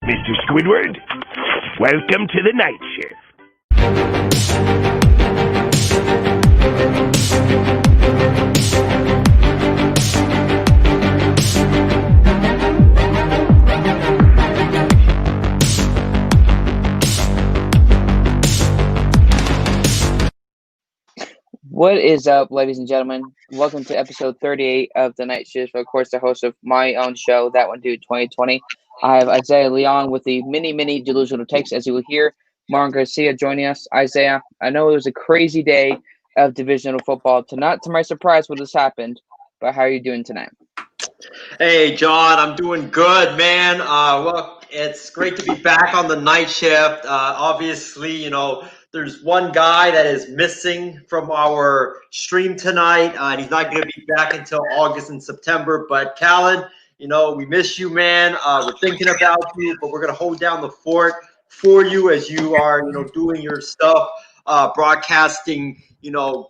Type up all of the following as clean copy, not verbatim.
Mr. Squidward, welcome to the night shift. What is up, ladies and gentlemen? Welcome to episode 38 of The Night Shift. Of course, the host of my own show, That One Dude 2020. I have Isaiah Leung with the mini delusional takes, as you will hear. Garcia joining us. Isaiah, I know it was a crazy day of divisional football. Not to my surprise what has happened, but how are you doing tonight? Hey, John, I'm doing good, man. Well, it's great to be back on the night shift. Obviously, there's one guy that is missing from our stream tonight, and he's not going to be back until August and September. But Callan, we miss you, man. We're thinking about you, but we're going to hold down the fort for you as you are, doing your stuff, broadcasting,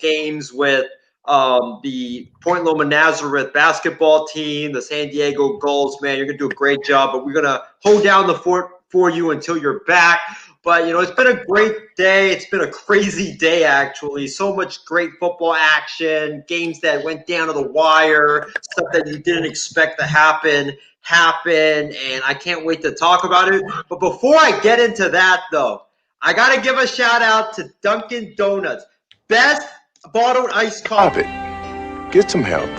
games with the Point Loma Nazareth basketball team, the San Diego Gulls. Man, you're going to do a great job, but we're going to hold down the fort for you until you're back. But, it's been a great day. It's been a crazy day, actually. So much great football action, games that went down to the wire, stuff that you didn't expect to happen, and I can't wait to talk about it. But before I get into that, though, I got to give a shout-out to Dunkin' Donuts. Best bottled iced coffee. Stop it. Get some help.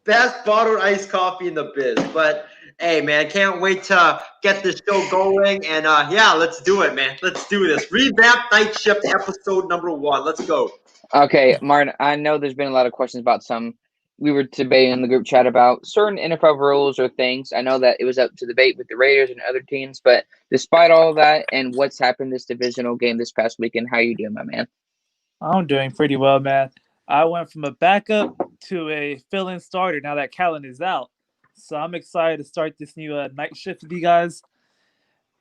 Best bottled iced coffee in the biz. But hey, man, can't wait to get this show going. And let's do it, man. Let's do this. Revamp Night Shift episode number 1. Let's go. Okay, Martin, I know there's been a lot of questions about we were debating in the group chat about certain NFL rules or things. I know that it was up to debate with the Raiders and other teams, but despite all of that and what's happened this divisional game this past weekend, how you doing, my man? I'm doing pretty well, man. I went from a backup to a fill-in starter now that Callan is out. So I'm excited to start this new night shift with you guys.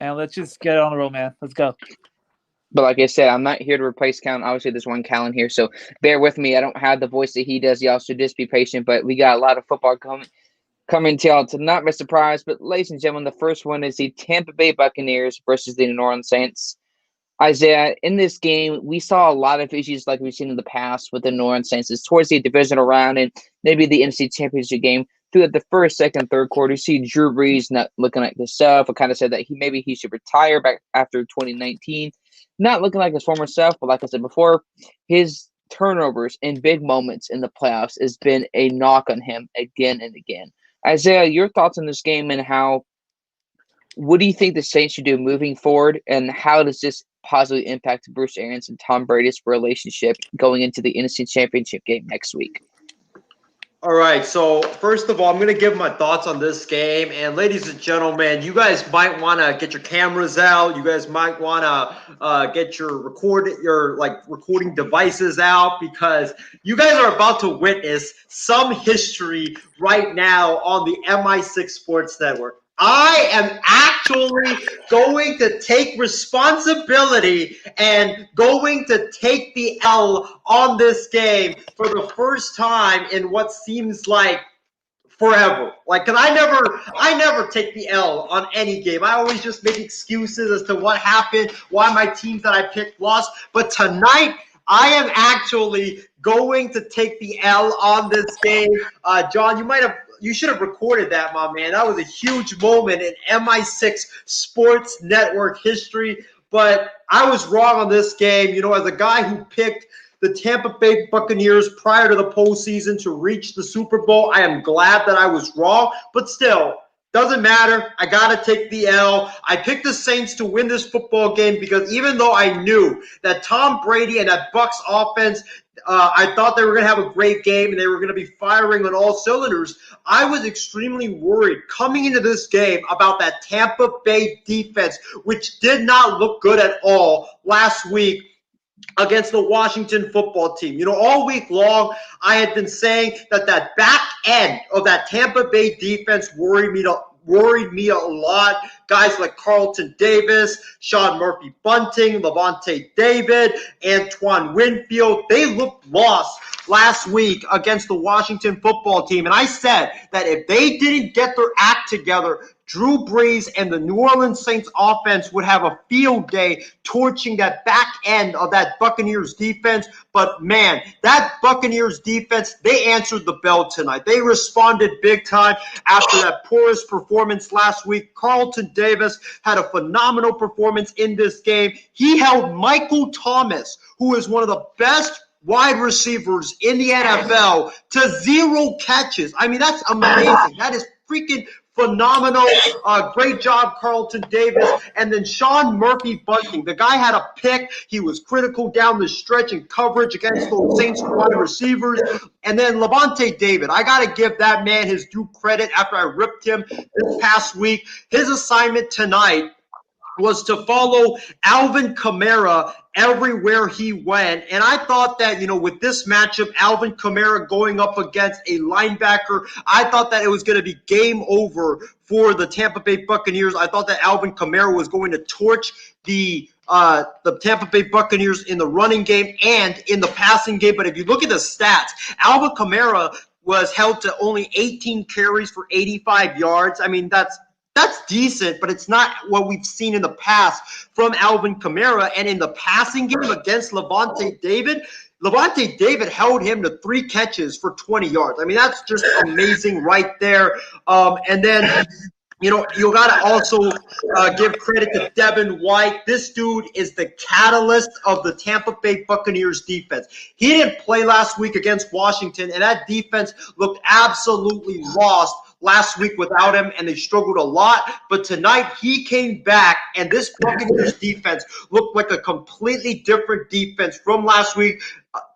And let's just get it on the road, man. Let's go. But like I said, I'm not here to replace Callan. Obviously, there's one Callan here, so bear with me. I don't have the voice that he does. Y'all should just be patient. But we got a lot of football coming to y'all to not be surprised. But ladies and gentlemen, the first one is the Tampa Bay Buccaneers versus the New Orleans Saints. Isaiah, in this game, we saw a lot of issues like we've seen in the past with the New Orleans Saints. It's towards the divisional round and maybe the NFC Championship game. Through the first, second, third quarter, you see Drew Brees not looking like himself. I kind of said that he should retire back after 2019. Not looking like his former self, but like I said before, his turnovers in big moments in the playoffs has been a knock on him again and again. Isaiah, your thoughts on this game and what do you think the Saints should do moving forward, and how does this positively impact Bruce Arians and Tom Brady's relationship going into the NFC Championship game next week? All right, so first of all, I'm going to give my thoughts on this game. And ladies and gentlemen, you guys might want to get your cameras out. You guys might want to get your recording devices out, because you guys are about to witness some history right now on the MI6 Sports Network. I am actually going to take responsibility and going to take the L on this game for the first time in what seems like forever. Cause I never take the L on any game. I always just make excuses as to what happened, why my teams that I picked lost. But tonight, I am actually going to take the L on this game. John, you should have recorded that, my man. That was a huge moment in MI6 Sports Network history. But I was wrong on this game. As a guy who picked the Tampa Bay Buccaneers prior to the postseason to reach the Super Bowl, I am glad that I was wrong. But still, doesn't matter. I got to take the L. I picked the Saints to win this football game because even though I knew that Tom Brady and that Bucs offense, I thought they were going to have a great game and they were going to be firing on all cylinders, I was extremely worried coming into this game about that Tampa Bay defense, which did not look good at all last week against the Washington football team. All week long, I had been saying that back end of that Tampa Bay defense worried me a lot. guys like Carlton Davis, Sean Murphy-Bunting, Levante David, Antoine Winfield. They looked lost last week against the Washington football team. And I said that if they didn't get their act together, Drew Brees and the New Orleans Saints offense would have a field day torching that back end of that Buccaneers defense. But, man, that Buccaneers defense, they answered the bell tonight. They responded big time after that porous performance last week. Carlton Davis had a phenomenal performance in this game. He held Michael Thomas, who is one of the best wide receivers in the NFL, to 0 catches. I mean, that's amazing. That is freaking phenomenal. Great job, Carlton Davis. And then Sean Murphy-Bunting. The guy had a pick. He was critical down the stretch in coverage against those Saints wide receivers. And then Levante David. I got to give that man his due credit after I ripped him this past week. His assignment tonight was to follow Alvin Kamara everywhere he went. And I thought that, with this matchup, Alvin Kamara going up against a linebacker, I thought that it was going to be game over for the Tampa Bay Buccaneers. I thought that Alvin Kamara was going to torch the Tampa Bay Buccaneers in the running game and in the passing game. But if you look at the stats, Alvin Kamara was held to only 18 carries for 85 yards. I mean, that's decent, but it's not what we've seen in the past from Alvin Kamara. And in the passing game against Levante David held him to 3 catches for 20 yards. I mean, that's just amazing right there. And then, you got to also give credit to Devin White. This dude is the catalyst of the Tampa Bay Buccaneers defense. He didn't play last week against Washington, and that defense looked absolutely lost last week without him, and they struggled a lot. But tonight, he came back, and this Buccaneers defense looked like a completely different defense from last week.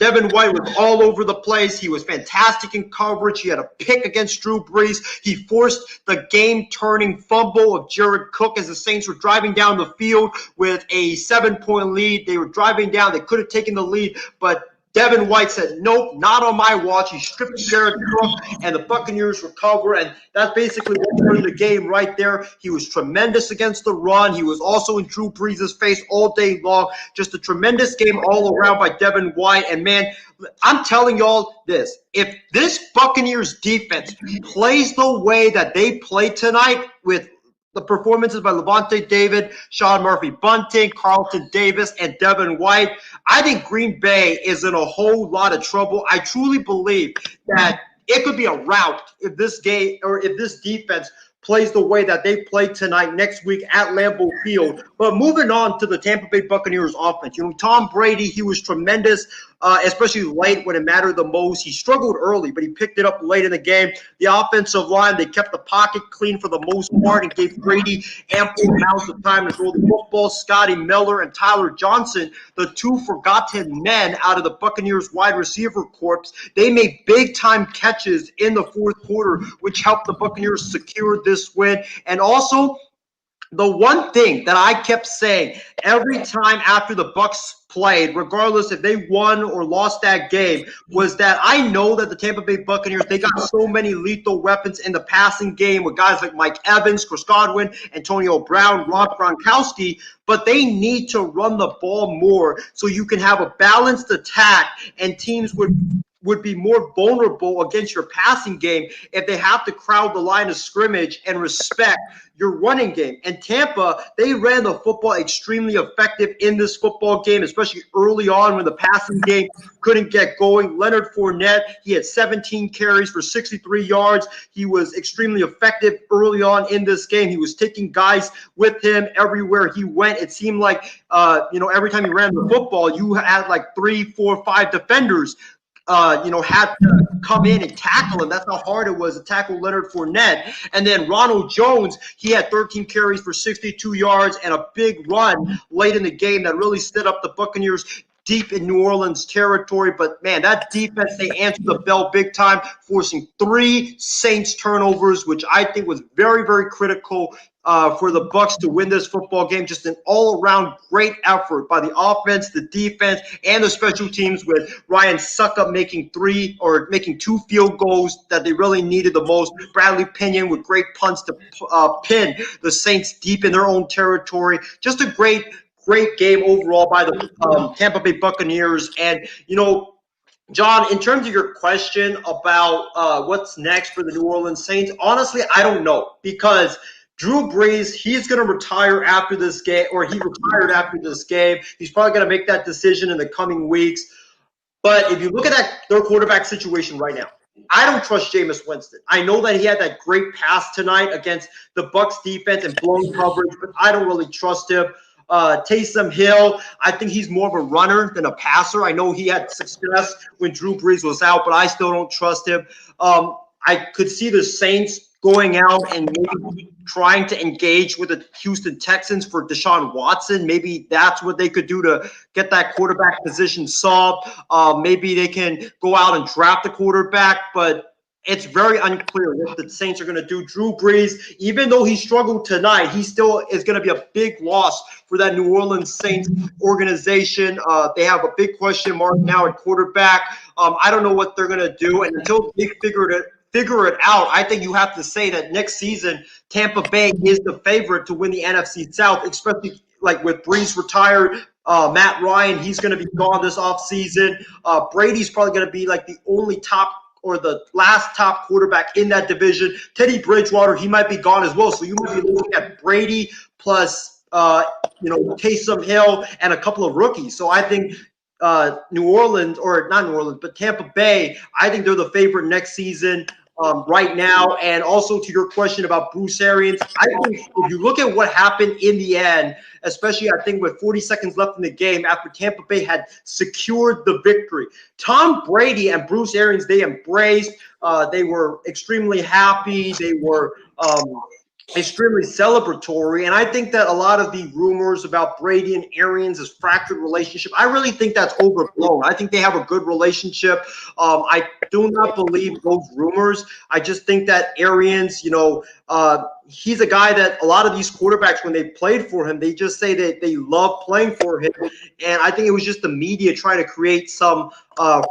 Devin White was all over the place. He was fantastic in coverage. He had a pick against Drew Brees. He forced the game-turning fumble of Jared Cook as the Saints were driving down the field with a 7-point lead. They were driving down. They could have taken the lead, but Devin White said, nope, not on my watch. He stripped Jared Cook, and the Buccaneers recover, and that's basically what turned the game right there. He was tremendous against the run. He was also in Drew Brees' face all day long. Just a tremendous game all around by Devin White. And, man, I'm telling y'all this. If this Buccaneers defense plays the way that they played tonight with the performances by Levante David, Sean Murphy-Bunting, Carlton Davis, and Devin White, I think Green Bay is in a whole lot of trouble. I truly believe that it could be a rout if this defense plays the way that they played tonight next week at Lambeau Field. But moving on to the Tampa Bay Buccaneers offense, Tom Brady, he was tremendous, especially late when it mattered the most. He struggled early, but he picked it up late in the game. The offensive line, they kept the pocket clean for the most part and gave Brady ample amounts of time to throw the football. Scotty Miller and Tyler Johnson, the 2 forgotten men out of the Buccaneers wide receiver corps, they made big-time catches in the fourth quarter, which helped the Buccaneers secure this win. And also, the one thing that I kept saying every time after the Bucs played, regardless if they won or lost that game, was that I know that the Tampa Bay Buccaneers, they got so many lethal weapons in the passing game with guys like Mike Evans, Chris Godwin, Antonio Brown, Rob Gronkowski, but they need to run the ball more so you can have a balanced attack and teams would be more vulnerable against your passing game if they have to crowd the line of scrimmage and respect your running game. And Tampa, they ran the football extremely effective in this football game, especially early on when the passing game couldn't get going. Leonard Fournette, he had 17 carries for 63 yards. He was extremely effective early on in this game. He was taking guys with him everywhere he went. It seemed like, every time he ran the football, you had like 3, 4, 5 defenders had to come in and tackle him. That's how hard it was to tackle Leonard Fournette. And then Ronald Jones, he had 13 carries for 62 yards and a big run late in the game that really stood up the Buccaneers deep in New Orleans territory. But, man, that defense, they answered the bell big time, forcing 3 Saints turnovers, which I think was very, very critical for the Bucs to win this football game. Just an all-around great effort by the offense, the defense, and the special teams, with Ryan Suckup making two field goals that they really needed the most. Bradley Pinion with great punts to pin the Saints deep in their own territory. Just a great game overall by the Tampa Bay Buccaneers. And, John, in terms of your question about what's next for the New Orleans Saints, honestly, I don't know, because Drew Brees, he's going to retire after this game, or he retired after this game. He's probably going to make that decision in the coming weeks. But if you look at their quarterback situation right now, I don't trust Jameis Winston. I know that he had that great pass tonight against the Bucs defense and blown coverage, but I don't really trust him. Taysom Hill, I think he's more of a runner than a passer. I know he had success when Drew Brees was out, but I still don't trust him. I could see the Saints going out and maybe trying to engage with the Houston Texans for Deshaun Watson. Maybe that's what they could do to get that quarterback position solved. Maybe they can go out and draft a quarterback, but it's very unclear what the Saints are going to do. Drew Brees, even though he struggled tonight, he still is going to be a big loss for that New Orleans Saints organization. They have a big question mark now at quarterback. I don't know what they're going to do, and until they figure it out, I think you have to say that next season Tampa Bay is the favorite to win the NFC South, especially like with Brees retired. Matt Ryan, he's going to be gone this offseason. Brady's probably going to be like the only top or the last top quarterback in that division. Teddy Bridgewater, he might be gone as well. So you might be looking at Brady plus, Taysom Hill and a couple of rookies. So I think Tampa Bay, I think they're the favorite next season right now. And also to your question about Bruce Arians, I think if you look at what happened in the end, especially I think with 40 seconds left in the game after Tampa Bay had secured the victory, Tom Brady and Bruce Arians, they embraced. They were extremely happy. They were extremely celebratory. And I think that a lot of the rumors about Brady and Arians' fractured relationship, I really think that's overblown. I think they have a good relationship. I do not believe those rumors. I just think that Arians, he's a guy that a lot of these quarterbacks, when they played for him, they just say that they love playing for him. And I think it was just the media trying to create some a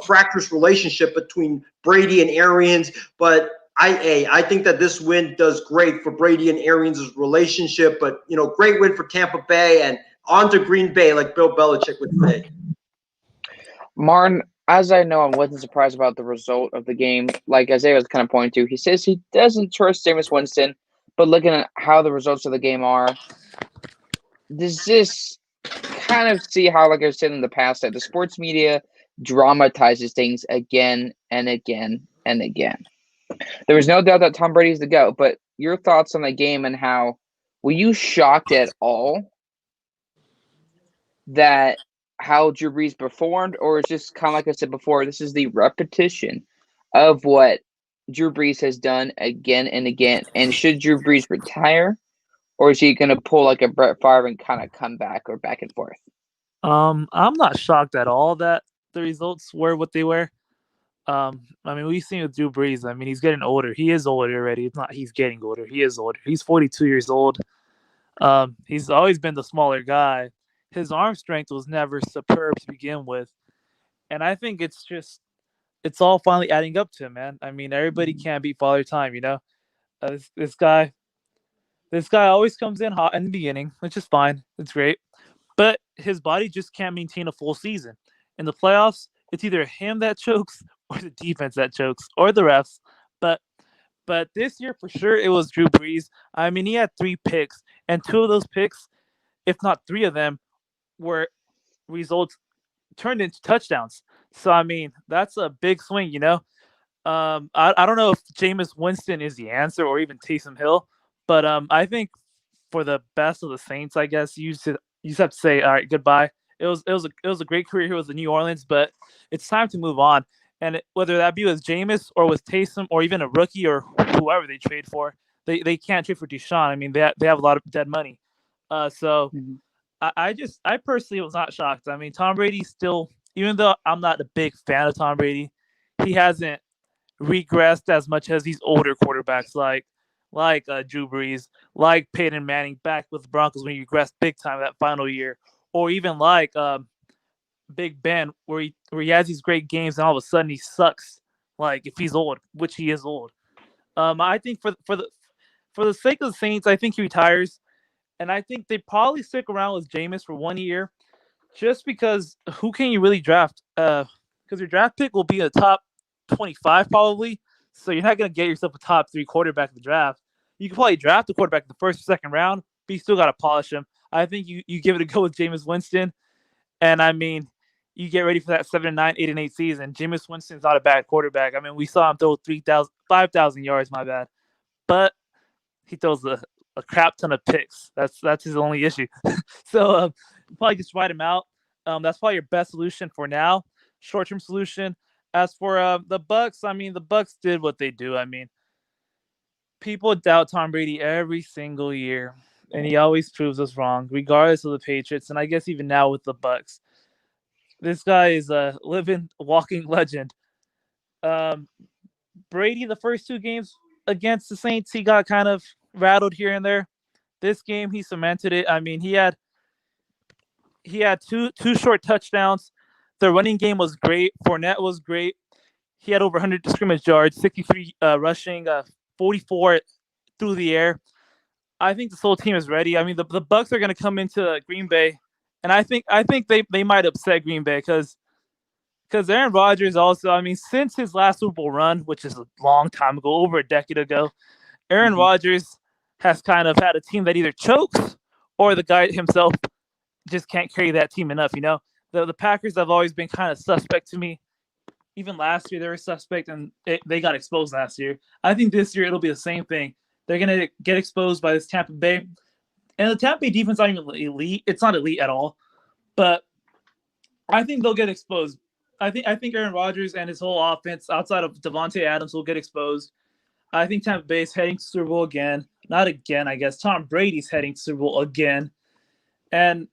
fractious relationship between Brady and Arians. But I think that this win does great for Brady and Arians' relationship, but, great win for Tampa Bay and on to Green Bay, like Bill Belichick would say. Martin, as I know, I wasn't surprised about the result of the game. Like Isaiah was kind of pointing to, he says he doesn't trust Jameis Winston, but looking at how the results of the game are, does this kind of see how, like I said in the past, that the sports media dramatizes things again and again and again. There was no doubt that Tom Brady's the GOAT, but your thoughts on the game and were you shocked at all that how Drew Brees performed, or is just kind of like I said before, this is the repetition of what Drew Brees has done again and again? And should Drew Brees retire, or is he going to pull like a Brett Favre and kind of come back or back and forth? I'm not shocked at all that the results were what they were. We've seen with Drew Brees. He's getting older. He is older already. It's not he's getting older. He is older. He's 42 years old. He's always been the smaller guy. His arm strength was never superb to begin with. And I think it's all finally adding up to him, man. Everybody can't beat Father Time, this guy always comes in hot in the beginning, which is fine. It's great. But his body just can't maintain a full season. In the playoffs, it's either him that chokes or the defense that chokes or the refs. But this year, for sure, it was Drew Brees. He had 3 picks, and 2 of those picks, if not 3 of them, were results turned into touchdowns. So, that's a big swing, I don't know if Jameis Winston is the answer or even Taysom Hill, but I think for the best of the Saints, I guess you just have to say, all right, goodbye. It was a great career here with the New Orleans, but it's time to move on. And whether that be with Jameis or with Taysom or even a rookie or whoever they trade for, they can't trade for Deshaun. They have a lot of dead money. I personally was not shocked. Tom Brady still, even though I'm not a big fan of Tom Brady, he hasn't regressed as much as these older quarterbacks like like Drew Brees, like Peyton Manning back with the Broncos when he regressed big time that final year, or even like Big Ben where he has these great games and all of a sudden he sucks. Like if he's old, which he is old. I think for the sake of the Saints, I think he retires, and I think they probably stick around with Jameis for 1 year, just because who can you really draft? Because your draft pick will be a top 25 probably, so you're not gonna get yourself a top 3 quarterback in the draft. You can probably draft a quarterback in the first or second round, but you still gotta polish him. I think you give it a go with Jameis Winston, and I mean, you get ready for that 7-9, 8-8 season. Jameis Winston's not a bad quarterback. I mean, we saw him throw 3,000, 5,000 yards, my bad, but he throws a crap ton of picks. That's his only issue. So probably just write him out. That's probably your best solution for now, short-term solution. As for the Bucks, I mean, the Bucks did what they do. I mean, people doubt Tom Brady every single year, and he always proves us wrong, regardless of the Patriots. And I guess even now with the Bucks, this guy is a living, walking legend. Brady, the first 2 games against the Saints, he got kind of rattled here and there. This game, he cemented it. I mean, he had two short touchdowns. The running game was great. Fournette was great. He had over 100 scrimmage yards, 63 rushing, 44 through the air. I think this whole team is ready. I mean, the Bucks are going to come into Green Bay, and I think they might upset Green Bay because Aaron Rodgers also. I mean, since his last Super Bowl run, which is a long time ago, over a decade ago, Aaron Rodgers has kind of had a team that either chokes or the guy himself just can't carry that team enough. You know, the Packers have always been kind of suspect to me. Even last year they were suspect, and they got exposed last year. I think this year it'll be the same thing. They're gonna get exposed by this Tampa Bay, and the Tampa Bay defense not even elite. It's not elite at all, but I think they'll get exposed. I think Aaron Rodgers and his whole offense, outside of Devontae Adams, will get exposed. I think Tampa Bay is heading to Super Bowl again. Not again, I guess. Tom Brady's heading to Super Bowl again, and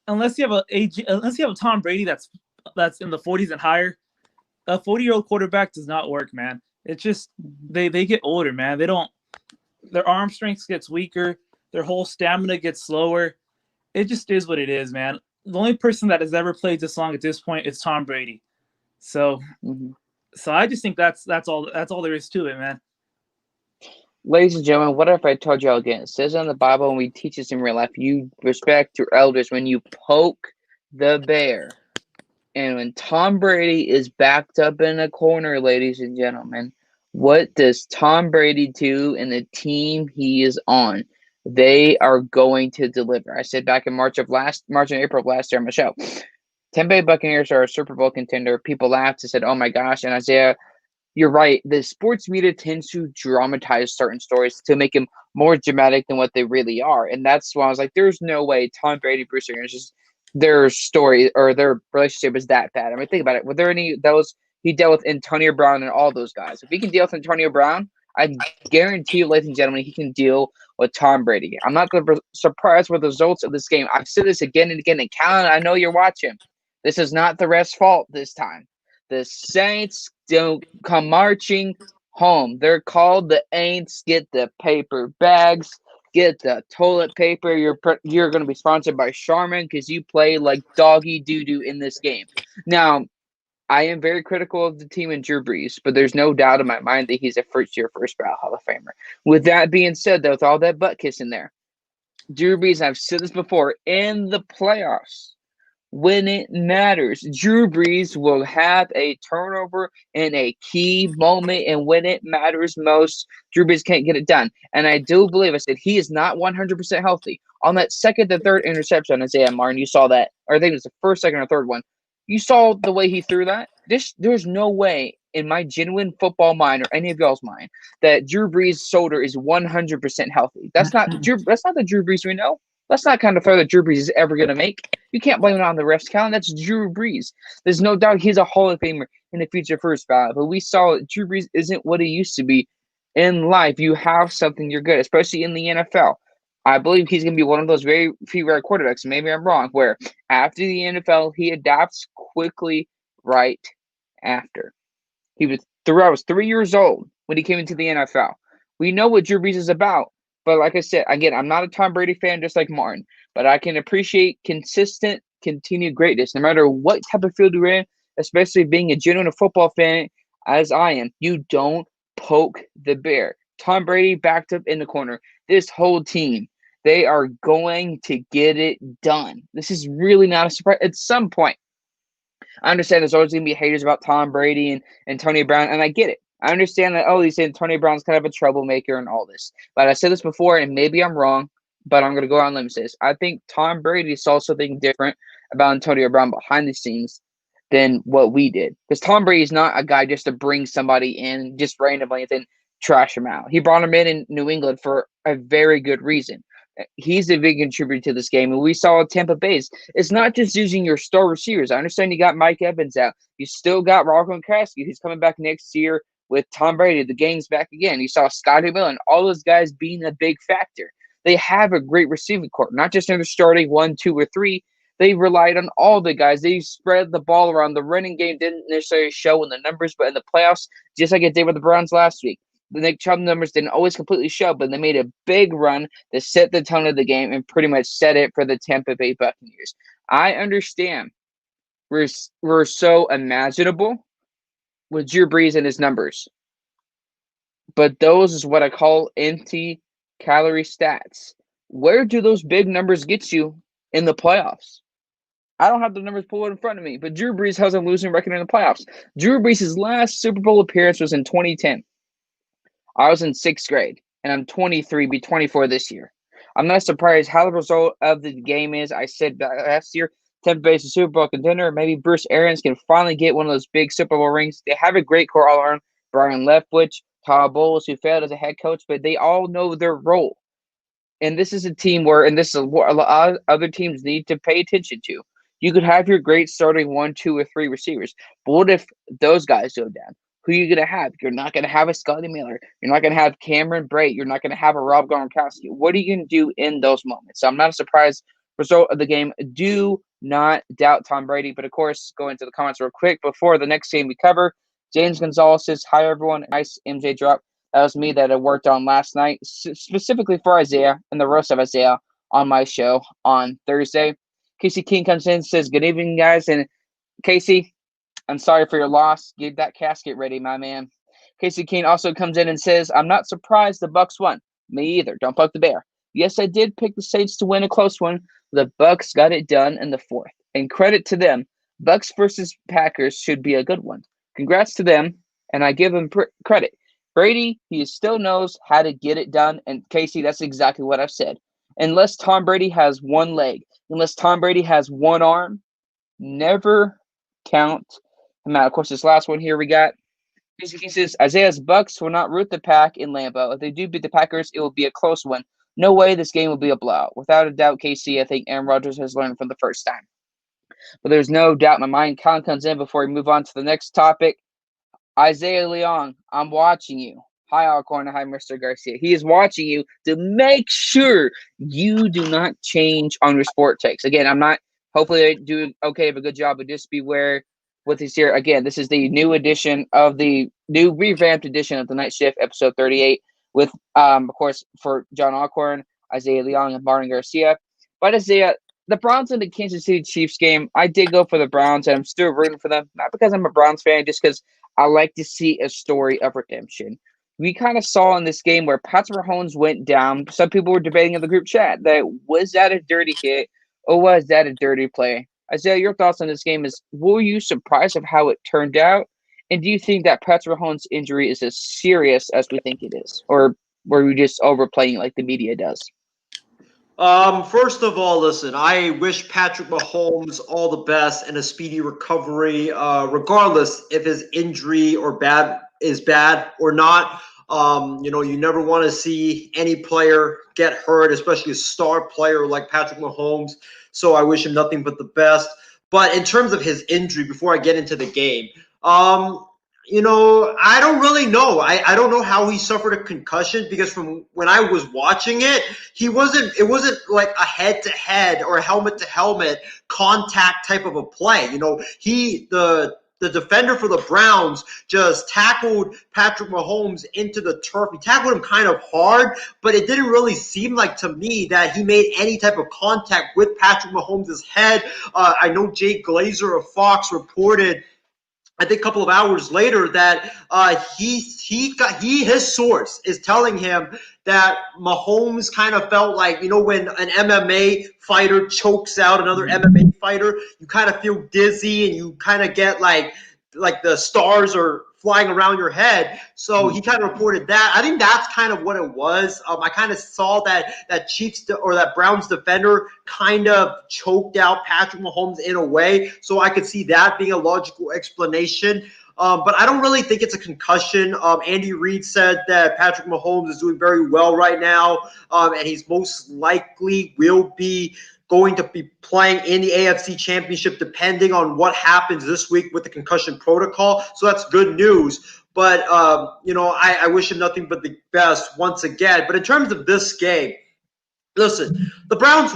unless you have a Tom Brady that's in the 40s and higher, a 40-year-old quarterback does not work, man. It's just they get older, man. Their arm strength gets weaker, their whole stamina gets slower. It just is what it is, man. The only person that has ever played this long at this point is Tom Brady. So I just think that's all there is to it, man. Ladies and gentlemen, what if I told y'all again? It says in the Bible, and we teach this in real life, you respect your elders when you poke the bear. And when Tom Brady is backed up in a corner, ladies and gentlemen, what does Tom Brady do in the team he is on? They are going to deliver. I said back in March and April of last year on my show, Tampa Bay Buccaneers are a Super Bowl contender. People laughed and said, "Oh my gosh!" And Isaiah, you're right. The sports media tends to dramatize certain stories to make them more dramatic than what they really are, and that's why I was like, "There's no way Tom Brady, Bruce Arians, just their story or their relationship is that bad." I mean, think about it. Were there any he dealt with Antonio Brown and all those guys? If he can deal with Antonio Brown, I guarantee you, ladies and gentlemen, he can deal with Tom Brady. I'm not surprised with the results of this game. I've said this again and again. And Callan, I know you're watching. This is not the ref's fault this time. The Saints don't come marching home. They're called the Aints. Get the paper bags. Get the toilet paper. You're going to be sponsored by Charmin because you play like doggy doo-doo in this game. Now, I am very critical of the team and Drew Brees, but there's no doubt in my mind that he's a first ballot Hall of Famer. With that being said, though, with all that butt kissing there, Drew Brees, I've said this before, in the playoffs, when it matters, Drew Brees will have a turnover in a key moment, and when it matters most, Drew Brees can't get it done. And I do believe, I said, he is not 100% healthy. On that second to third interception, Isaiah Martin, you saw that, or I think it was the first, second, or third one. You saw the way he threw that. There's no way in my genuine football mind or any of y'all's mind that Drew Brees' shoulder is 100% healthy. That's not the Drew Brees we know. That's not kind of throw that Drew Brees is ever going to make. You can't blame it on the refs, Callan. That's Drew Brees. There's no doubt he's a Hall of Famer in the future first ballot. But we saw that Drew Brees isn't what he used to be in life. You have something, you're good, especially in the NFL. I believe he's going to be one of those very few rare quarterbacks, and maybe I'm wrong, where after the NFL, he adapts quickly right after. I was 3 years old when he came into the NFL. We know what Drew Brees is about. But like I said, again, I'm not a Tom Brady fan just like Martin, but I can appreciate consistent, continued greatness no matter what type of field you're in, especially being a genuine football fan as I am. You don't poke the bear. Tom Brady backed up in the corner. This whole team, they are going to get it done. This is really not a surprise. At some point, I understand there's always going to be haters about Tom Brady and Antonio Brown, and I get it. I understand that, he's saying Antonio Brown's kind of a troublemaker and all this. But I said this before, and maybe I'm wrong, but I'm going to go out and let me say this. I think Tom Brady saw something different about Antonio Brown behind the scenes than what we did. Because Tom Brady is not a guy just to bring somebody in just randomly and then trash him out. He brought him in New England for a very good reason. He's a big contributor to this game. And we saw Tampa Bay's. It's not just using your star receivers. I understand you got Mike Evans out. You still got Rocco Gronkowski, who's coming back next year with Tom Brady. The gang's back again. You saw Scotty Miller, all those guys being a big factor. They have a great receiving corps, not just in the starting 1, 2, or 3. They relied on all the guys. They spread the ball around. The running game didn't necessarily show in the numbers, but in the playoffs, just like it did with the Browns last week, the Nick Chubb numbers didn't always completely show, but they made a big run to set the tone of the game and pretty much set it for the Tampa Bay Buccaneers. I understand we're so imaginable with Drew Brees and his numbers, but those is what I call empty calorie stats. Where do those big numbers get you in the playoffs? I don't have the numbers pulled in front of me, but Drew Brees has a losing record in the playoffs. Drew Brees' last Super Bowl appearance was in 2010. I was in 6th grade, and I'm 23, be 24 this year. I'm not surprised how the result of the game is. I said last year, Tampa Bay is a Super Bowl contender. Maybe Bruce Arians can finally get one of those big Super Bowl rings. They have a great core all around. Brian Leftwich, Todd Bowles, who failed as a head coach, but they all know their role. And this is a team where, and this is what a lot of other teams need to pay attention to. You could have your great starting 1, 2, or 3 receivers, but what if those guys go down? Who are you going to have? You're not going to have a Scotty Miller. You're not going to have Cameron Brate. You're not going to have a Rob Gronkowski. What are you going to do in those moments? So I'm not surprised. Result of the game. Do not doubt Tom Brady. But, of course, go into the comments real quick before the next game we cover. James Gonzalez says, hi, everyone. Nice MJ drop. That was me that I worked on last night, specifically for Isaiah and the roast of Isaiah on my show on Thursday. Casey King comes in and says, good evening, guys. And, Casey, I'm sorry for your loss. Get that casket ready, my man. Casey King also comes in and says, I'm not surprised the Bucs won. Me either. Don't poke the bear. Yes, I did pick the Saints to win a close one. The Bucs got it done in the 4th. And credit to them. Bucs versus Packers should be a good one. Congrats to them, and I give them credit. Brady, he still knows how to get it done. And Casey, that's exactly what I've said. Unless Tom Brady has one leg, unless Tom Brady has one arm, never count him out. Of course, this last one here we got. He says, Isaiah's Bucs will not root the pack in Lambeau. If they do beat the Packers, it will be a close one. No way this game will be a blowout. Without a doubt, KC, I think Aaron Rodgers has learned from the first time. But there's no doubt in my mind. Colin comes in before we move on to the next topic. Isaiah Leung, I'm watching you. Hi, Allcorn. Hi, Mr. Garcia. He is watching you to make sure you do not change on your sport takes. Again, I'm not – hopefully I do okay of a good job, but just beware with this here. Again, this is the new edition of the new revamped edition of the Night Shift, episode 38, with, of course, for John Allcorn, Isaiah Leung, and Martin Garcia. But Isaiah, the Browns and the Kansas City Chiefs game, I did go for the Browns, and I'm still rooting for them. Not because I'm a Browns fan, just because I like to see a story of redemption. We kind of saw in this game where Patrick Mahomes went down. Some people were debating in the group chat that was that a dirty hit or was that a dirty play? Isaiah, your thoughts on this game is, were you surprised of how it turned out? And do you think that Patrick Mahomes' injury is as serious as we think it is? Or were we just overplaying like the media does? First of all, listen, I wish Patrick Mahomes all the best and a speedy recovery, regardless if his injury is bad or not. You never want to see any player get hurt, especially a star player like Patrick Mahomes. So I wish him nothing but the best. But in terms of his injury, before I get into the game, I don't really know. I don't know how he suffered a concussion, because from when I was watching it, it wasn't like a head-to-head or helmet-to-helmet contact type of a play. The the defender for the Browns just tackled Patrick Mahomes into the turf. He tackled him kind of hard, but it didn't really seem like to me that he made any type of contact with Patrick Mahomes' head. I know Jay Glazer of Fox reported, I think a couple of hours later, that his source is telling him that Mahomes kind of felt like, when an MMA fighter chokes out another MMA fighter, you kind of feel dizzy and you kind of get like the stars are flying around your head. So he kind of reported that. I think that's kind of what it was. I kind of saw that Chiefs or that Browns defender kind of choked out Patrick Mahomes in a way. So I could see that being a logical explanation. But I don't really think it's a concussion. Andy Reid said that Patrick Mahomes is doing very well right now, and he's most likely will be going to be playing in the AFC Championship depending on what happens this week with the concussion protocol. So that's good news. But, I wish him nothing but the best once again. But in terms of this game, listen, the Browns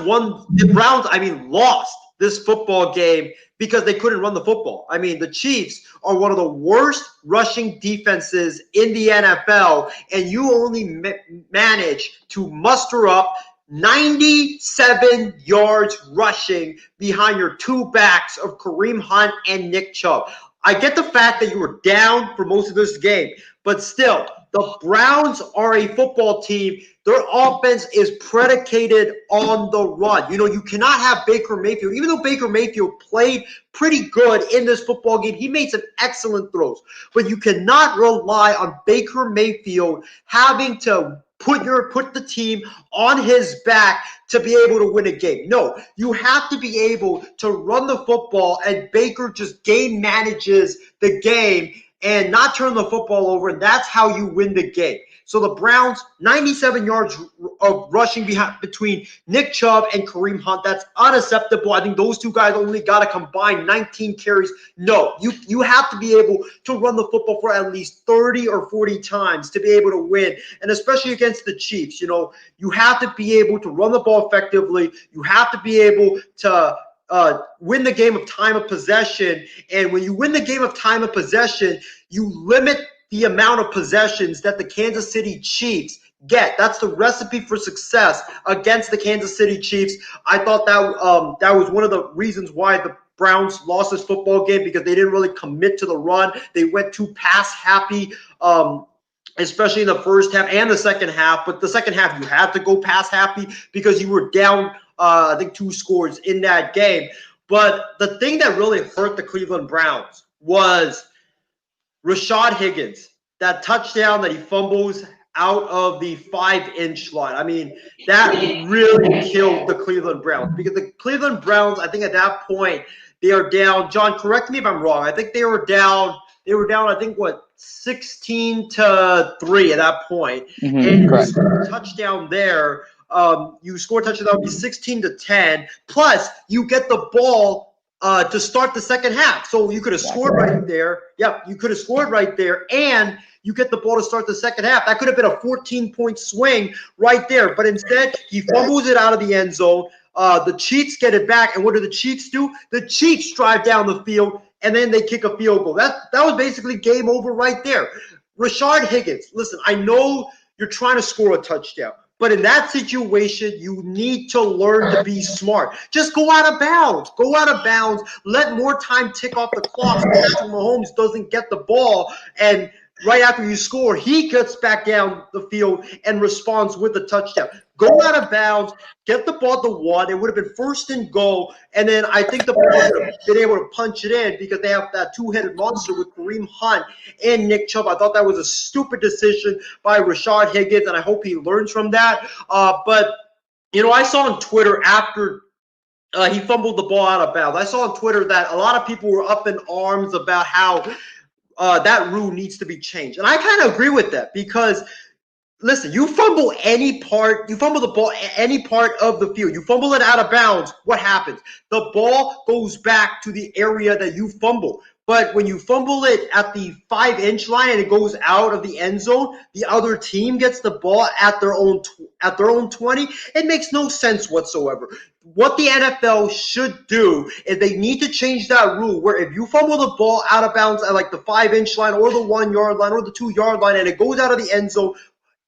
lost this football game because they couldn't run the football. I mean, the Chiefs are one of the worst rushing defenses in the NFL, and you only manage to muster up 97 yards rushing behind your two backs of Kareem Hunt and Nick Chubb. I get the fact that you were down for most of this game, but still, the Browns are a football team. Their offense is predicated on the run. You cannot have Baker Mayfield. Even though Baker Mayfield played pretty good in this football game, he made some excellent throws. But you cannot rely on Baker Mayfield having to put the team on his back to be able to win a game. No, you have to be able to run the football, and Baker just game manages the game and not turn the football over, and that's how you win the game. So the Browns, 97 yards of rushing between Nick Chubb and Kareem Hunt. That's unacceptable. I think those two guys only got to combine 19 carries. No, you have to be able to run the football for at least 30 or 40 times to be able to win, and especially against the Chiefs. You have to be able to run the ball effectively. You have to be able to win the game of time of possession. And when you win the game of time of possession, you limit the amount of possessions that the Kansas City Chiefs get. That's the recipe for success against the Kansas City Chiefs. I thought that was one of the reasons why the Browns lost this football game, because they didn't really commit to the run. They went too pass happy, especially in the first half and the second half. But the second half, you had to go pass happy because you were down, I think, 2 scores in that game. But the thing that really hurt the Cleveland Browns was Rashad Higgins, that touchdown that he fumbles out of the 5-inch line. I mean, that really killed the Cleveland Browns, because the Cleveland Browns, I think at that point, they are down. John, correct me if I'm wrong. I think they were down, I think, 16-3 at that point. Mm-hmm, and correct. You scored a touchdown there. You score a touchdown, that would be 16-10. Plus, you get the ball to start the second half. So you could have scored right there. Yep, you could have scored right there, and you get the ball to start the second half. That could have been a 14-point swing right there. But instead, he fumbles it out of the end zone. The Chiefs get it back, and what do the Chiefs do? The Chiefs drive down the field, and then they kick a field goal. That was basically game over right there. Rashad Higgins, listen, I know you're trying to score a touchdown, but in that situation, you need to learn to be smart. Just go out of bounds. Go out of bounds. Let more time tick off the clock so Patrick Mahomes doesn't get the ball, and right after you score, he gets back down the field and responds with a touchdown. Go out of bounds, get the ball to 1. It would have been 1st and goal, and then I think the Browns would have been able to punch it in because they have that two-headed monster with Kareem Hunt and Nick Chubb. I thought that was a stupid decision by Rashad Higgins, and I hope he learns from that. But I saw on Twitter after he fumbled the ball out of bounds, I saw on Twitter that a lot of people were up in arms about how that rule needs to be changed. And I kind of agree with that, because listen, you fumble the ball any part of the field, you fumble it out of bounds, what happens? The ball goes back to the area that you fumble. But when you fumble it at the 5-inch line and it goes out of the end zone, the other team gets the ball at their own 20. It makes no sense whatsoever. What the NFL should do is they need to change that rule where if you fumble the ball out of bounds at like the 5-inch line or the 1-yard line or the 2-yard line and it goes out of the end zone,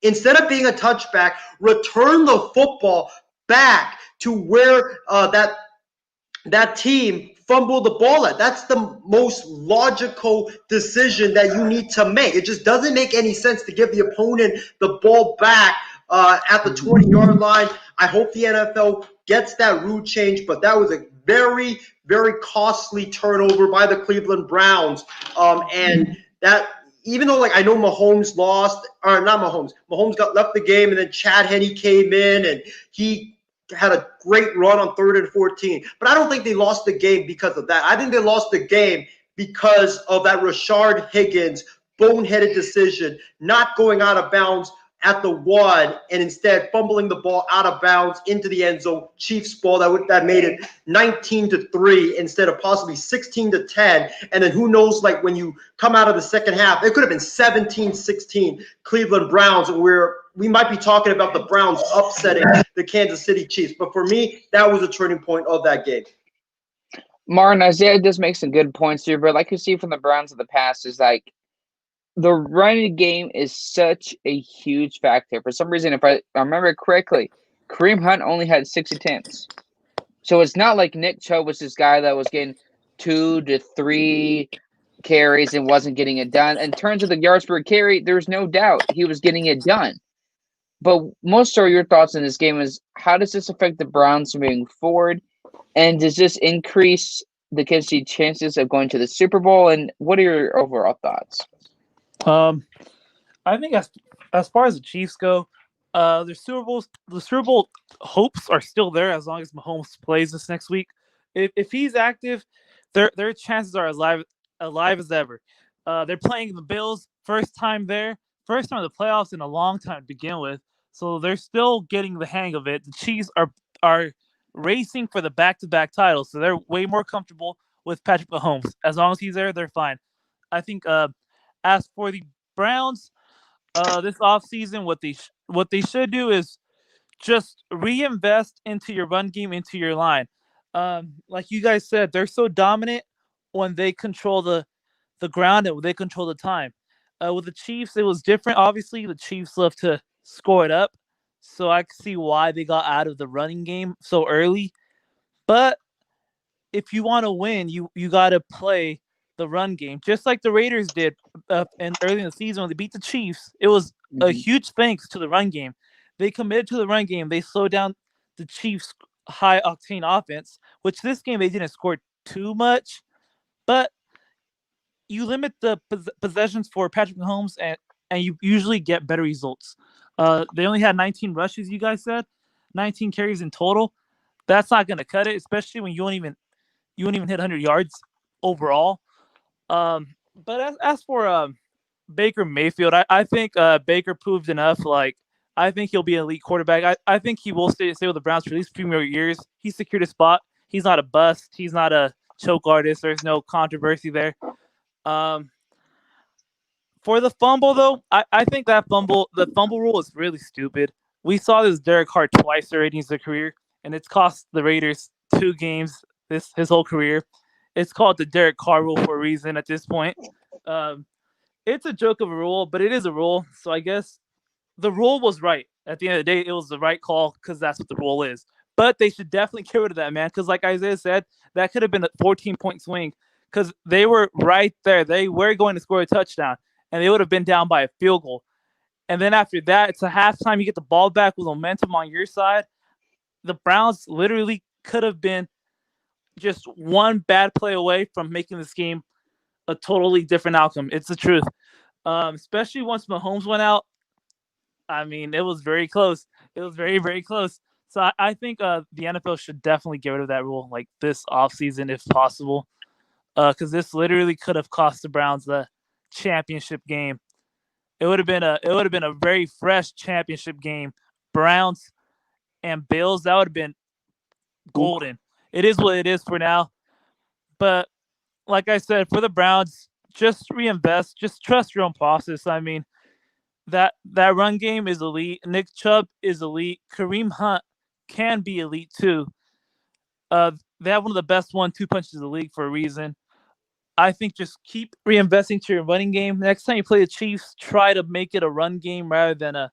instead of being a touchback, return the football back to where that team fumbled the ball at. That's the most logical decision that you need to make. It just doesn't make any sense to give the opponent the ball back at the 20-yard line. I hope the NFL gets that rule change, but that was a very, very costly turnover by the Cleveland Browns. And that, even though, like, I know Mahomes lost, or not Mahomes got left the game, and then Chad Henne came in, and he had a great run on 3rd and 14. But I don't think they lost the game because of that. I think they lost the game because of that Rashard Higgins boneheaded decision, not going out of bounds at the 1 and instead fumbling the ball out of bounds into the end zone. Chiefs ball that made it 19-3 instead of possibly 16-10. And then who knows, like when you come out of the second half, it could have been 17-16 Cleveland Browns, where we might be talking about the Browns upsetting the Kansas City Chiefs. But for me, that was a turning point of that game. Martin, Isaiah does make some good points here, but like you see from the Browns of the past is like the running game is such a huge factor. For some reason, if I remember correctly, Kareem Hunt only had 6 attempts. So it's not like Nick Chubb was this guy that was getting 2 to 3 carries and wasn't getting it done. In terms of the yards per carry, there's no doubt he was getting it done. But most of your thoughts on this game is, how does this affect the Browns moving forward? And does this increase the Kansas City chances of going to the Super Bowl? And what are your overall thoughts? I think as far as the Chiefs go, the Super Bowl hopes are still there as long as Mahomes plays this next week. If he's active, their chances are alive as ever. They're playing the Bills, first time in the playoffs in a long time to begin with, so they're still getting the hang of it. The Chiefs are racing for the back-to-back titles, so they're way more comfortable with Patrick Mahomes. As long as he's there, they're fine. I think as for the Browns, this offseason, what they should do is just reinvest into your run game, into your line. Like you guys said, they're so dominant when they control the ground and when they control the time. With the Chiefs, it was different. Obviously, the Chiefs love to score it up, so I can see why they got out of the running game so early. But if you want to win, you got to play the run game, just like the Raiders did and early in the season when they beat the Chiefs. It was a huge thanks to the run game. They committed to the run game. They slowed down the Chiefs' high-octane offense, which this game they didn't score too much. But you limit the possessions for Patrick Mahomes, and you usually get better results. They only had 19 rushes, you guys said, 19 carries in total. That's not going to cut it, especially when you won't even hit 100 yards overall. But as for Baker Mayfield, I think Baker proved enough. Like, I think he'll be an elite quarterback. I think he will stay with the Browns for at least a few more years. He secured a spot. He's not a bust. He's not a choke artist. There's no controversy there. For the fumble, though, I think the fumble rule is really stupid. We saw this Derek Carr twice already in his career, and it's cost the Raiders 2 games his whole career. It's called the Derek Carr rule for a reason at this point. It's a joke of a rule, but it is a rule. So I guess the rule was right. At the end of the day, it was the right call because that's what the rule is. But they should definitely get rid of that, man, because like Isaiah said, that could have been a 14-point swing because they were right there. They were going to score a touchdown, and they would have been down by a field goal. And then after that, it's a halftime. You get the ball back with momentum on your side. The Browns literally could have been just one bad play away from making this game a totally different outcome. It's the truth. Especially once Mahomes went out. I mean, it was very close. It was very, very close. So I think the NFL should definitely get rid of that rule like this offseason if possible. Because this literally could have cost the Browns the championship game. It would have been a very fresh championship game. Browns and Bills, that would have been golden. It is what it is for now. But like I said, for the Browns, just reinvest, just trust your own process. I mean, that run game is elite. Nick Chubb is elite. Kareem Hunt can be elite too. They have one of the best 1-2 punches in the league for a reason. I think just keep reinvesting to your running game. Next time you play the Chiefs, try to make it a run game rather than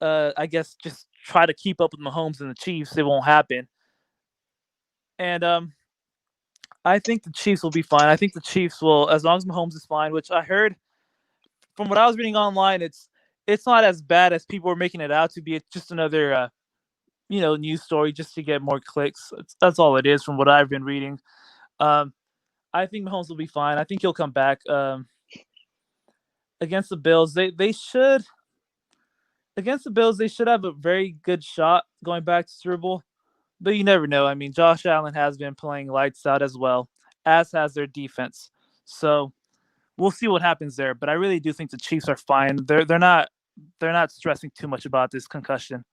I guess just try to keep up with Mahomes and the Chiefs. It won't happen. And I think the Chiefs will be fine. I think the Chiefs will, as long as Mahomes is fine, which I heard from what I was reading online, it's not as bad as people were making it out to be. It's just another news story just to get more clicks. That's all it is from what I've been reading. I think Mahomes will be fine. I think he'll come back. Against the Bills, they should have a very good shot going back to Super Bowl. But you never know. I mean, Josh Allen has been playing lights out as well, as has their defense. So we'll see what happens there. But I really do think the Chiefs are fine. They're not stressing too much about this concussion.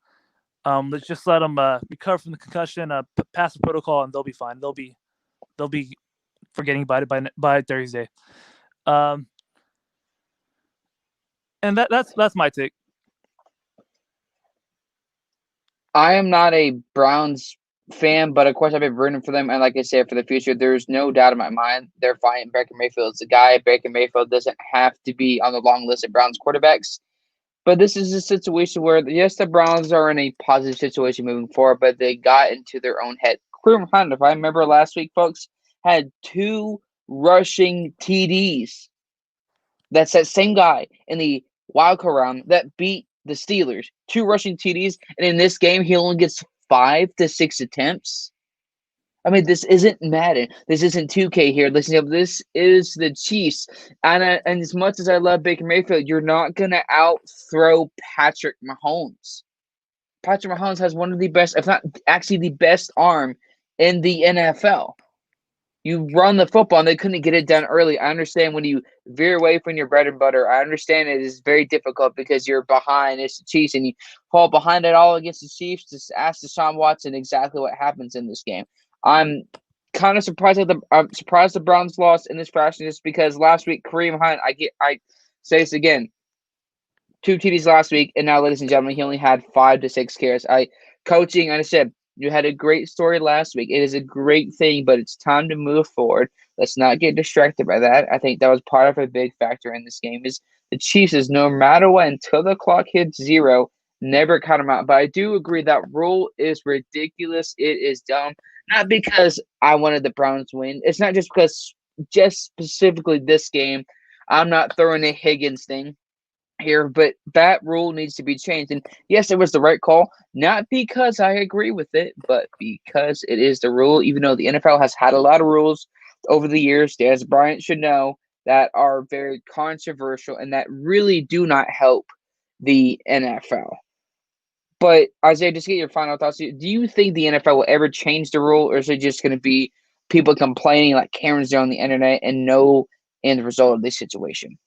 Let's just let them recover from the concussion, pass the protocol, and they'll be fine. They'll be forgetting about it by Thursday. And that's my take. I am not a Browns fan, but of course I've been rooting for them. And like I said, for the future, there's no doubt in my mind they're fine. Baker Mayfield's the guy. Baker Mayfield doesn't have to be on the long list of Browns quarterbacks. But this is a situation where, yes, the Browns are in a positive situation moving forward, but they got into their own head. Kareem Hunt, if I remember last week, folks, had 2 rushing TDs. That's that same guy in the wild card round that beat the Steelers. 2 rushing TDs, and in this game, he only gets 5 to 6 attempts. I mean, this isn't Madden. This isn't 2K here. Listen up. This is the Chiefs. And as much as I love Baker Mayfield, you're not going to out-throw Patrick Mahomes. Patrick Mahomes has one of the best, if not actually the best arm in the NFL. You run the football, and they couldn't get it done early. I understand when you veer away from your bread and butter. I understand it is very difficult because you're behind. It's the Chiefs, and you fall behind it all against the Chiefs. Just ask Deshaun Watson exactly what happens in this game. I'm kind of surprised the Browns lost in this fashion just because last week Kareem Hunt, I say this again, 2 TDs last week, and now, ladies and gentlemen, he only had 5 to 6 carries. Coaching, I said, you had a great story last week. It is a great thing, but it's time to move forward. Let's not get distracted by that. I think that was part of a big factor in this game is the Chiefs is no matter what, until the clock hits 0, never cut them out. But I do agree that rule is ridiculous. It is dumb. Not because I wanted the Browns to win. It's not just because just specifically this game. I'm not throwing a Higgins thing here, but that rule needs to be changed. And yes, it was the right call, not because I agree with it, but because it is the rule, even though the NFL has had a lot of rules over the years, Des Bryant should know, that are very controversial and that really do not help the NFL. But Isaiah, just get your final thoughts. Do you think the NFL will ever change the rule, or is it just going to be people complaining like Karen's doing on the internet and no end result of this situation?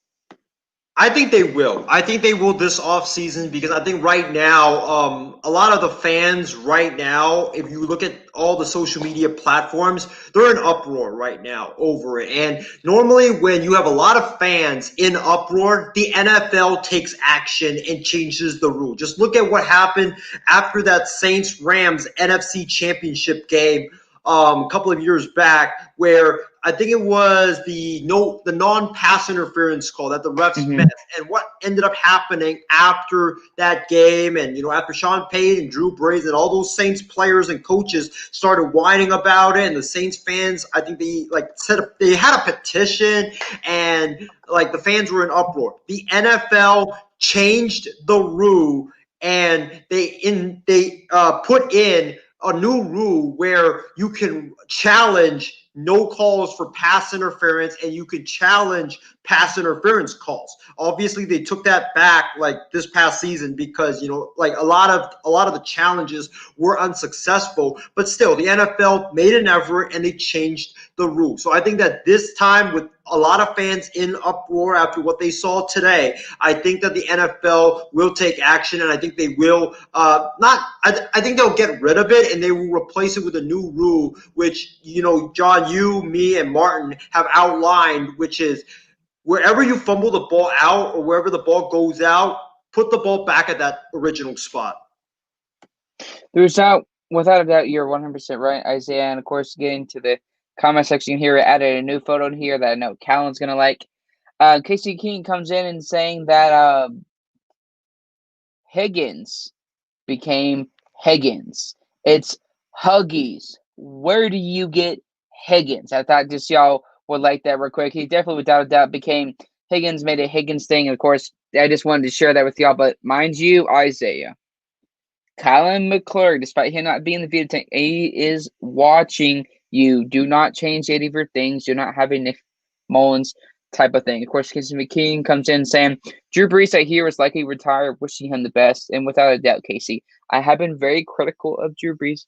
I think they will. I think they will this offseason because I think right now, a lot of the fans right now, if you look at all the social media platforms, they're in uproar right now over it. And normally when you have a lot of fans in uproar, the NFL takes action and changes the rule. Just look at what happened after that Saints-Rams NFC Championship game a couple of years back, where I think it was the non-pass interference call that the refs missed, and what ended up happening after that game, and after Sean Payton and Drew Brees and all those Saints players and coaches started whining about it, and the Saints fans, I think they had a petition, and the fans were in uproar. The NFL changed the rule, and they put in a new rule where you can challenge no calls for pass interference and you can challenge pass interference calls. Obviously, they took that back this past season because a lot of the challenges were unsuccessful. But still, the NFL made an effort and they changed the rule. So I think that this time, with a lot of fans in uproar after what they saw today, I think that the NFL will take action, and I think they will I think they'll get rid of it, and they will replace it with a new rule, which, John, you, me, and Martin have outlined, which is wherever you fumble the ball out or wherever the ball goes out, put the ball back at that original spot. Without a doubt, you're 100% right, Isaiah. And of course, getting to the comment section here, I added a new photo in here that I know Callan's going to like. Casey King comes in and saying that Higgins became Higgins. It's Huggies. Where do you get Higgins? I thought just y'all would like that real quick. He definitely, without a doubt, became Higgins, made a Higgins thing. And of course, I just wanted to share that with y'all. But mind you, Isaiah, Colin McClure, despite him not being the video tank, he is watching you. Do not change any of your things. Do not have a Nick Mullins type of thing. Of course, Casey McKean comes in saying, Drew Brees, I hear, is likely retired, wishing him the best. And without a doubt, Casey, I have been very critical of Drew Brees,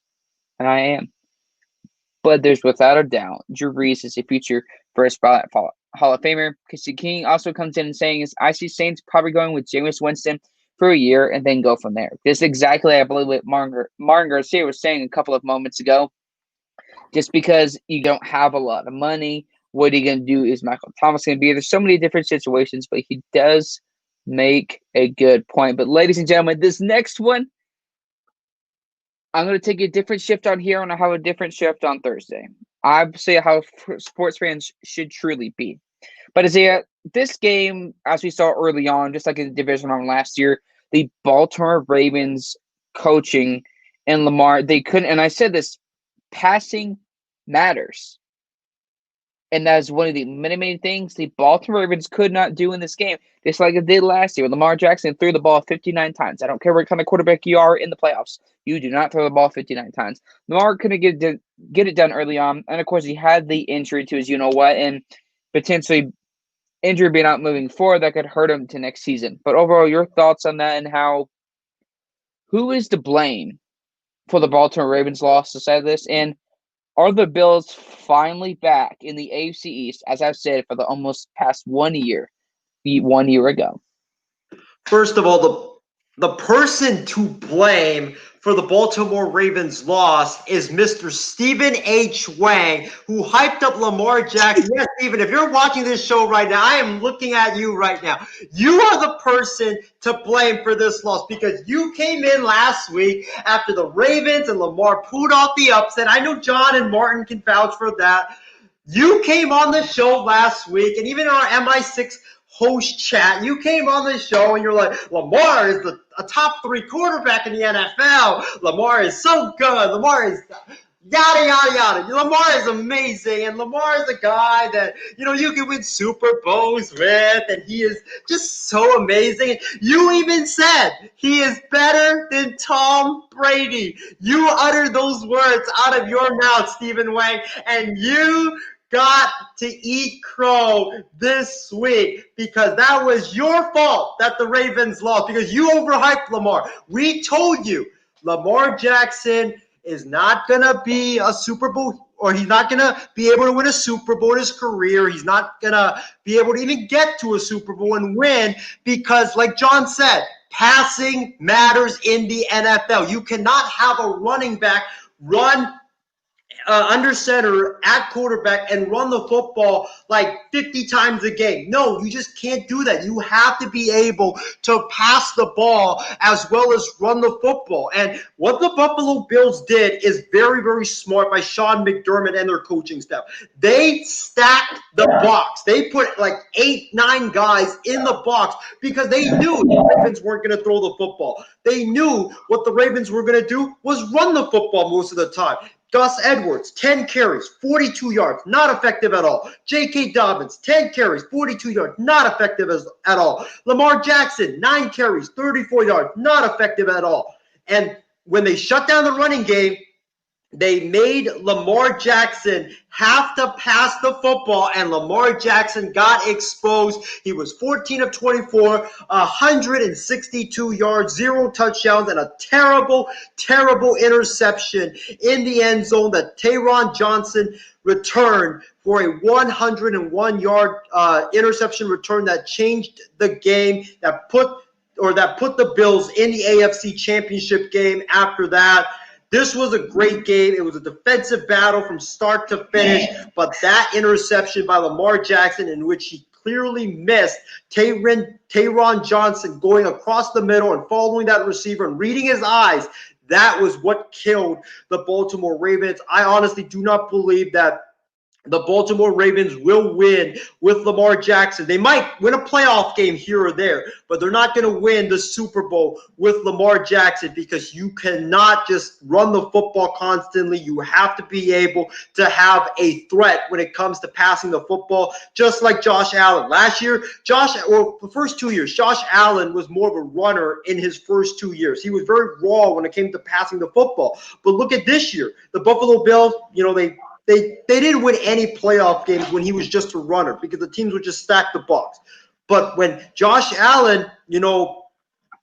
and I am. But there's without a doubt, Drew Brees is a future first ballot Hall of Famer. Casey King also comes in and saying, I see Saints probably going with Jameis Winston for a year and then go from there. This is exactly, I believe, what Martin Garcia was saying a couple of moments ago. Just because you don't have a lot of money, what are you going to do? Is Michael Thomas going to be here? There's so many different situations, but he does make a good point. But ladies and gentlemen, this next one, I'm going to take a different shift on here, and I'll have a different shift on Thursday. I say how sports fans should truly be. But Isaiah, this game, as we saw early on, just like in the division round last year, the Baltimore Ravens coaching and Lamar, they couldn't, and I said this, passing matters. And that is one of the many, many things the Baltimore Ravens could not do in this game, just like it did last year. Lamar Jackson threw the ball 59 times. I don't care what kind of quarterback you are in the playoffs. You do not throw the ball 59 times. Lamar couldn't get it done early on. And, of course, he had the injury to his you-know-what, and potentially injury being out moving forward that could hurt him to next season. But overall, your thoughts on that, and who is to blame for the Baltimore Ravens loss aside of this? And are the Bills finally back in the AFC East, as I've said, for the almost past 1 year ago? First of all, the person to blame for the Baltimore Ravens loss is Mr. Stephen H. Wang, who hyped up Lamar Jackson. Yes, Stephen, if you're watching this show right now, I am looking at you right now. You are the person to blame for this loss because you came in last week after the Ravens and Lamar pulled off the upset. I know John and Martin can vouch for that. You came on the show last week, and even our MI6 host chat, you came on the show and you're like, Lamar is a top 3 quarterback in the NFL. Lamar is so good. Lamar is yada, yada, yada. Lamar is amazing. And Lamar is a guy that, you can win Super Bowls with. And he is just so amazing. You even said he is better than Tom Brady. You uttered those words out of your mouth, Stephen Wang. And you got to eat crow this week because that was your fault that the Ravens lost because you overhyped Lamar. We told you Lamar Jackson is not going to be a Super Bowl, or he's not going to be able to win a Super Bowl in his career. He's not going to be able to even get to a Super Bowl and win because, like John said, passing matters in the NFL. You cannot have a running back run under center at quarterback and run the football like 50 times a game. No, you just can't do that. You have to be able to pass the ball as well as run the football. And what the Buffalo Bills did is very, very smart by Sean McDermott and their coaching staff. They stacked the box. They put like 8, 9 guys in the box because they knew the Ravens weren't going to throw the football. They knew what the Ravens were going to do was run the football most of the time. Gus Edwards, 10 carries, 42 yards, not effective at all. J.K. Dobbins, 10 carries, 42 yards, not effective at all. Lamar Jackson, 9 carries, 34 yards, not effective at all. And when they shut down the running game, they made Lamar Jackson have to pass the football, and Lamar Jackson got exposed. He was 14 of 24, 162 yards, 0 touchdowns, and a terrible, terrible interception in the end zone that Taron Johnson returned for a 101-yard interception return that changed the game, that put the Bills in the AFC Championship game after that. This was a great game. It was a defensive battle from start to finish, but that interception by Lamar Jackson, in which he clearly missed Taron Johnson going across the middle and following that receiver and reading his eyes, that was what killed the Baltimore Ravens. I honestly do not believe that the Baltimore Ravens will win with Lamar Jackson. They might win a playoff game here or there, but they're not going to win the Super Bowl with Lamar Jackson, because you cannot just run the football constantly. You have to be able to have a threat when it comes to passing the football, just like Josh Allen. Last year, the first 2 years, Josh Allen was more of a runner in his first 2 years. He was very raw when it came to passing the football. But look at this year. The Buffalo Bills, they didn't win any playoff games when he was just a runner, because the teams would just stack the box. But when Josh Allen,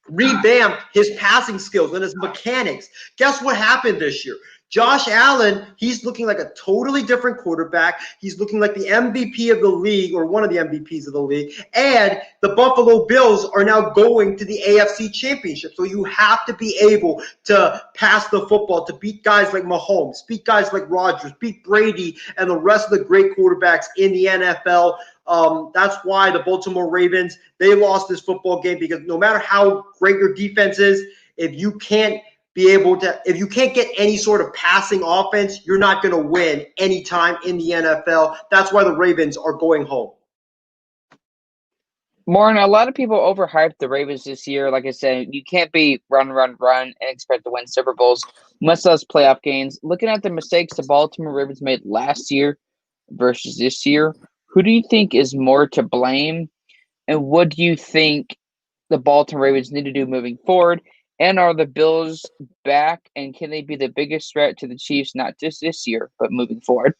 revamped his passing skills and his mechanics, guess what happened this year? Josh Allen, he's looking like a totally different quarterback. He's looking like the MVP of the league, or one of the MVPs of the league. And the Buffalo Bills are now going to the AFC Championship. So you have to be able to pass the football, to beat guys like Mahomes, beat guys like Rodgers, beat Brady, and the rest of the great quarterbacks in the NFL. That's why the Baltimore Ravens, they lost this football game, because no matter how great your defense is, if you can't get any sort of passing offense, you're not going to win anytime in the NFL. That's why the Ravens are going home. Morgan, a lot of people overhyped the Ravens this year. Like I said, you can't be run, and expect to win Super Bowls, much less playoff games. Looking at the mistakes the Baltimore Ravens made last year versus this year, who do you think is more to blame? And what do you think the Baltimore Ravens need to do moving forward? And are the Bills back, and can they be the biggest threat to the Chiefs, not just this year, but moving forward?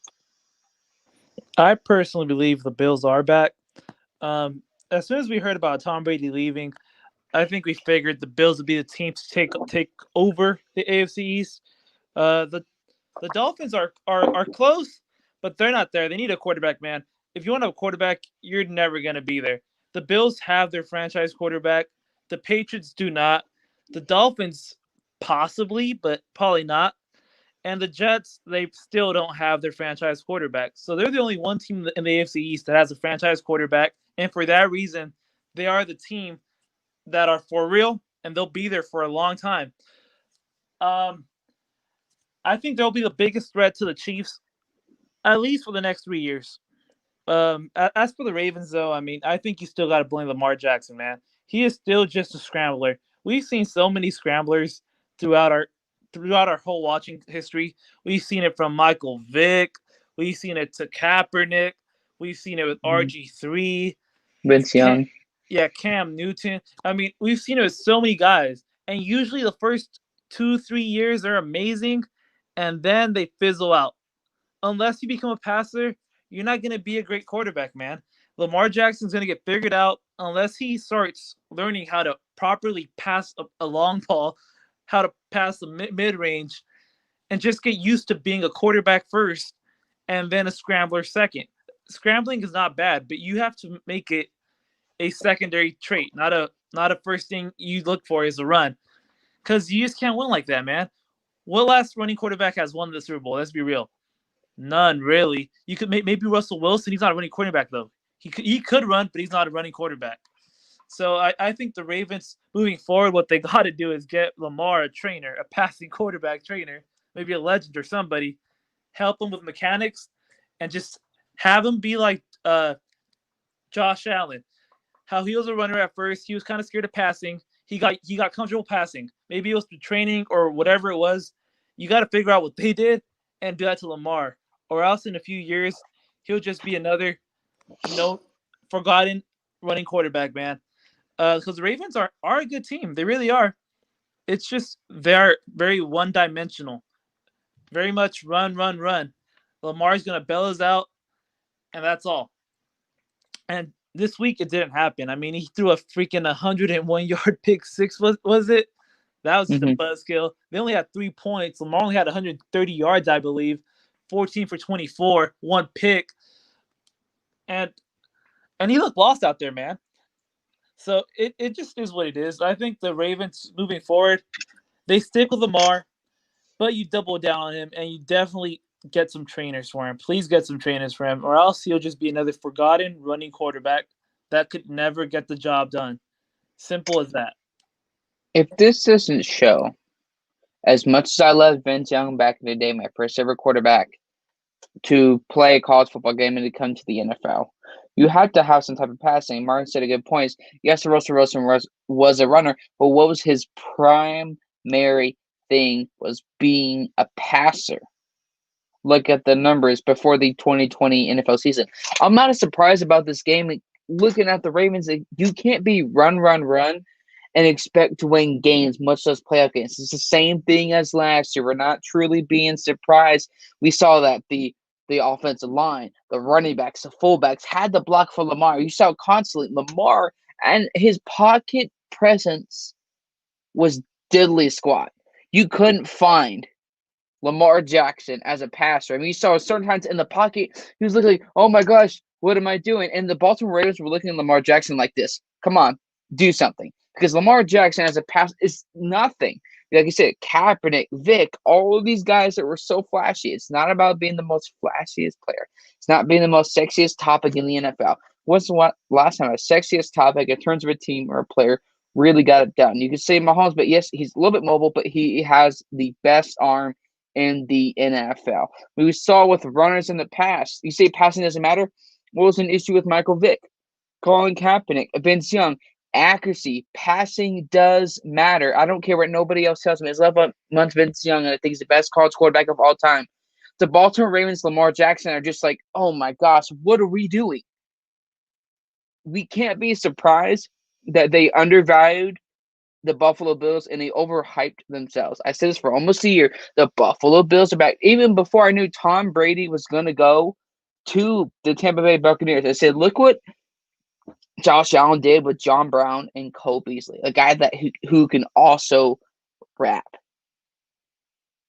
I personally believe the Bills are back. As soon as we heard about Tom Brady leaving, I think we figured the Bills would be the team to take over the AFC East. The Dolphins are close, but they're not there. They need a quarterback, man. If you want a quarterback, you're never going to be there. The Bills have their franchise quarterback. The Patriots do not. The Dolphins possibly, but probably not. And the Jets, they still don't have their franchise quarterback. So they're the only one team in the AFC East that has a franchise quarterback. And for that reason, they are the team that are for real, and they'll be there for a long time. I think they'll be the biggest threat to the Chiefs, at least for the next 3 years. As for the Ravens, though, I think you still got to blame Lamar Jackson, man. He is still just a scrambler. We've seen so many scramblers throughout our whole watching history. We've seen it from Michael Vick. We've seen it to Kaepernick. We've seen it with RG3. Vince Young. Cam Newton. We've seen it with so many guys. And usually the first 2-3 years are amazing, and then they fizzle out. Unless you become a passer, you're not going to be a great quarterback, man. Lamar Jackson's going to get figured out unless he starts learning how to properly pass a long ball, how to pass the mid-range, and just get used to being a quarterback first and then a scrambler second. Scrambling is not bad, but you have to make it a secondary trait, not a first thing you look for is a run, because you just can't win like that, man. What last running quarterback has won the Super Bowl? Let's be real. None, really. You could maybe Russell Wilson. He's not a running quarterback, though. He could run, but he's not a running quarterback. So I think the Ravens, moving forward, what they got to do is get Lamar a trainer, a passing quarterback trainer, maybe a legend or somebody, help him with mechanics, and just have him be like Josh Allen. How he was a runner at first. He was kind of scared of passing. He got comfortable passing. Maybe it was through training or whatever it was. You got to figure out what they did and do that to Lamar. Or else in a few years, he'll just be another, forgotten running quarterback, man. Because the Ravens are a good team. They really are. It's just they're very one-dimensional. very much run, run, run. Lamar's going to bail us out, and that's all. And this week it didn't happen. I mean, he threw a freaking 101-yard pick six. Was it? That was just a buzzkill. They only had 3 points. Lamar only had 130 yards, I believe. 14 for 24, 1 pick. And he looked lost out there, man. So it just is what it is. I think the Ravens, moving forward, they stick with Lamar, but you double down on him, and you definitely get some trainers for him. Please get some trainers for him, or else he'll just be another forgotten running quarterback that could never get the job done. Simple as that. If this doesn't show, as much as I loved Vince Young back in the day, my first ever quarterback, to play a college football game and to come to the NFL, you had to have some type of passing. Martin said a good points. Yes, Russell Wilson was a runner, but what was his primary thing was being a passer. Look at the numbers before the 2020 NFL season. I'm not as surprised about this game. Looking at the Ravens, you can't be run, and expect to win games, much less playoff games. It's the same thing as last year. We're not truly being surprised. We saw that the offensive line, the running backs, the fullbacks had the block for Lamar. You saw constantly Lamar, and his pocket presence was diddly squat. You couldn't find Lamar Jackson as a passer. I mean, you saw certain times in the pocket, he was looking like, oh my gosh, what am I doing? And the Baltimore Ravens were looking at Lamar Jackson like this. Come on, do something. Because Lamar Jackson as a pass is nothing. Like you said, Kaepernick, Vic, all of these guys that were so flashy. It's not about being the most flashiest player. It's not being the most sexiest topic in the NFL. When's the last time a sexiest topic in terms of a team or a player really got it done? You could say Mahomes, but yes, he's a little bit mobile, but he has the best arm in the NFL. We saw with runners in the past. You say passing doesn't matter? What was an issue with Michael Vick? Colin Kaepernick, Vince Young. Accuracy, passing does matter. I don't care what nobody else tells me. It's 11 months Vince Young, and I think he's the best college quarterback of all time. The Baltimore Ravens, Lamar Jackson, are just like, oh my gosh, what are we doing? We can't be surprised that they undervalued the Buffalo Bills and they overhyped themselves. I said this for almost a year. The Buffalo Bills are back. Even before I knew Tom Brady was going to go to the Tampa Bay Buccaneers, I said, look what Josh Allen did with John Brown and Cole Beasley, a guy that who can also rap.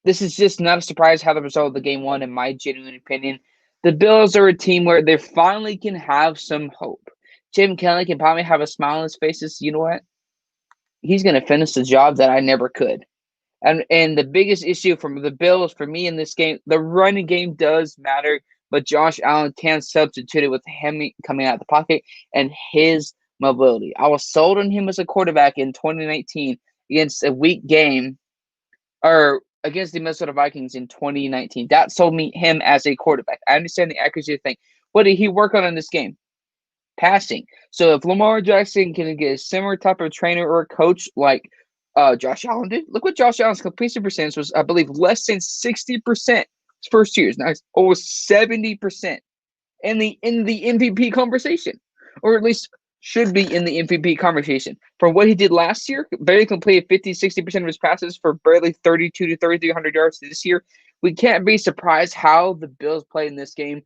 This is just not a surprise how the result of the game won, in my genuine opinion. The Bills are a team where they finally can have some hope. Jim Kelly can probably have a smile on his face. You know what? He's going to finish the job that I never could. And the biggest issue from the Bills for me in this game, the running game does matter. But Josh Allen can substitute it with him coming out of the pocket and his mobility. I was sold on him as a quarterback in 2019 against a weak game, or against the Minnesota Vikings in 2019. That sold me him as a quarterback. I understand the accuracy thing. What did he work on in this game? Passing. So if Lamar Jackson can get a similar type of trainer or coach like Josh Allen did, look what Josh Allen's completion percentage was, I believe, less than 60%. His first years, now it's almost 70% in the MVP conversation, or at least should be in the MVP conversation. From what he did last year, barely completed 50-60% of his passes for barely 32 to 3,300 yards this year. We can't be surprised how the Bills played in this game.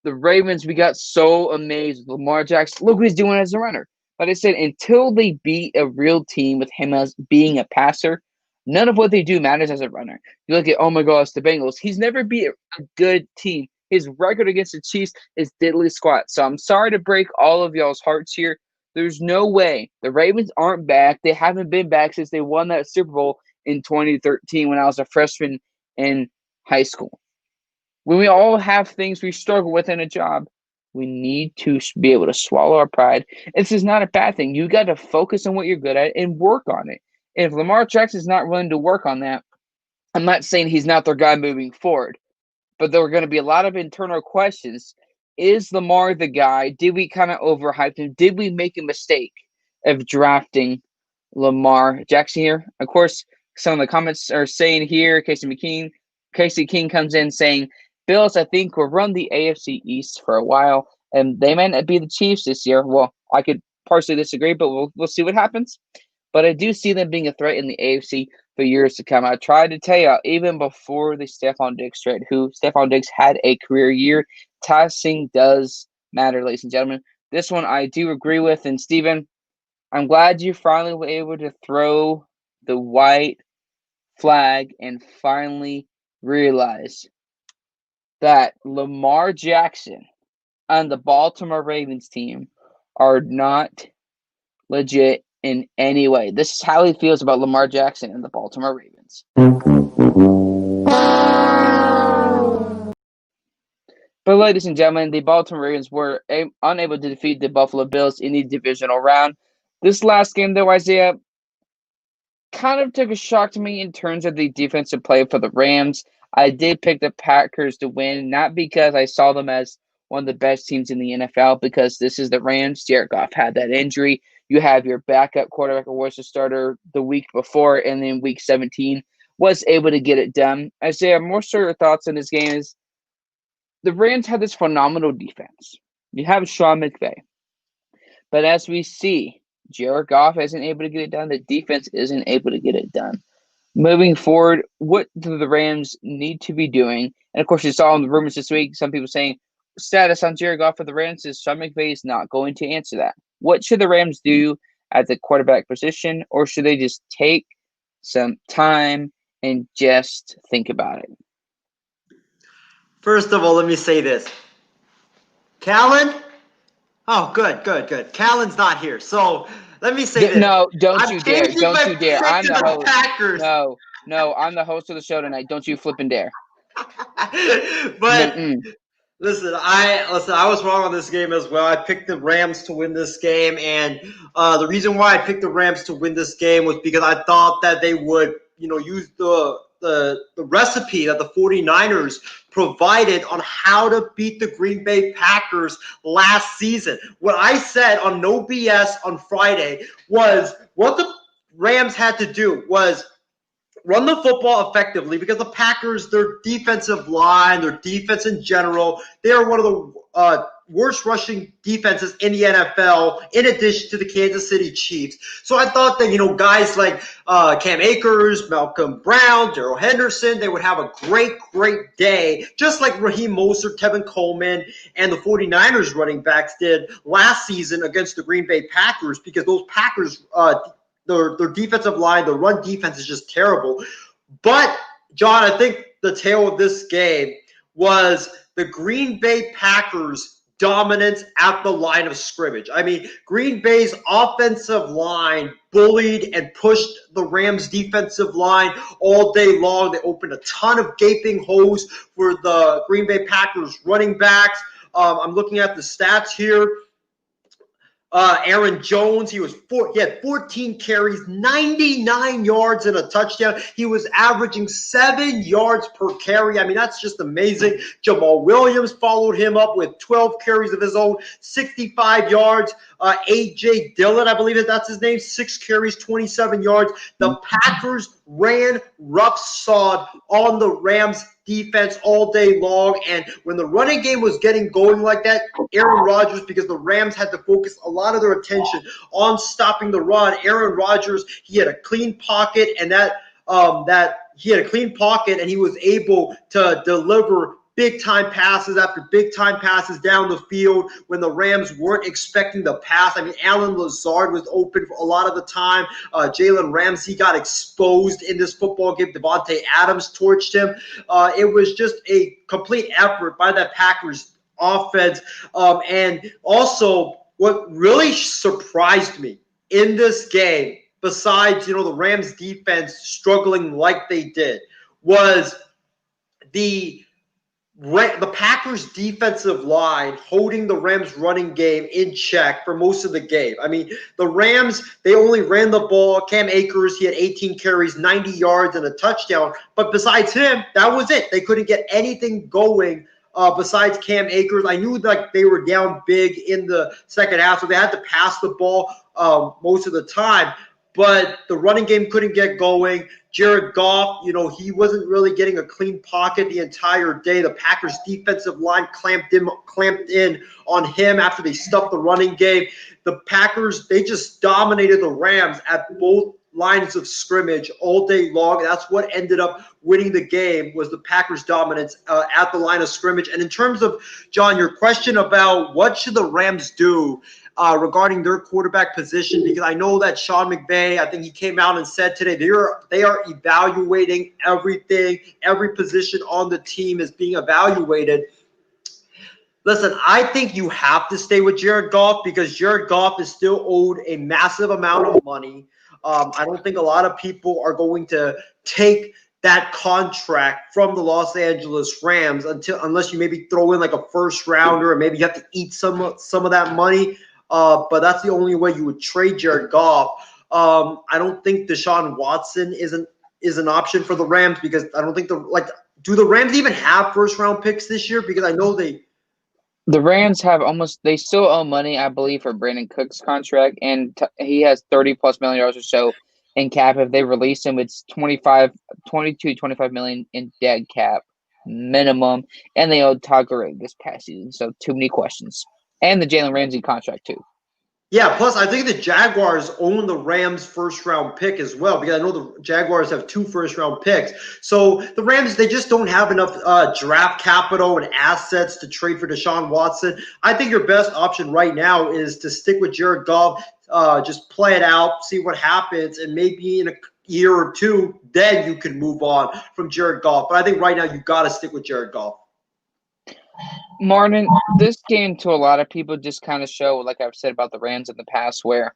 The Ravens, we got so amazed with Lamar Jackson. Look what he's doing as a runner. Like I said, until they beat a real team with him as being a passer, none of what they do matters as a runner. You look at, oh my gosh, the Bengals. He's never beat a good team. His record against the Chiefs is diddly squat. So I'm sorry to break all of y'all's hearts here. There's no way. The Ravens aren't back. They haven't been back since they won that Super Bowl in 2013 when I was a freshman in high school. When we all have things we struggle with in a job, we need to be able to swallow our pride. This is not a bad thing. You got to focus on what you're good at and work on it. If Lamar Jackson is not willing to work on that, I'm not saying he's not their guy moving forward, but there are going to be a lot of internal questions. Is Lamar the guy? Did we kind of overhype him? Did we make a mistake of drafting Lamar Jackson here? Of course, some of the comments are saying here, Casey King comes in saying, Bills, I think, will run the AFC East for a while, and they might not be the Chiefs this year. Well, I could partially disagree, but we'll see what happens. But I do see them being a threat in the AFC. for years to come. I tried to tell you even before the Stephon Diggs trade, who Stephon Diggs had a career year. Testing does matter, ladies and gentlemen. This one I do agree with. And Steven, I'm glad you finally were able to throw the white flag and finally realize that Lamar Jackson and the Baltimore Ravens team are not legit in any way. This is how he feels about Lamar Jackson and the Baltimore Ravens. But ladies and gentlemen, the Baltimore Ravens were unable to defeat the Buffalo Bills in the divisional round. This last game, though, Isaiah, kind of took a shock to me in terms of the defensive play for the Rams. I did pick the Packers to win, not because I saw them as one of the best teams in the NFL, because this is the Rams. Jared Goff had that injury. You have your backup quarterback, or was the starter the week before, and then week 17 was able to get it done. Isaiah, more so your thoughts on this game is the Rams had this phenomenal defense. You have Sean McVay. But as we see, Jared Goff isn't able to get it done. The defense isn't able to get it done. Moving forward, what do the Rams need to be doing? And of course, you saw in the rumors this week, some people saying status on Jared Goff for the Rams is Sean McVay is not going to answer that. What should the Rams do at the quarterback position, or should they just take some time and just think about it? First of all, let me say this. Callan? Oh, good. Callan's not here. So let me say this. No, don't I'm you dare. changing Don't my you dare. pick I'm to the the host. Packers. No, I'm the host of the show tonight. Don't you flip and dare. But listen, I was wrong on this game as well. I picked the Rams to win this game, and the reason why I picked the Rams to win this game was because I thought that they would, use the recipe that the 49ers provided on how to beat the Green Bay Packers last season. What I said on No BS on Friday was what the Rams had to do was run the football effectively, because the Packers, their defensive line, their defense in general, they are one of the worst rushing defenses in the NFL, in addition to the Kansas City Chiefs. So I thought that, guys like Cam Akers, Malcolm Brown, Darrell Henderson, they would have a great day, just like Raheem Mostert, Tevin Coleman, and the 49ers running backs did last season against the Green Bay Packers, because those Packers their defensive line, the run defense is just terrible. But, John, I think the tale of this game was the Green Bay Packers' dominance at the line of scrimmage. I mean, Green Bay's offensive line bullied and pushed the Rams' defensive line all day long. They opened a ton of gaping holes for the Green Bay Packers running backs. I'm looking at the stats here. Aaron Jones, he had 14 carries, 99 yards and a touchdown. He was averaging 7 yards per carry. I mean, that's just amazing. Jamal Williams followed him up with 12 carries of his own, 65 yards. A.J. Dillon, I believe that's his name, 6 carries, 27 yards. The Packers ran roughshod on the Rams defense all day long, and when the running game was getting going like that, Aaron Rodgers, because the Rams had to focus a lot of their attention on stopping the run, Aaron Rodgers, he had a clean pocket, and he was able to deliver big-time passes after big-time passes down the field when the Rams weren't expecting the pass. I mean, Allen Lazard was open for a lot of the time. Jalen Ramsey got exposed in this football game. Devontae Adams torched him. It was just a complete effort by that Packers offense. And also, what really surprised me in this game, besides, the Rams defense struggling like they did, was the Packers' defensive line holding the Rams' running game in check for most of the game. I mean, the Rams, they only ran the ball. Cam Akers, he had 18 carries, 90 yards, and a touchdown. But besides him, that was it. They couldn't get anything going besides Cam Akers. I knew that they were down big in the second half, so they had to pass the ball most of the time. But the running game couldn't get going. Jared Goff, he wasn't really getting a clean pocket the entire day. The Packers' defensive line clamped in on him after they stuffed the running game. The Packers, they just dominated the Rams at both lines of scrimmage all day long. That's what ended up winning the game, was the Packers' dominance at the line of scrimmage. And in terms of, John, your question about what should the Rams do regarding their quarterback position, because I know that Sean McVay, I think he came out and said today they are evaluating everything. Every position on the team is being evaluated. Listen, I think you have to stay with Jared Goff because Jared Goff is still owed a massive amount of money. I don't think a lot of people are going to take that contract from the Los Angeles Rams unless you maybe throw in like a first rounder, and maybe you have to eat some of that money. But that's the only way you would trade Jared Goff. I don't think Deshaun Watson is an option for the Rams because I don't think do the Rams even have first round picks this year? Because I know The Rams have they still owe money, I believe, for Brandon Cook's contract, and he has $30+ million or so in cap. If they release him, it's 25 million in dead cap minimum, and they owe Todd Gurley this past season. So too many questions, and the Jalen Ramsey contract too. Yeah, plus I think the Jaguars own the Rams' first-round pick as well, because I know the Jaguars have 2 first-round picks. So the Rams, they just don't have enough draft capital and assets to trade for Deshaun Watson. I think your best option right now is to stick with Jared Goff, just play it out, see what happens, and maybe in a year or two, then you can move on from Jared Goff. But I think right now you got to stick with Jared Goff. Martin, this game to a lot of people just kind of show, like I've said about the Rams in the past, where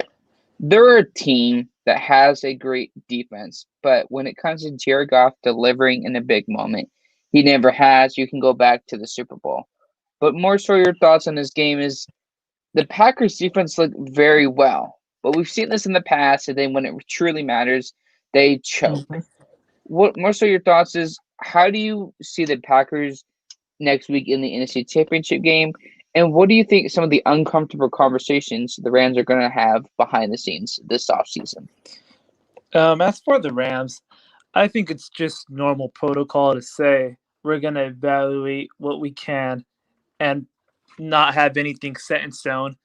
they're a team that has a great defense, but when it comes to Jared Goff delivering in a big moment, he never has. You can go back to the Super Bowl. But more so your thoughts on this game is the Packers defense looked very well, but we've seen this in the past, and then when it truly matters, they choke. Mhm. What more so your thoughts is, how do you see the Packers next week in the NFC Championship game? And what do you think some of the uncomfortable conversations the Rams are going to have behind the scenes this offseason? As for the Rams, I think it's just normal protocol to say we're going to evaluate what we can and not have anything set in stone.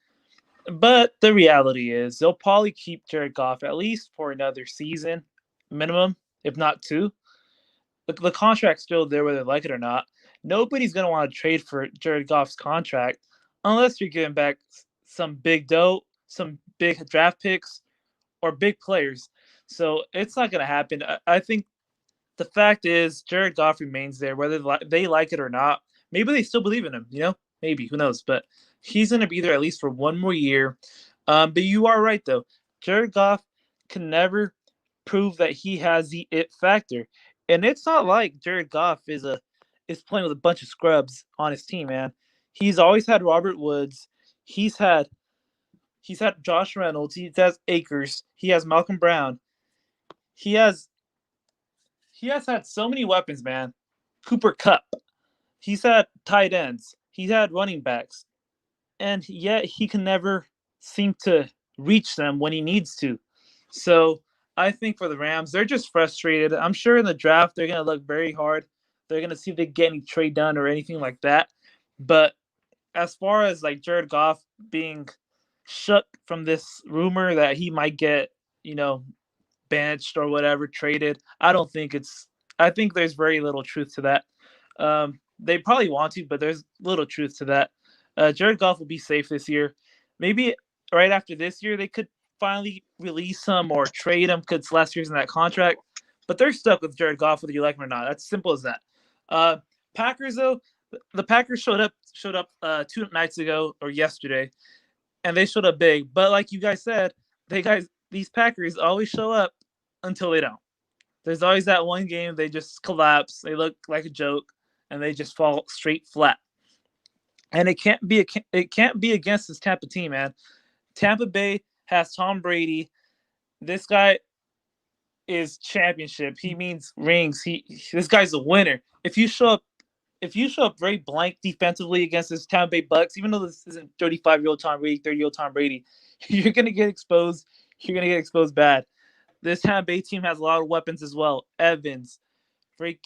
But the reality is they'll probably keep Jared Goff at least for another season minimum, if not 2. The contract's still there whether they like it or not. Nobody's going to want to trade for Jared Goff's contract unless you're giving back some big dough, some big draft picks, or big players. So it's not going to happen. I think the fact is Jared Goff remains there whether they like it or not. Maybe they still believe in him, maybe, who knows? But he's going to be there at least for one more year. But you are right, though. Jared Goff can never prove that he has the it factor. And it's not like Jared Goff is playing with a bunch of scrubs on his team, man. He's always had Robert Woods. He's had Josh Reynolds. He has Akers. He has Malcolm Brown. He has had so many weapons, man. Cooper Kupp. He's had tight ends. He's had running backs. And yet he can never seem to reach them when he needs to. So I think for the Rams, they're just frustrated. I'm sure in the draft they're going to look very hard. They're going to see if they get any trade done or anything like that. But as far as like Jared Goff being shook from this rumor that he might get, benched or whatever, traded, I think there's very little truth to that. They probably want to, but there's little truth to that. Jared Goff will be safe this year. Maybe right after this year, they could finally release him or trade him because last year's in that contract. But they're stuck with Jared Goff whether you like him or not. That's simple as that. Packers, though, the Packers showed up 2 nights ago or yesterday, and they showed up big. But like you guys said, these Packers always show up until they don't. There's always that one game they just collapse. They look like a joke, and they just fall straight flat. And it can't be against this Tampa team, man. Tampa Bay has Tom Brady. This guy is championship. He means rings. This guy's a winner. If you show up very blank defensively against this Tampa Bay Bucks, even though this isn't 35-year-old Tom Brady, 30-year-old Tom Brady, you're gonna get exposed. You're gonna get exposed bad. This Tampa Bay team has a lot of weapons as well. Evans, they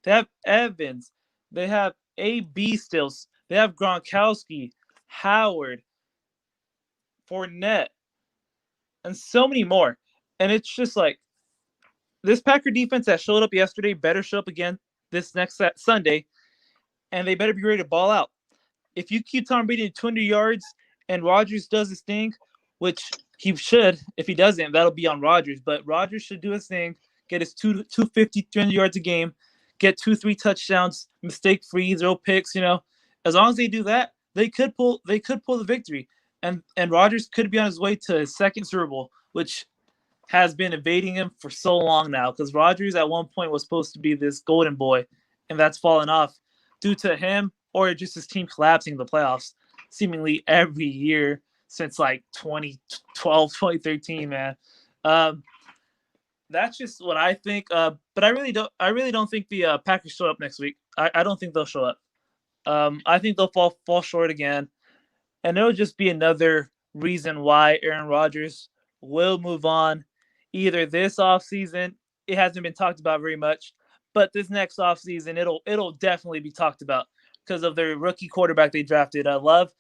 have Evans. They have AB stills. They have Gronkowski, Howard, Fournette, and so many more. And it's just like this Packer defense that showed up yesterday better show up again this next Sunday, and they better be ready to ball out. If you keep Tom Brady to 200 yards and Rodgers does his thing, which he should, if he doesn't, that'll be on Rodgers. But Rodgers should do his thing, get his 250, 300 yards a game, get 2-3 touchdowns, mistake free, 0 picks. As long as they do that, they could pull the victory, and Rodgers could be on his way to his second Super Bowl, which has been evading him for so long now. Because Rodgers at one point was supposed to be this golden boy, and that's fallen off due to him or just his team collapsing in the playoffs seemingly every year since like 2012, 2013, man. That's just what I think. But I really don't think the Packers show up next week. I don't think they'll show up. I think they'll fall short again. And it'll just be another reason why Aaron Rodgers will move on either this offseason. It hasn't been talked about very much, but this next offseason, it'll definitely be talked about because of their rookie quarterback they drafted. I love.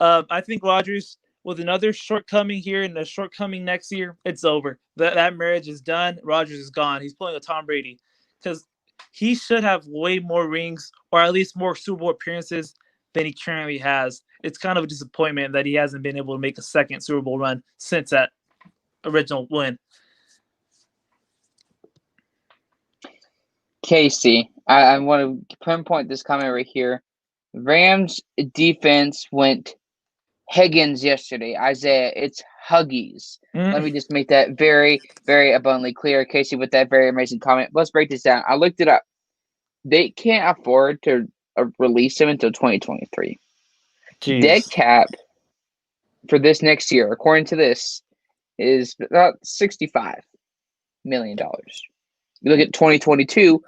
I think Rodgers, with another shortcoming here and a shortcoming next year, it's over. That marriage is done. Rodgers is gone. He's playing with Tom Brady because he should have way more rings or at least more Super Bowl appearances than he currently has. It's kind of a disappointment that he hasn't been able to make a second Super Bowl run since that original win. Casey, I want to pinpoint this comment right here. Rams defense went Higgins yesterday. Isaiah, it's Huggies. Let me just make that very, very abundantly clear, Casey, with that very amazing comment. Let's break this down. I looked it up. They can't afford to release him until 2023. Jeez. Dead cap for this next year, according to this, is about $65 million. You look at 2022,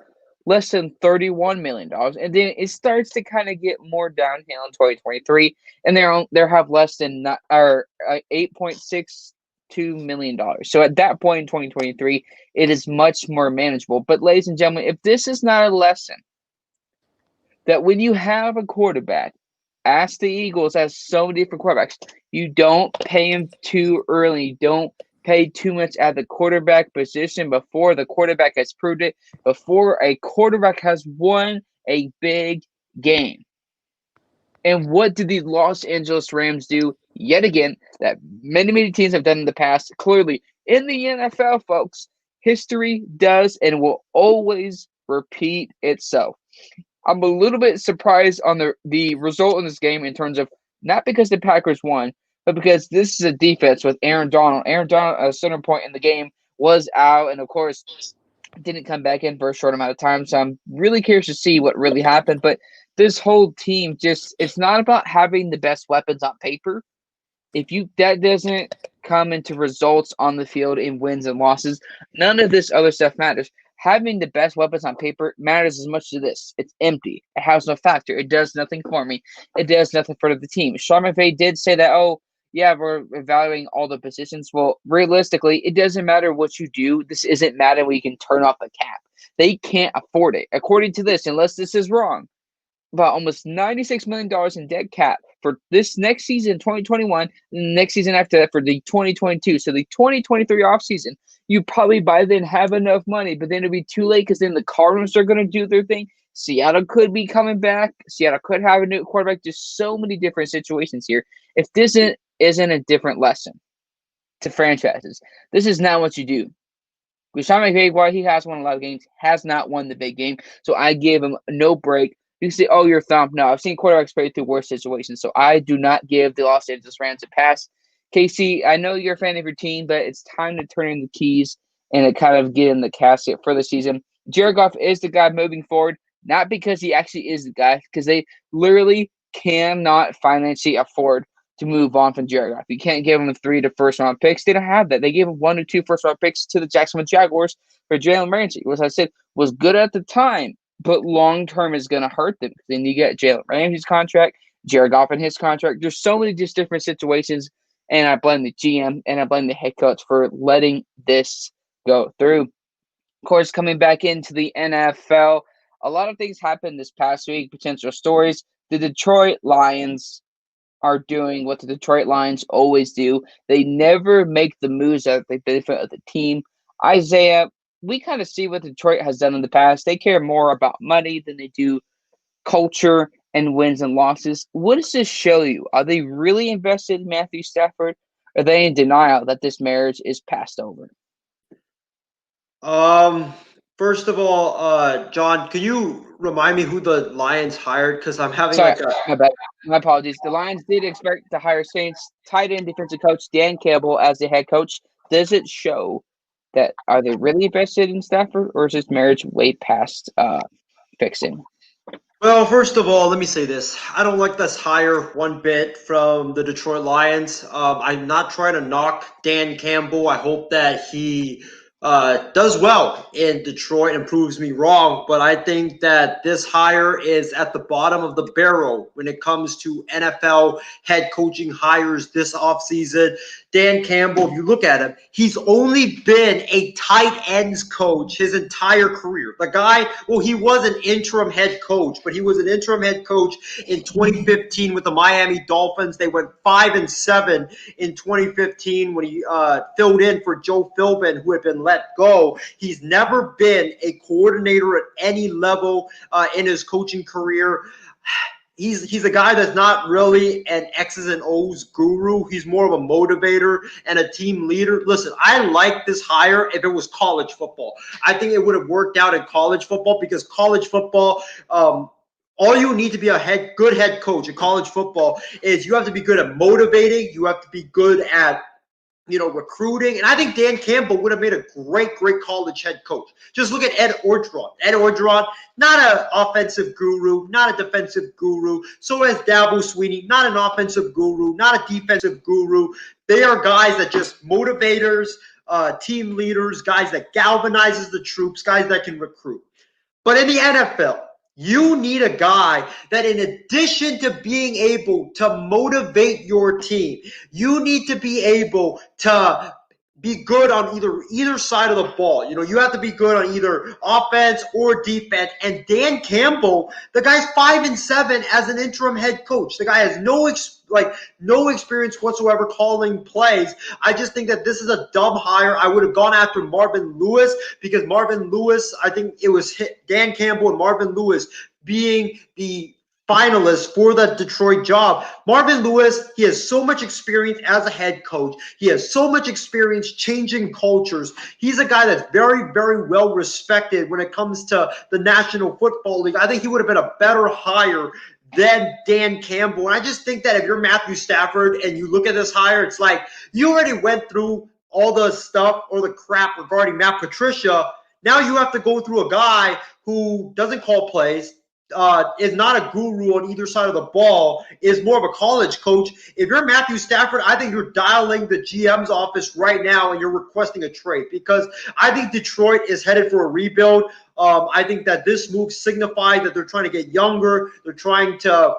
less than $31 million. And then it starts to kind of get more downhill in 2023. And they have less than $8.62 million. So at that point in 2023, it is much more manageable. But ladies and gentlemen, if this is not a lesson that when you have a quarterback, ask the Eagles as so many different quarterbacks, you don't pay him too early. You don't pay too much at the quarterback position before the quarterback has proved it, before a quarterback has won a big game. And what did the Los Angeles Rams do yet again that many, many teams have done in the past? Clearly, in the NFL, folks, history does and will always repeat itself. I'm a little bit surprised on the result in this game in terms of not because the Packers won, but because this is a defense with Aaron Donald. Aaron Donald, at a certain point in the game, was out and, of course, didn't come back in for a short amount of time. So I'm really curious to see what really happened. But this whole team it's not about having the best weapons on paper. That doesn't come into results on the field in wins and losses, none of this other stuff matters. Having the best weapons on paper matters as much as this. It's empty. It has no factor. It does nothing for me. It does nothing for the team. Sean McVay did say that, we're evaluating all the positions. Well, realistically, it doesn't matter what you do. This isn't matter when you can turn off the cap. They can't afford it. According to this, unless this is wrong, about almost $96 million in dead cap for this next season, 2021, and the next season after that for the 2022. So the 2023 offseason, you probably by then have enough money, but then it'll be too late because then the Cardinals are going to do their thing. Seattle could be coming back. Seattle could have a new quarterback. Just so many different situations here. If this isn't a different lesson to franchises, this is not what you do. Sean McVay, while he has won a lot of games, has not won the big game. So I give him no break. You say, you're thumped. No, I've seen quarterbacks play through worse situations. So I do not give the Los Angeles Rams a pass. Casey, I know you're a fan of your team, but it's time to turn in the keys and to kind of get in the casket for the season. Jared Goff is the guy moving forward, not because he actually is the guy, because they literally cannot financially afford to move on from Jared Goff. You can't give him 3 to first-round picks. They don't have that. They gave him 1 or 2 first-round picks to the Jacksonville Jaguars for Jalen Ramsey, which I said was good at the time, but long-term is going to hurt them. Then you get Jalen Ramsey's contract, Jared Goff and his contract. There's so many just different situations, and I blame the GM and I blame the head coach for letting this go through. Of course, coming back into the NFL, a lot of things happened this past week, potential stories. The Detroit Lions are doing what the Detroit Lions always do. They never make the moves that they benefit of the team. Isaiah, we kind of see what Detroit has done in the past. They care more about money than they do culture and wins and losses. What does this show you? Are they really invested in Matthew Stafford? Or are they in denial that this marriage is passed over? Um, First of all, John, can you remind me who the Lions hired? Because I'm having Sorry, like a my bad. My apologies. The Lions did expect to hire Saints tight end defensive coach Dan Campbell as the head coach. Does it show that are they really invested in Stafford, or is this marriage way past fixing? Well, first of all, let me say this. I don't like this hire one bit from the Detroit Lions. I'm not trying to knock Dan Campbell. I hope that he does well in Detroit and proves me wrong. But I think that this hire is at the bottom of the barrel when it comes to NFL head coaching hires this offseason. Dan Campbell, if you look at him, he's only been a tight ends coach his entire career. The guy, well, he was an interim head coach, but he was an interim head coach in 2015 with the Miami Dolphins. They went 5-7 in 2015 when he filled in for Joe Philbin, who had been let go. He's never been a coordinator at any level in his coaching career. He's a guy that's not really an X's and O's guru. He's more of a motivator and a team leader. Listen, I like this hire if it was college football. I think it would have worked out in college football because college football, all you need to be a good head coach in college football is you have to be good at motivating. You have to be good at recruiting. And I think Dan Campbell would have made a great college head coach. Just look at Ed Orgeron. Ed Orgeron, not an offensive guru, not a defensive guru. So is Dabo Sweeney, not an offensive guru, not a defensive guru. They are guys that just motivators, team leaders, guys that galvanizes the troops, guys that can recruit. But in the NFL, you need a guy that, in addition to being able to motivate your team, you need to be able to be good on either side of the ball. You have to be good on either offense or defense. And Dan Campbell, the guy's 5-7 as an interim head coach. The guy has no experience whatsoever calling plays. I just think that this is a dumb hire. I would have gone after Marvin Lewis because Marvin Lewis, I think it was Dan Campbell and Marvin Lewis being the finalist for the Detroit job. Marvin Lewis, he has so much experience as a head coach. He has so much experience changing cultures. He's a guy that's very, very well respected when it comes to the National Football League. I think he would have been a better hire than Dan Campbell. And I just think that if you're Matthew Stafford and you look at this hire, it's like you already went through all the stuff or the crap regarding Matt Patricia. Now you have to go through a guy who doesn't call plays, is not a guru on either side of the ball, is more of a college coach. If you're Matthew Stafford, I think you're dialing the GM's office right now and you're requesting a trade because I think Detroit is headed for a rebuild. I think that this move signifies that they're trying to get younger. They're trying to,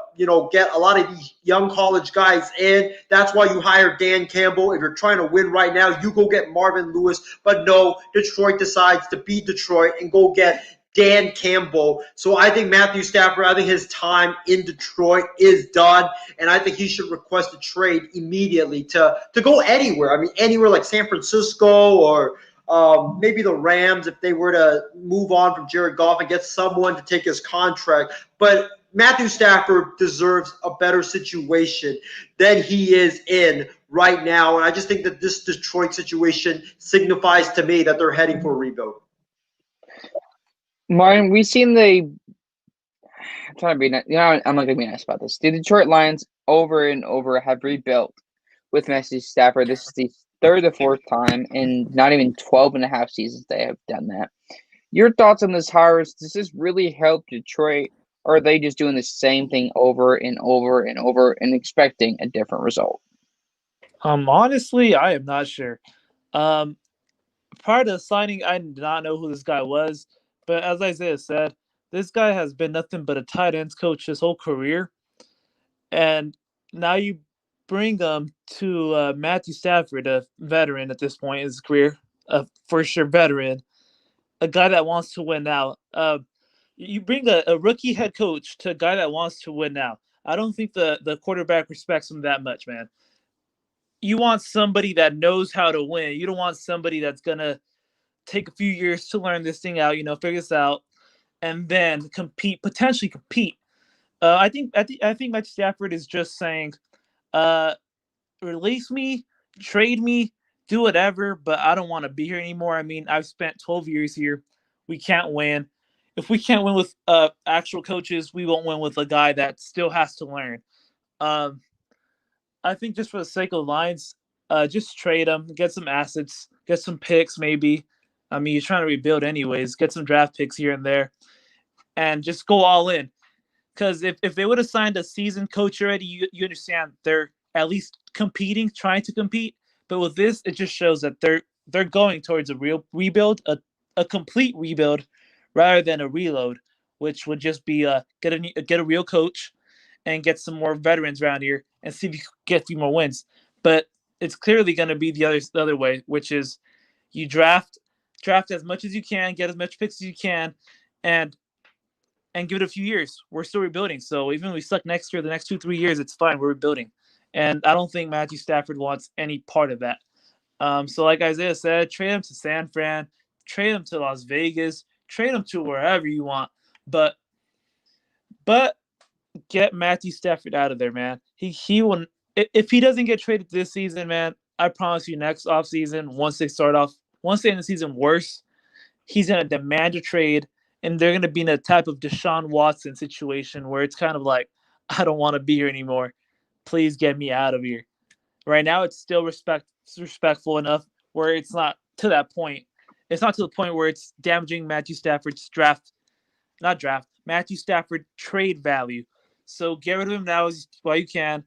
get a lot of these young college guys in. That's why you hire Dan Campbell. If you're trying to win right now, you go get Marvin Lewis. But no, Detroit decides to beat Detroit and go get Dan Campbell. So I think Matthew Stafford, I think his time in Detroit is done, and I think he should request a trade immediately to go anywhere. I mean, anywhere like San Francisco or maybe the Rams if they were to move on from Jared Goff and get someone to take his contract. But Matthew Stafford deserves a better situation than he is in right now, and I just think that this Detroit situation signifies to me that they're heading for a rebuild. Martin, we've seen I'm trying to be nice. I'm not going to be nice about this. The Detroit Lions over and over have rebuilt with Matthew Stafford. This is the third or fourth time in not even 12 and a half seasons they have done that. Your thoughts on this hire? Does this really help Detroit, or are they just doing the same thing over and over and over and expecting a different result? Honestly, I am not sure. Prior to signing, I did not know who this guy was. But as Isaiah said, this guy has been nothing but a tight ends coach his whole career. And now you bring him to Matthew Stafford, a veteran at this point in his career, a for sure veteran, a guy that wants to win now. You bring a rookie head coach to a guy that wants to win now. I don't think the quarterback respects him that much, man. You want somebody that knows how to win. You don't want somebody that's gonna take a few years to learn this thing out, figure this out, and then potentially compete. I think Matt Stafford is just saying, release me, trade me, do whatever, but I don't want to be here anymore. I mean, I've spent 12 years here. We can't win. If we can't win with actual coaches, we won't win with a guy that still has to learn. Um, I think just for the sake of Lions, just trade him, get some assets, get some picks maybe. I mean, you're trying to rebuild anyways. Get some draft picks here and there, and just go all in. Because if they would have signed a seasoned coach already, you understand they're at least competing, trying to compete. But with this, it just shows that they're going towards a real rebuild, a complete rebuild, rather than a reload, which would just be get a real coach and get some more veterans around here and see if you get a few more wins. But it's clearly going to be the other way, which is you draft as much as you can, get as much picks as you can, and give it a few years. We're still rebuilding. So even if we suck next year, the next 2-3 years, it's fine. We're rebuilding. And I don't think Matthew Stafford wants any part of that. So like Isaiah said, trade him to San Fran, trade him to Las Vegas, trade him to wherever you want. But get Matthew Stafford out of there, man. He will, if he doesn't get traded this season, man, I promise you next offseason, once they end the season worse, he's going to demand a trade. And they're going to be in a type of Deshaun Watson situation where it's kind of like, I don't want to be here anymore. Please get me out of here. Right now, it's still respectful enough where it's not to that point. It's not to the point where it's damaging Matthew Stafford's Matthew Stafford trade value. So get rid of him now while you can.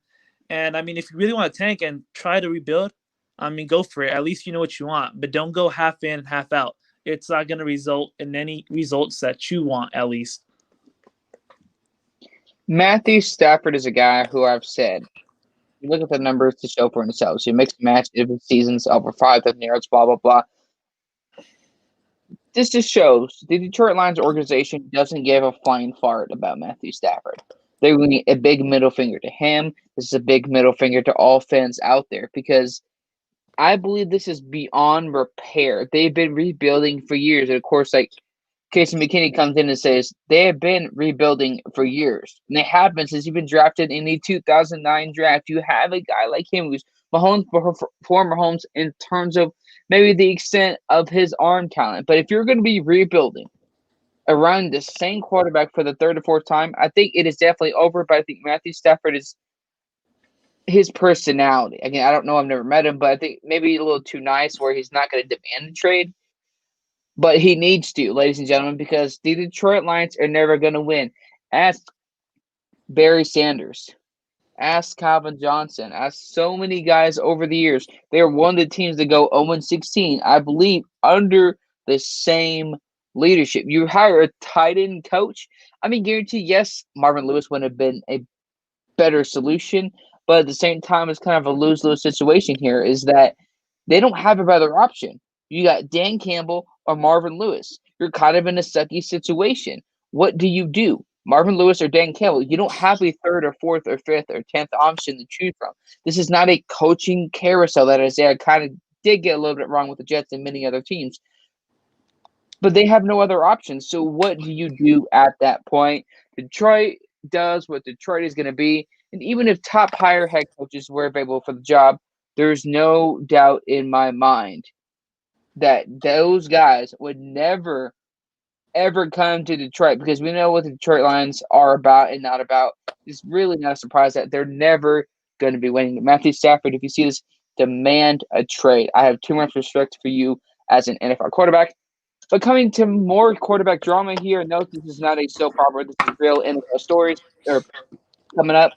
And, I mean, if you really want to tank and try to rebuild, I mean, go for it. At least you know what you want. But don't go half in and half out. It's not going to result in any results that you want, at least. Matthew Stafford is a guy who I've said, you look at the numbers to show for themselves. You mix and match every season's over 5,000 yards, blah, blah, blah. This just shows the Detroit Lions organization doesn't give a flying fart about Matthew Stafford. They need a big middle finger to him. This is a big middle finger to all fans out there because I believe this is beyond repair. They've been rebuilding for years. And, of course, like Casey McKinney comes in and says they have been rebuilding for years. And they have been since he's been drafted in the 2009 draft. You have a guy like him who's Mahomes before Mahomes in terms of maybe the extent of his arm talent. But if you're going to be rebuilding around the same quarterback for the third or fourth time, I think it is definitely over. But I think Matthew Stafford is his personality. Again, I don't know. I've never met him, but I think maybe a little too nice where he's not going to demand a trade. But he needs to, ladies and gentlemen, because the Detroit Lions are never going to win. Ask Barry Sanders. Ask Calvin Johnson. Ask so many guys over the years. They are one of the teams that go 0-16, I believe, under the same leadership. You hire a tight end coach. I mean, guarantee, yes, Marvin Lewis would have been a better solution. But at the same time, it's kind of a lose-lose situation here is that they don't have a better option. You got Dan Campbell or Marvin Lewis. You're kind of in a sucky situation. What do you do? Marvin Lewis or Dan Campbell? You don't have a third or fourth or fifth or 10th option to choose from. This is not a coaching carousel that Isaiah kind of did get a little bit wrong with the Jets and many other teams. But they have no other options. So what do you do at that point? Detroit does what Detroit is going to be. And even if top higher head coaches were available for the job, there's no doubt in my mind that those guys would never, ever come to Detroit because we know what the Detroit Lions are about and not about. It's really not a surprise that they're never going to be winning. Matthew Stafford, if you see this, demand a trade. I have too much respect for you as an NFL quarterback. But coming to more quarterback drama here, note this is not a soap opera. This is real NFL stories. They're coming up.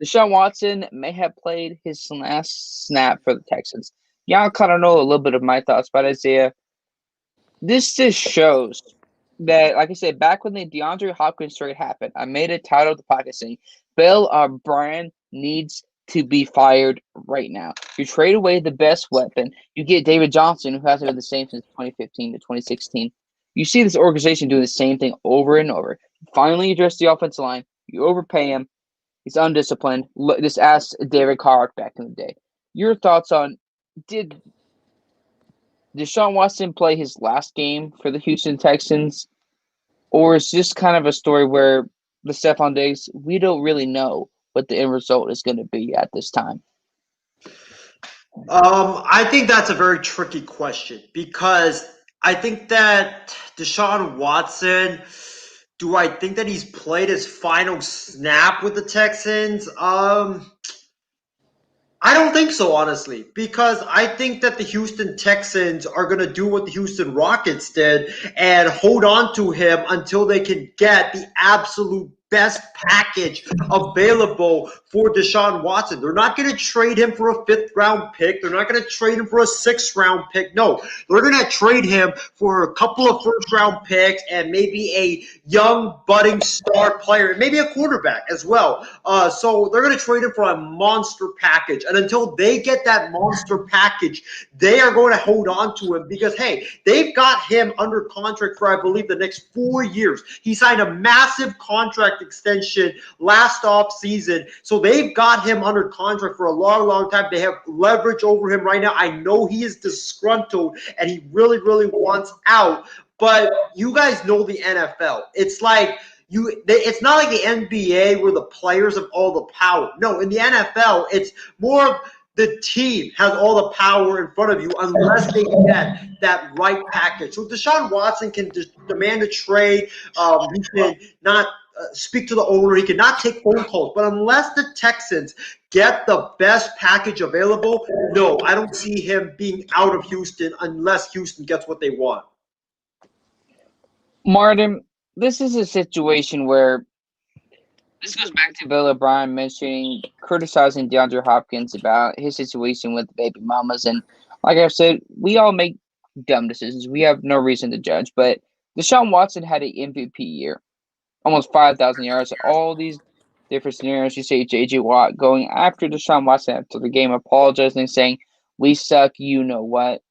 Deshaun Watson may have played his last snap for the Texans. Y'all kind of know a little bit of my thoughts about Isaiah. This just shows that, like I said, back when the DeAndre Hopkins trade happened, I made a title of the podcast saying, Bill O'Brien needs to be fired right now. You trade away the best weapon. You get David Johnson, who hasn't been the same since 2015 to 2016. You see this organization doing the same thing over and over. Finally, address the offensive line. You overpay him. He's undisciplined. Just ask David Carr back in the day. Your thoughts on, did Deshaun Watson play his last game for the Houston Texans? Or is this kind of a story where the Stephon Diggs, we don't really know what the end result is going to be at this time? I think that's a very tricky question because I think that Deshaun Watson, do I think that he's played his final snap with the Texans? I don't think so, honestly, because I think that the Houston Texans are going to do what the Houston Rockets did and hold on to him until they can get the absolute best package available for Deshaun Watson. They're not going to trade him for a fifth-round pick. They're not going to trade him for a sixth-round pick. No, they're going to trade him for a couple of first-round picks and maybe a young, budding star player, maybe a quarterback as well. So they're going to trade him for a monster package. And until they get that monster package, they are going to hold on to him because, hey, they've got him under contract for, I believe, the next 4 years. He signed a massive contract extension last off season. So they've got him under contract for a long, long time. They have leverage over him right now. I know he is disgruntled and he really, really wants out. But you guys know the NFL. It's like it's not like the NBA where the players have all the power. No, in the NFL, it's more of the team has all the power in front of you unless they get that right package. So Deshaun Watson can demand a trade. He can not speak to the owner. He cannot take phone calls. But unless the Texans get the best package available, no, I don't see him being out of Houston unless Houston gets what they want. Martin, this is a situation where this goes back to Bill O'Brien criticizing DeAndre Hopkins about his situation with the baby mamas. And like I said, we all make dumb decisions. We have no reason to judge. But Deshaun Watson had an MVP year, almost 5,000 yards. All these different scenarios. You say J.J. Watt going after Deshaun Watson after the game, apologizing, saying, "We suck, you know what."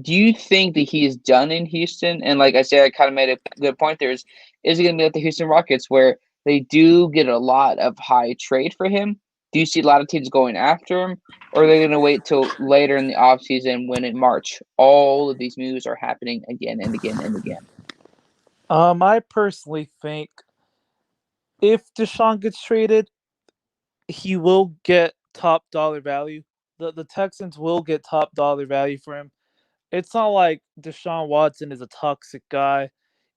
Do you think that he is done in Houston? And like I said, I kind of made a good point there. Is he going to be at the Houston Rockets where they do get a lot of high trade for him? Do you see a lot of teams going after him? Or are they going to wait till later in the offseason when in March all of these moves are happening again and again and again? I personally think if Deshaun gets traded, he will get top dollar value. The Texans will get top dollar value for him. It's not like Deshaun Watson is a toxic guy.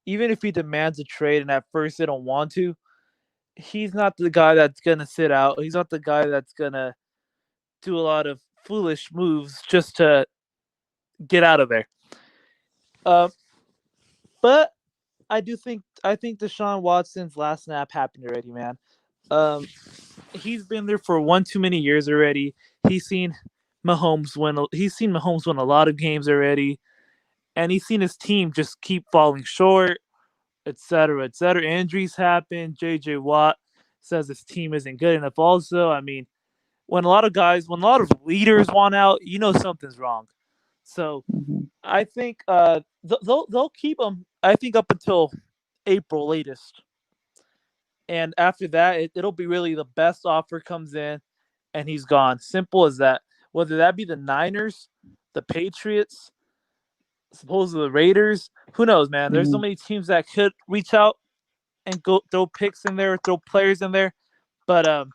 Even if he demands a trade and at first they don't want to, he's not the guy that's going to sit out. He's not the guy that's going to do a lot of foolish moves just to get out of there. But I think Deshaun Watson's last snap happened already, man. He's been there for one too many years already. He's seen Mahomes win a lot of games already, and he's seen his team just keep falling short, etc., etc. Injuries happen. J.J. Watt says his team isn't good enough. Also, I mean, when a lot of leaders want out, you know something's wrong. So I think they'll keep him. I think up until April latest. And after that, it'll be really the best offer comes in and he's gone. Simple as that. Whether that be the Niners, the Patriots, supposedly the Raiders, who knows, man? There's so many teams that could reach out and go throw picks in there, throw players in there. But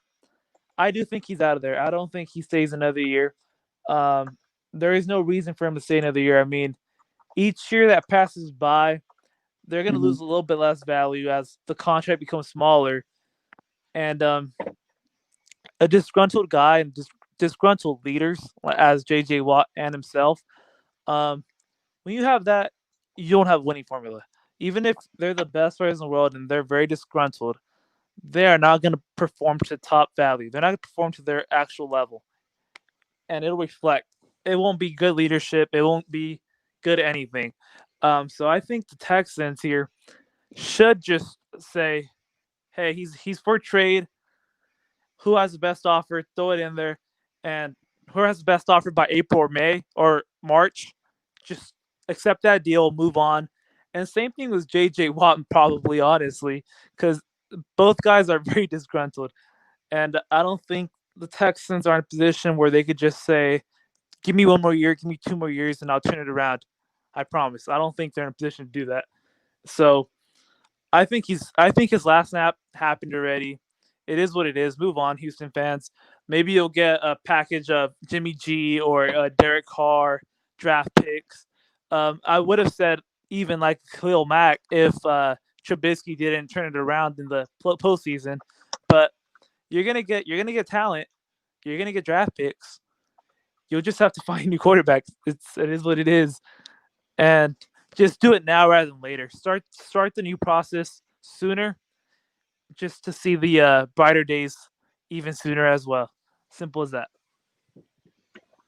I do think he's out of there. I don't think he stays another year. There is no reason for him to stay another year. I mean, each year that passes by, they're going to lose a little bit less value as the contract becomes smaller. And a disgruntled guy and disgruntled leaders, as J.J. Watt and himself, when you have that, you don't have a winning formula. Even if they're the best players in the world and they're very disgruntled, they are not going to perform to top value. They're not going to perform to their actual level. And it'll reflect. It won't be good leadership. It won't be good anything. So I think the Texans here should just say, hey, he's for trade. Who has the best offer? Throw it in there. And who has the best offer by April or May or March? Just accept that deal, move on. And same thing with J.J. Watt, probably, honestly, because both guys are very disgruntled. And I don't think the Texans are in a position where they could just say, give me 1 more year, give me 2 more years, and I'll turn it around. I promise. I don't think they're in a position to do that. So I think his last snap happened already. It is what it is. Move on, Houston fans. Maybe you'll get a package of Jimmy G or Derek Carr draft picks. I would have said even like Khalil Mack if Trubisky didn't turn it around in the postseason. But you're gonna get talent. You're gonna get draft picks. You'll just have to find new quarterbacks. It is what it is, and just do it now rather than later. Start the new process sooner, just to see the brighter days even sooner as well. Simple as that.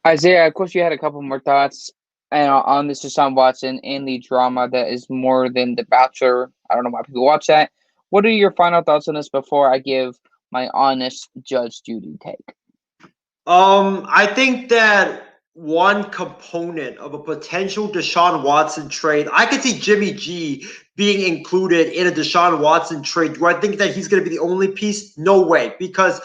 Isaiah, of course, you had a couple more thoughts on this Deshaun Watson and the drama that is more than The Bachelor. I don't know why people watch that. What are your final thoughts on this before I give my honest Judge Judy take? I think that one component of a potential Deshaun Watson trade, I could see Jimmy G being included in a Deshaun Watson trade. Do I think that he's going to be the only piece? No way, because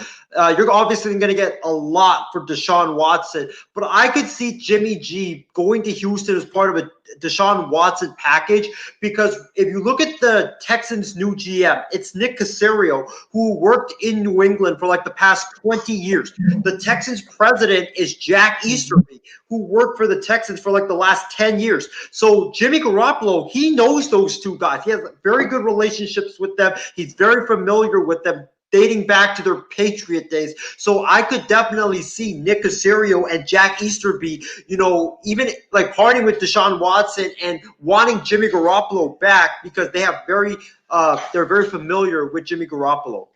you're obviously going to get a lot for Deshaun Watson. But I could see Jimmy G going to Houston as part of a Deshaun Watson package, because if you look at the Texans' new GM, it's Nick Caserio, who worked in New England for like the past 20 years. The Texans president is Jack Easterby, who worked for the Texans for like the last 10 years. So Jimmy Garoppolo, he knows those two guys. He has very good relationships with them. He's very familiar with them, dating back to their Patriot days. So I could definitely see Nick Caserio and Jack Easterby, even like partying with Deshaun Watson and wanting Jimmy Garoppolo back, because they have they're very familiar with Jimmy Garoppolo.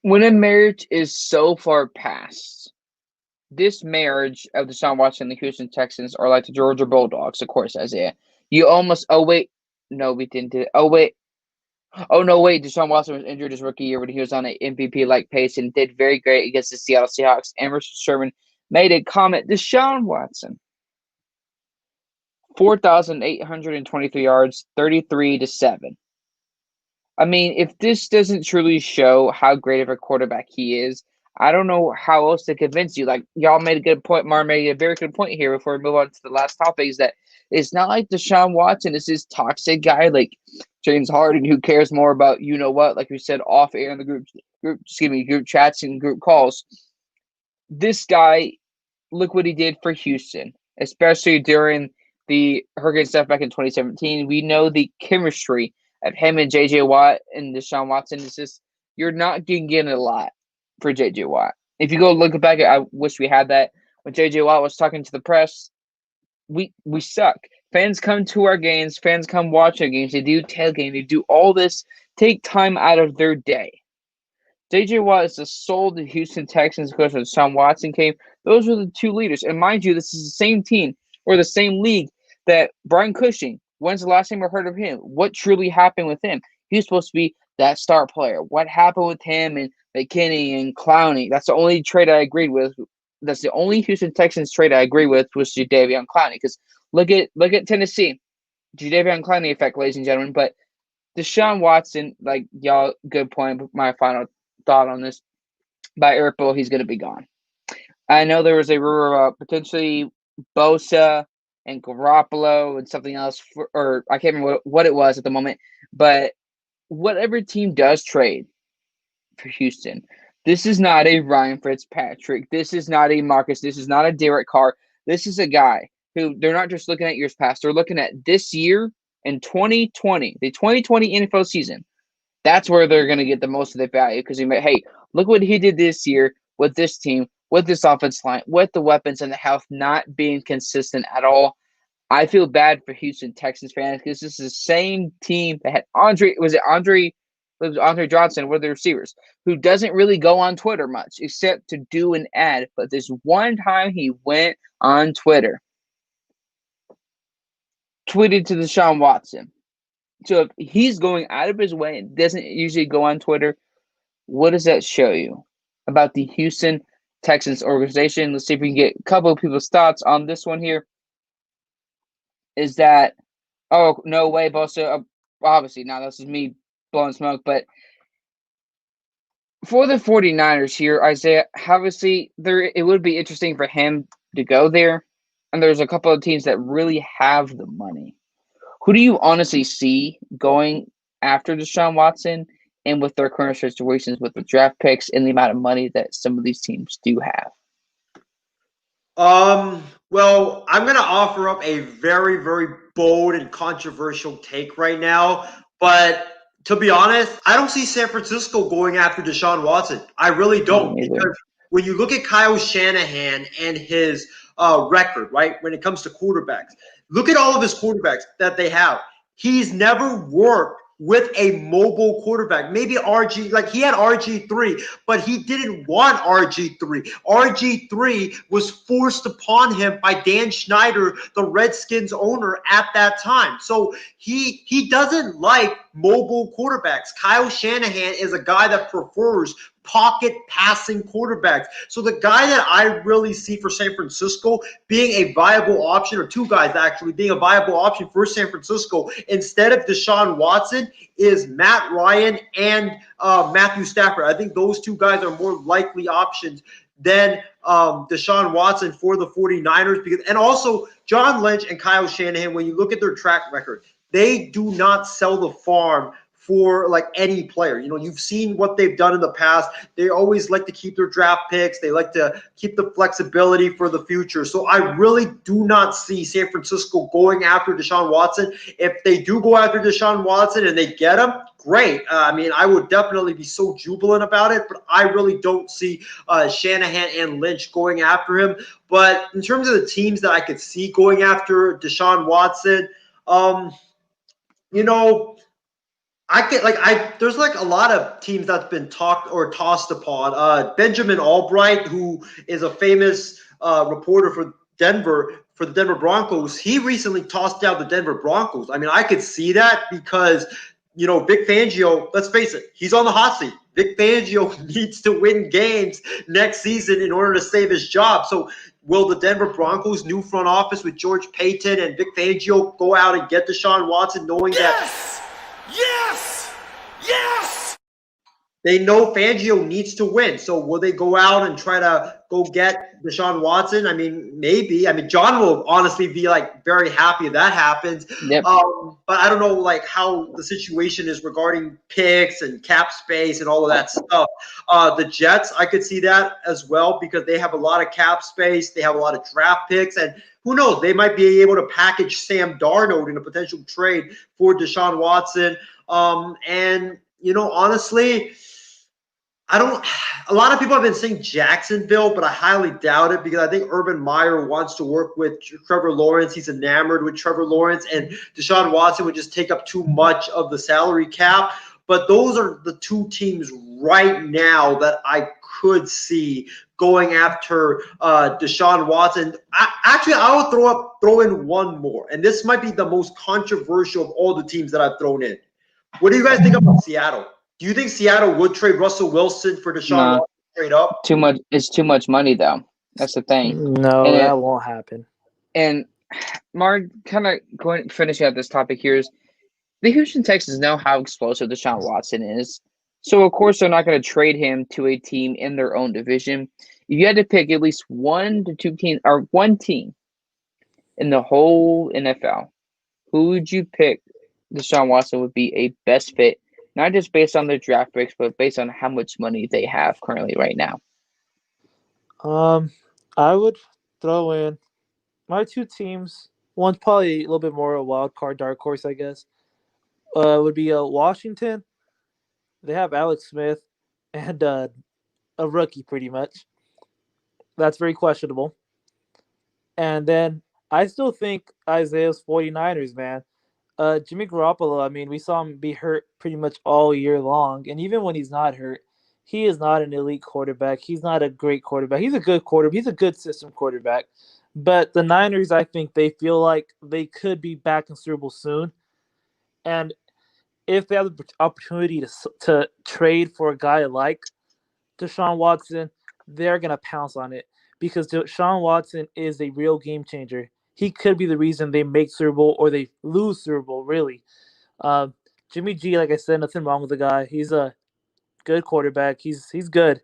When a marriage is so far past, this marriage of Deshaun Watson and the Houston Texans are like the Georgia Bulldogs, of course, Isaiah. You almost, no, we didn't do it. No, wait, Deshaun Watson was injured his rookie year when he was on an MVP-like pace and did very great against the Seattle Seahawks. And Richard Sherman made a comment, Deshaun Watson, 4,823 yards, 33-7. I mean, if this doesn't truly show how great of a quarterback he is, I don't know how else to convince you. Like, y'all made a good point. Mar made a very good point here before we move on to the last topic, is that it's not like Deshaun Watson is this toxic guy like James Harden, who cares more about, like we said, off air in the group chats and group calls. This guy, look what he did for Houston, especially during the Hurricane stuff back in 2017. We know the chemistry of him and J.J. Watt and Deshaun Watson is just, you're not going to get a lot for J.J. Watt. If you go look back, I wish we had that. When J.J. Watt was talking to the press, we suck. Fans come to our games. Fans come watch our games. They do tailgate. They do all this. Take time out of their day. J.J. Watt is the soul of the Houston Texans because when Deshaun Watson came. Those were the two leaders. And mind you, this is the same team or the same league that Brian Cushing, when's the last time we heard of him? What truly happened with him? He was supposed to be that star player. What happened with him and McKinney and Clowney? That's the only trade I agreed with. That's the only Houston Texans trade I agree with was Jadeveon Clowney. Because look at Tennessee. Jadeveon Clowney effect, ladies and gentlemen. But Deshaun Watson, like y'all, good point. My final thought on this. By April, he's going to be gone. I know there was a rumor about potentially Bosa and Garoppolo and something else, or I can't remember what it was at the moment. But whatever team does trade for Houston, this is not a Ryan Fitzpatrick. This is not a Marcus. This is not a Derek Carr. This is a guy who they're not just looking at years past. They're looking at this year in 2020, the 2020 NFL season. That's where they're going to get the most of their value because hey, look what he did this year with this team, with this offense line, with the weapons and the health not being consistent at all. I feel bad for Houston Texans fans because this is the same team that had Andre Johnson, one of the receivers, who doesn't really go on Twitter much except to do an ad. But this one time he went on Twitter, tweeted to Deshaun Watson. So if he's going out of his way and doesn't usually go on Twitter, what does that show you about the Houston Texans organization? Let's see if we can get a couple of people's thoughts on this one here. Is that, oh, no way, Bosa. Obviously, now this is me blowing smoke, but For the 49ers here, Isaiah, obviously it would be interesting for him to go there. And there's a couple of teams that really have the money. Who do you honestly see going after Deshaun Watson and with their current situations with the draft picks and the amount of money that some of these teams do have? Well, I'm gonna offer up a very, very bold and controversial take right now, but to be honest, I don't see San Francisco going after Deshaun Watson. I really don't, because when you look at Kyle Shanahan and his record, right, when it comes to quarterbacks, look at all of his quarterbacks that they have. He's never worked with a mobile quarterback. Maybe RG, like he had RG3, but he didn't want RG3. RG3 was forced upon him by Dan Snyder, the Redskins owner at that time. So he doesn't like mobile quarterbacks. Kyle Shanahan is a guy that prefers pocket passing quarterbacks. So the guy that I really see for San Francisco being a viable option, or two guys actually being a viable option for San Francisco instead of Deshaun Watson, is Matt Ryan and Matthew Stafford. I think those two guys are more likely options than Deshaun Watson for the 49ers. And also John Lynch and Kyle Shanahan, when you look at their track record, they do not sell the farm for like any player. You know, you've seen what they've done in the past. They always like to keep their draft picks. They like to keep the flexibility for the future. So I really do not see San Francisco going after Deshaun Watson. If they do go after Deshaun Watson and they get him, great. I mean, I would definitely be so jubilant about it, but I really don't see Shanahan and Lynch going after him. But in terms of the teams that I could see going after Deshaun Watson, you know, there's like a lot of teams that's been talked or tossed upon. Benjamin Albright, who is a famous reporter for the Denver Broncos, he recently tossed out the Denver Broncos. I mean, I could see that because, you know, Vic Fangio, let's face it, he's on the hot seat. Vic Fangio needs to win games next season in order to save his job. So will the Denver Broncos' new front office with George Payton and Vic Fangio go out and get Deshaun Watson knowing that Yes! Yes! they know Fangio needs to win? So will they go out and try to go get Deshaun Watson? I mean, maybe. I mean, John will honestly be like very happy if that happens. Yep. But I don't know like how the situation is regarding picks and cap space and all of that stuff. The Jets, I could see that as well because they have a lot of cap space. They have a lot of draft picks, and who knows? They might be able to package Sam Darnold in a potential trade for Deshaun Watson. And you know, honestly, a lot of people have been saying Jacksonville, but I highly doubt it because I think Urban Meyer wants to work with Trevor Lawrence. He's enamored with Trevor Lawrence, and Deshaun Watson would just take up too much of the salary cap. But those are the two teams right now that I could see going after Deshaun Watson. I would throw in one more, and this might be the most controversial of all the teams that I've thrown in. What do you guys think about Seattle? Do you think Seattle would trade Russell Wilson for Deshaun Watson straight up? Too much. It's too much money, though. That's the thing. No, that won't happen. And Mark, kind of finishing up this topic here is the Houston Texans know how explosive Deshaun Watson is. So, of course, they're not going to trade him to a team in their own division. If you had to pick at least one team in the whole NFL, who would you pick Deshaun Watson would be a best fit, not just based on their draft picks, but based on how much money they have currently right now? I would throw in my two teams. One's probably a little bit more a wild card, dark horse, I guess. Would be Washington. They have Alex Smith and a rookie, pretty much. That's very questionable. And then I still think Isaiah's 49ers, man. Jimmy Garoppolo, I mean, we saw him be hurt pretty much all year long. And even when he's not hurt, he is not an elite quarterback. He's not a great quarterback. He's a good quarterback. He's a good system quarterback. But the Niners, I think they feel like they could be back in Super Bowl soon. And if they have the opportunity to trade for a guy like Deshaun Watson, they're going to pounce on it because Deshaun Watson is a real game changer. He could be the reason they make Super Bowl or they lose Super Bowl, really. Jimmy G, like I said, nothing wrong with the guy. He's a good quarterback. He's good.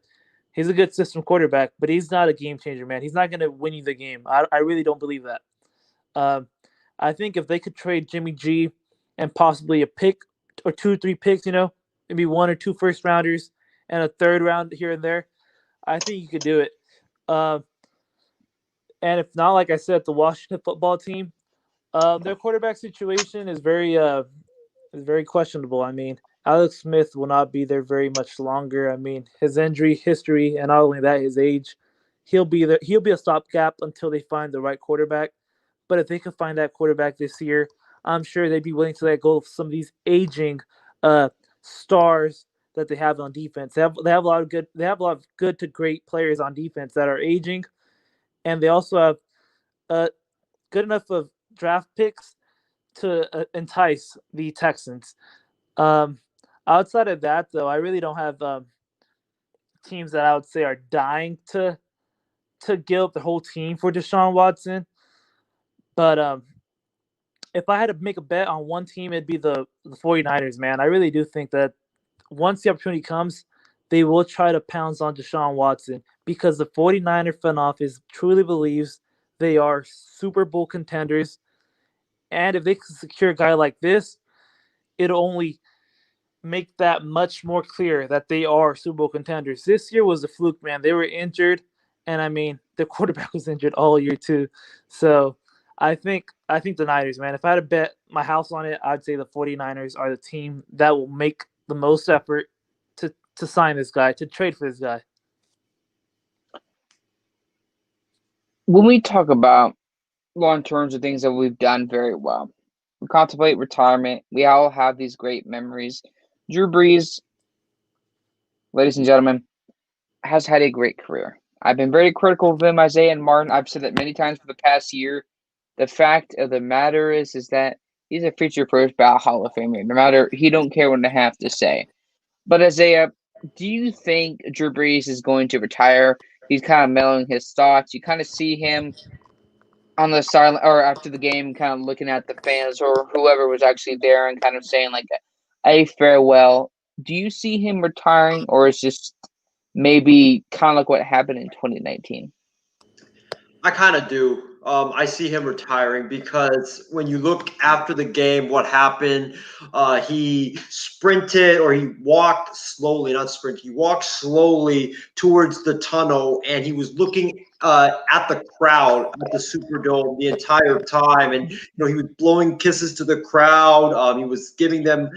He's a good system quarterback, but he's not a game changer, man. He's not going to win you the game. I really don't believe that. Um, I think if they could trade Jimmy G and possibly a pick or 2, 3 picks, maybe 1 or 2 first rounders and a third round here and there, I think you could do it. And if not, like I said, the Washington football team, their quarterback situation is very questionable. I mean, Alex Smith will not be there very much longer. I mean, his injury history and not only that, his age, he'll be there. He'll be a stopgap until they find the right quarterback. But if they could find that quarterback this year, I'm sure they'd be willing to let go of some of these aging stars that they have on defense. They have a lot of good to great players on defense that are aging, and they also have good enough of draft picks to entice the Texans. Um, Outside of that, though, I really don't have teams that I would say are dying to give up the whole team for Deshaun Watson. But if I had to make a bet on one team, it'd be the 49ers, man. I really do think that once the opportunity comes, they will try to pounce on Deshaun Watson because the 49er front office truly believes they are Super Bowl contenders. And if they can secure a guy like this, it'll only make that much more clear that they are Super Bowl contenders. This year was a fluke, man. They were injured, and I mean, the quarterback was injured all year too. So I think the Niners, man. If I had to bet my house on it, I'd say the 49ers are the team that will make the most effort to sign this guy, to trade for this guy. When we talk about long terms of things that we've done very well, we contemplate retirement. We all have these great memories. Drew Brees, ladies and gentlemen, has had a great career. I've been very critical of him, Isaiah and Martin. I've said that many times for the past year. The fact of the matter is that he's a future first ballot Hall of Famer. No matter, he don't care what I have to say. But Isaiah, do you think Drew Brees is going to retire? He's kind of mellowing his thoughts. You kind of see him on the silent or after the game, kind of looking at the fans or whoever was actually there and kind of saying like a farewell. Do you see him retiring, or is just maybe kind of like what happened in 2019? I kind of do. I see him retiring because when you look after the game, what happened, he sprinted or he walked slowly, not sprint, he walked slowly towards the tunnel and he was looking at the crowd at the Superdome the entire time. And, he was blowing kisses to the crowd. He was giving them,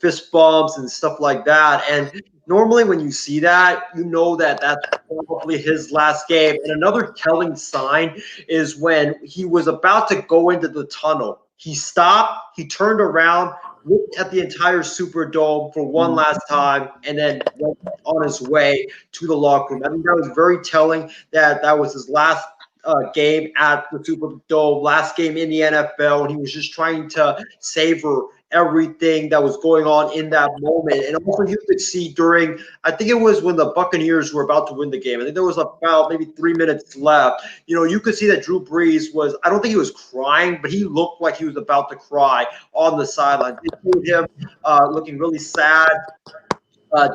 fist bumps and stuff like that. And normally when you see that, you know that that's probably his last game. And another telling sign is when he was about to go into the tunnel. He stopped, he turned around, looked at the entire Superdome for one last time, and then went on his way to the locker room. I think that was very telling that that was his last game at the Superdome, last game in the NFL, and he was just trying to savor everything that was going on in that moment. And also you could see during, I think it was when the Buccaneers were about to win the game. I think there was about maybe 3 minutes left. You could see that Drew Brees was, I don't think he was crying, but he looked like he was about to cry on the sideline. They showed him looking really sad,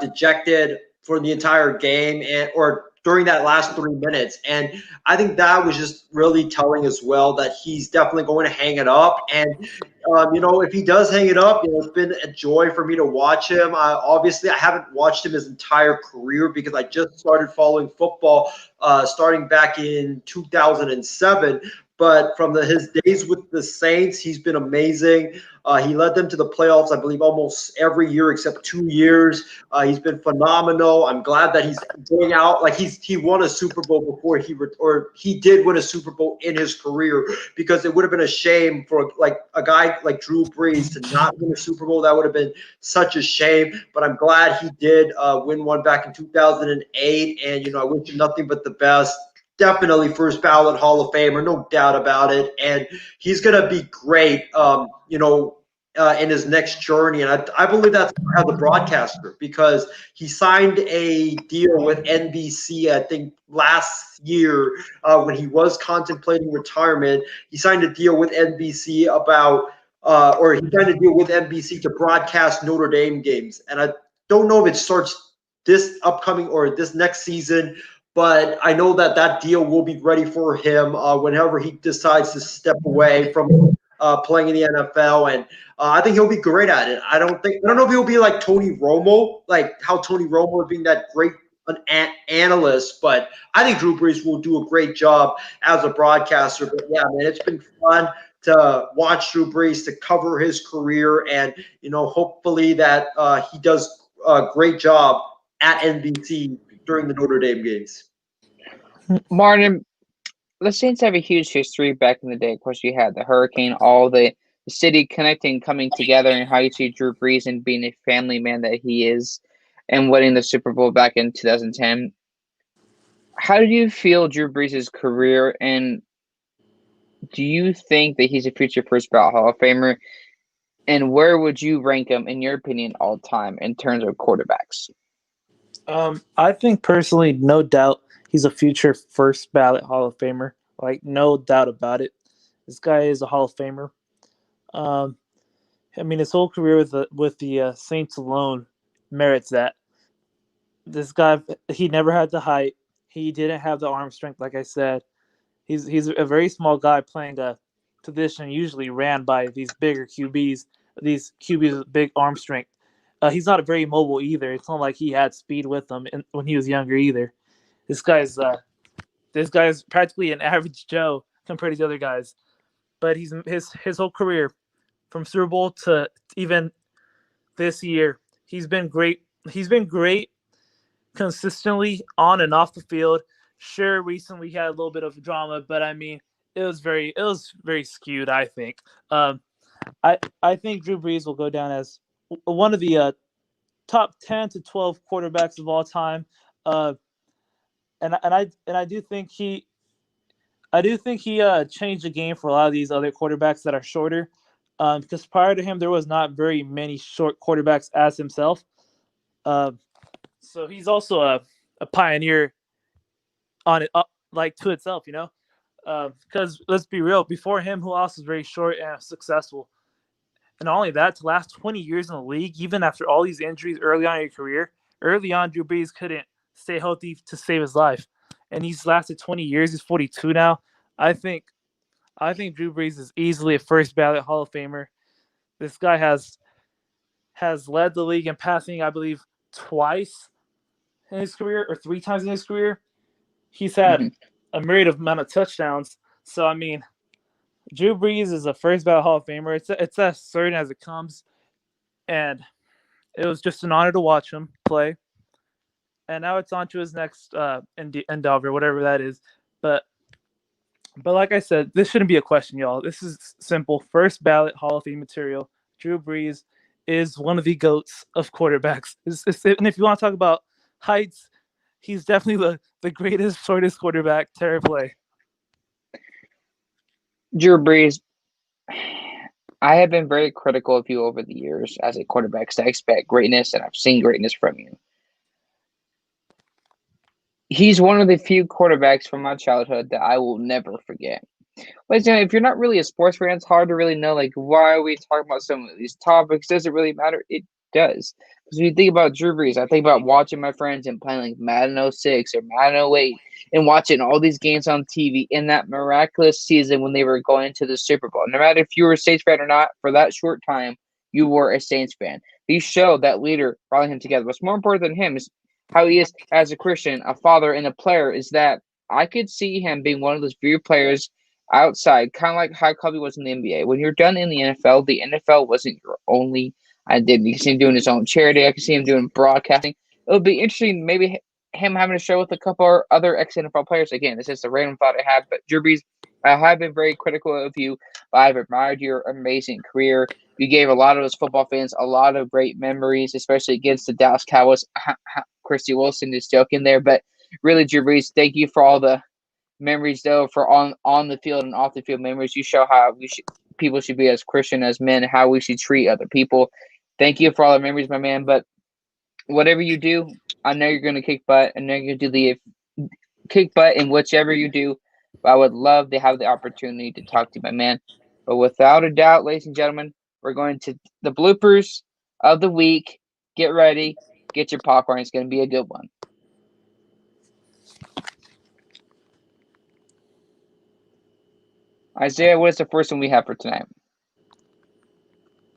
dejected for the entire game or during that last 3 minutes. And I think that was just really telling as well that he's definitely going to hang it up. And, if he does hang it up, it's been a joy for me to watch him. Obviously, I haven't watched him his entire career because I just started following football starting back in 2007. But from his days with the Saints, he's been amazing. He led them to the playoffs, I believe, almost every year except 2 years. He's been phenomenal. I'm glad that he's going out. Like he won a Super Bowl before he did win a Super Bowl in his career, because it would have been a shame for like a guy like Drew Brees to not win a Super Bowl. That would have been such a shame. But I'm glad he did win one back in 2008. And I wish him nothing but the best. Definitely first ballot Hall of Famer, no doubt about it. And he's going to be great, in his next journey. And I believe that's as a broadcaster, because he signed a deal with NBC, I think, last year when he was contemplating retirement. He signed a deal with NBC he signed a deal with NBC to broadcast Notre Dame games. And I don't know if it starts this upcoming or this next season. But I know that deal will be ready for him whenever he decides to step away from playing in the NFL, and I think he'll be great at it. I don't know if he'll be like Tony Romo, like how Tony Romo is being that great analyst, but I think Drew Brees will do a great job as a broadcaster. But yeah, man, it's been fun to watch Drew Brees, to cover his career, and hopefully that he does a great job at NBC during the Notre Dame games. Martin, the Saints have a huge history back in the day. Of course, you had the hurricane, all the city connecting, coming together, and how you see Drew Brees and being a family man that he is, and winning the Super Bowl back in 2010. How do you feel Drew Brees' career, and do you think that he's a future first ballot Hall of Famer? And where would you rank him, in your opinion, all time in terms of quarterbacks? I think personally, no doubt, he's a future first ballot Hall of Famer. Like, no doubt about it. This guy is a Hall of Famer. I mean, his whole career with the Saints alone merits that. This guy, he never had the height. He didn't have the arm strength, like I said. He's a very small guy playing a position usually ran by these bigger QBs. These QBs with big arm strength. He's not very mobile either. It's not like he had speed with him when he was younger either. This guy's practically an average Joe compared to the other guys. But his whole career, from Super Bowl to even this year, he's been great. He's been great consistently on and off the field. Sure, recently he had a little bit of drama, but I mean, it was very skewed, I think. I think Drew Brees will go down as one of the top 10 to 12 quarterbacks of all time. And I do think he changed the game for a lot of these other quarterbacks that are shorter. Because prior to him, there was not very many short quarterbacks as himself. So he's also a pioneer on it, like to itself, Because let's be real, before him, who else was very short and successful? And not only that, to last 20 years in the league, even after all these injuries early on in your career, early on, Drew Brees couldn't stay healthy to save his life. And he's lasted 20 years. He's 42 now. I think Drew Brees is easily a first ballot Hall of Famer. This guy has led the league in passing, I believe, twice in his career, or 3 times in his career. He's had a myriad amount of touchdowns. So, I mean, Drew Brees is a first ballot Hall of Famer. It's as certain as it comes. And it was just an honor to watch him play. And now it's on to his next endeavor, whatever that is. But like I said, this shouldn't be a question, y'all. This is simple. First ballot Hall of Fame material. Drew Brees is one of the GOATs of quarterbacks. And if you want to talk about heights, he's definitely the greatest, shortest quarterback to ever play. Drew Brees, I have been very critical of you over the years as a quarterback, because I expect greatness, and I've seen greatness from you. He's one of the few quarterbacks from my childhood that I will never forget. Ladies and gentlemen, if you're not really a sports fan, it's hard to really know, like, why are we talking about some of these topics? Does it really matter? It does. Because when you think about Drew Brees, I think about watching my friends and playing like Madden 06 or Madden 08 and watching all these games on TV in that miraculous season when they were going to the Super Bowl. No matter if you were a Saints fan or not, for that short time, you were a Saints fan. These show that leader brought him together. What's more important than him is how he is as a Christian, a father, and a player, is that I could see him being one of those few players outside, kind of like how Kobe was in the NBA. When you're done in the NFL wasn't your only identity. You can see him doing his own charity. I can see him doing broadcasting. It would be interesting, maybe him having a show with a couple other ex-NFL players. Again, this is a random thought I had, but Drew Brees, I have been very critical of you, but I've admired your amazing career. You gave a lot of us football fans a lot of great memories, especially against the Dallas Cowboys. Christy Wilson is joking there, but really, Drew Brees, thank you for all the memories, though, for on the field and off the field memories. You show how people should be as Christian as men, how we should treat other people. Thank you for all the memories, my man. But whatever you do, I know you're going to kick butt. I know you're going to do the kick butt in whichever you do. But I would love to have the opportunity to talk to you, my man. But without a doubt, ladies and gentlemen, we're going to the bloopers of the week. Get ready. Get your popcorn. It's going to be a good one. Isaiah, what is the first one we have for tonight?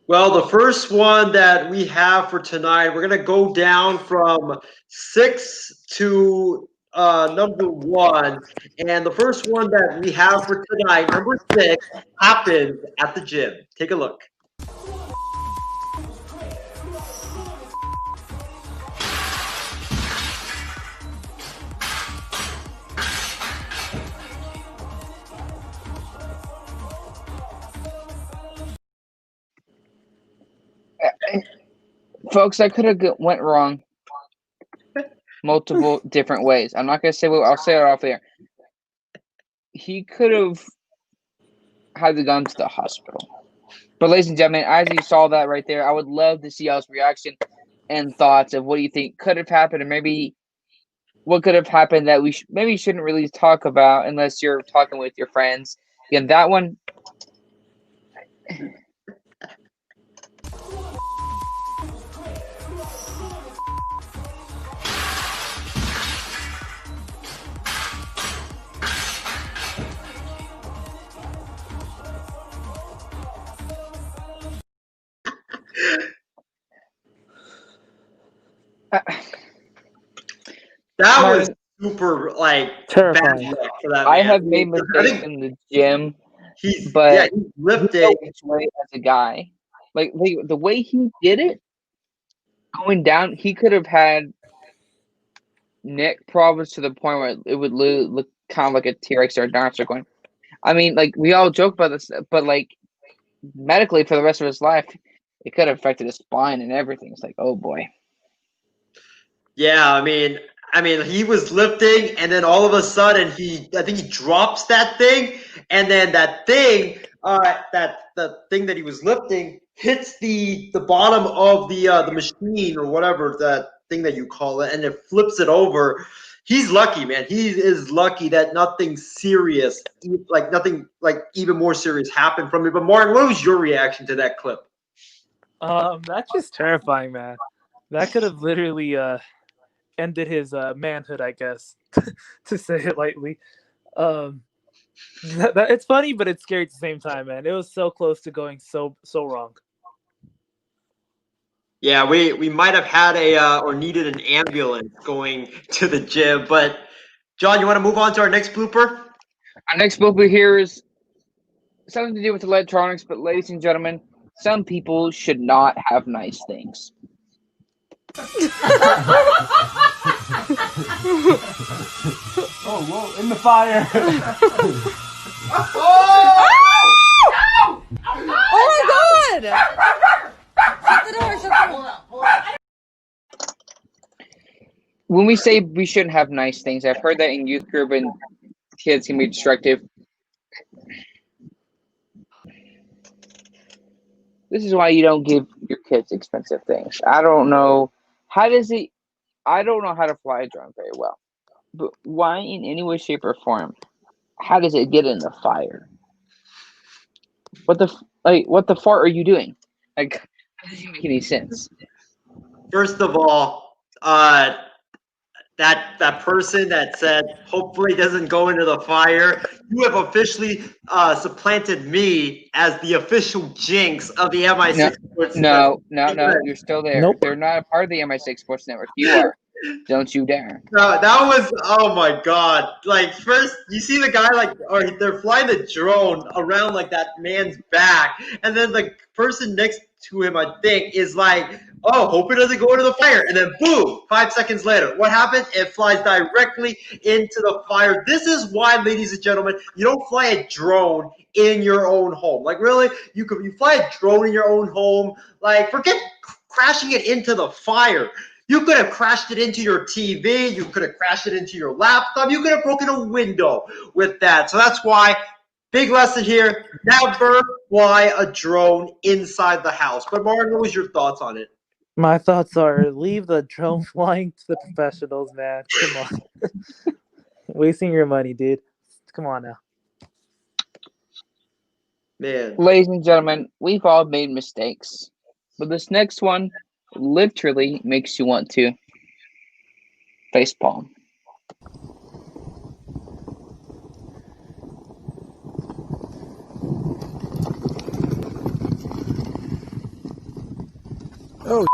Well, the first one that we have for tonight, we're going to go down from 6 to number 1. And the first one that we have for tonight, number 6, happens at the gym. Take a look. Folks, that could have went wrong multiple different ways. I'm not going to say what I'll say it off there. He could have had to gone to the hospital. But ladies and gentlemen, as you saw that right there, I would love to see y'all's reaction and thoughts of what do you think could have happened, or maybe what could have happened that we maybe shouldn't really talk about unless you're talking with your friends. Again, that one. That was super terrifying. bad luck for that I man. have made mistakes in the gym, He's but he's lifting. His way as a guy, like the way he did it, going down, he could have had neck problems to the point where it would look kind of like a T-Rex or a dinosaur going. I mean, like we all joke about this, but like medically for the rest of his life, it could have affected his spine and everything. It's like, oh boy. Yeah, I mean, he was lifting, and then all of a sudden, I think he drops that thing, and then that thing, the thing that he was lifting hits the bottom of the machine or whatever that thing that you call it, and it flips it over. He's lucky, man. He is lucky that nothing serious, nothing even more serious happened from it. But Martin, what was your reaction to that clip? That's just terrifying, man. That could have literally ended his manhood, I guess, to say it lightly. It's funny, but it's scary at the same time, man. It was so close to going so wrong. Yeah, we might have had or needed an ambulance going to the gym. But John, you want to move on to our next blooper? Our next blooper here is something to do with electronics, but ladies and gentlemen, some people should not have nice things. Oh, whoa, in the fire. Oh my god! Shut the door, shut the door. When we say we shouldn't have nice things, I've heard that in youth group and kids can be destructive. This is why you don't give your kids expensive things. I don't know how to fly a drone very well. But why in any way, shape, or form, how does it get in the fire? What the fart are you doing? Like, that doesn't make any sense. First of all, that person that said hopefully doesn't go into the fire, you have officially supplanted me as the official jinx of the MI6 Sports No, Network. you're still there. Nope. They're not a part of the MI6 Sports Network. You are. Don't you dare. No, that was, oh my god. Like, first, you see the guy, or they're flying the drone around, that man's back, and then the person next to him, I think, is like, oh, hope it doesn't go into the fire, and then boom, 5 seconds later. What happened? It flies directly into the fire. This is why, ladies and gentlemen, you don't fly a drone in your own home. Really? You fly a drone in your own home, forget crashing it into the fire. You could have crashed it into your TV. You could have crashed it into your laptop. You could have broken a window with that. So that's why, big lesson here, never fly a drone inside the house. But Martin, what was your thoughts on it? My thoughts are leave the drone flying to the professionals, man. Come on. Wasting your money, dude. Come on now. Man. Ladies and gentlemen, we've all made mistakes. But this next one, literally makes you want to facepalm. Oh,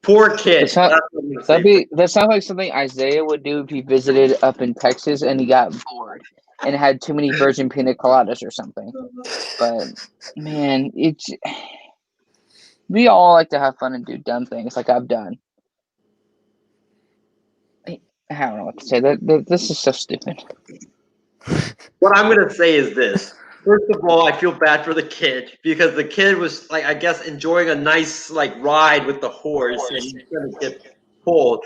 Poor kid. That's not- That's what I'm gonna say. That sounds like something Isaiah would do if he visited up in Texas and he got bored and had too many virgin pina coladas or something. But man, we all like to have fun and do dumb things like I've done. I don't know what to say. This is so stupid. What I'm gonna say is this. First of all, I feel bad for the kid because the kid was like, I guess, enjoying a nice like ride with the horse, and he's gonna get pulled.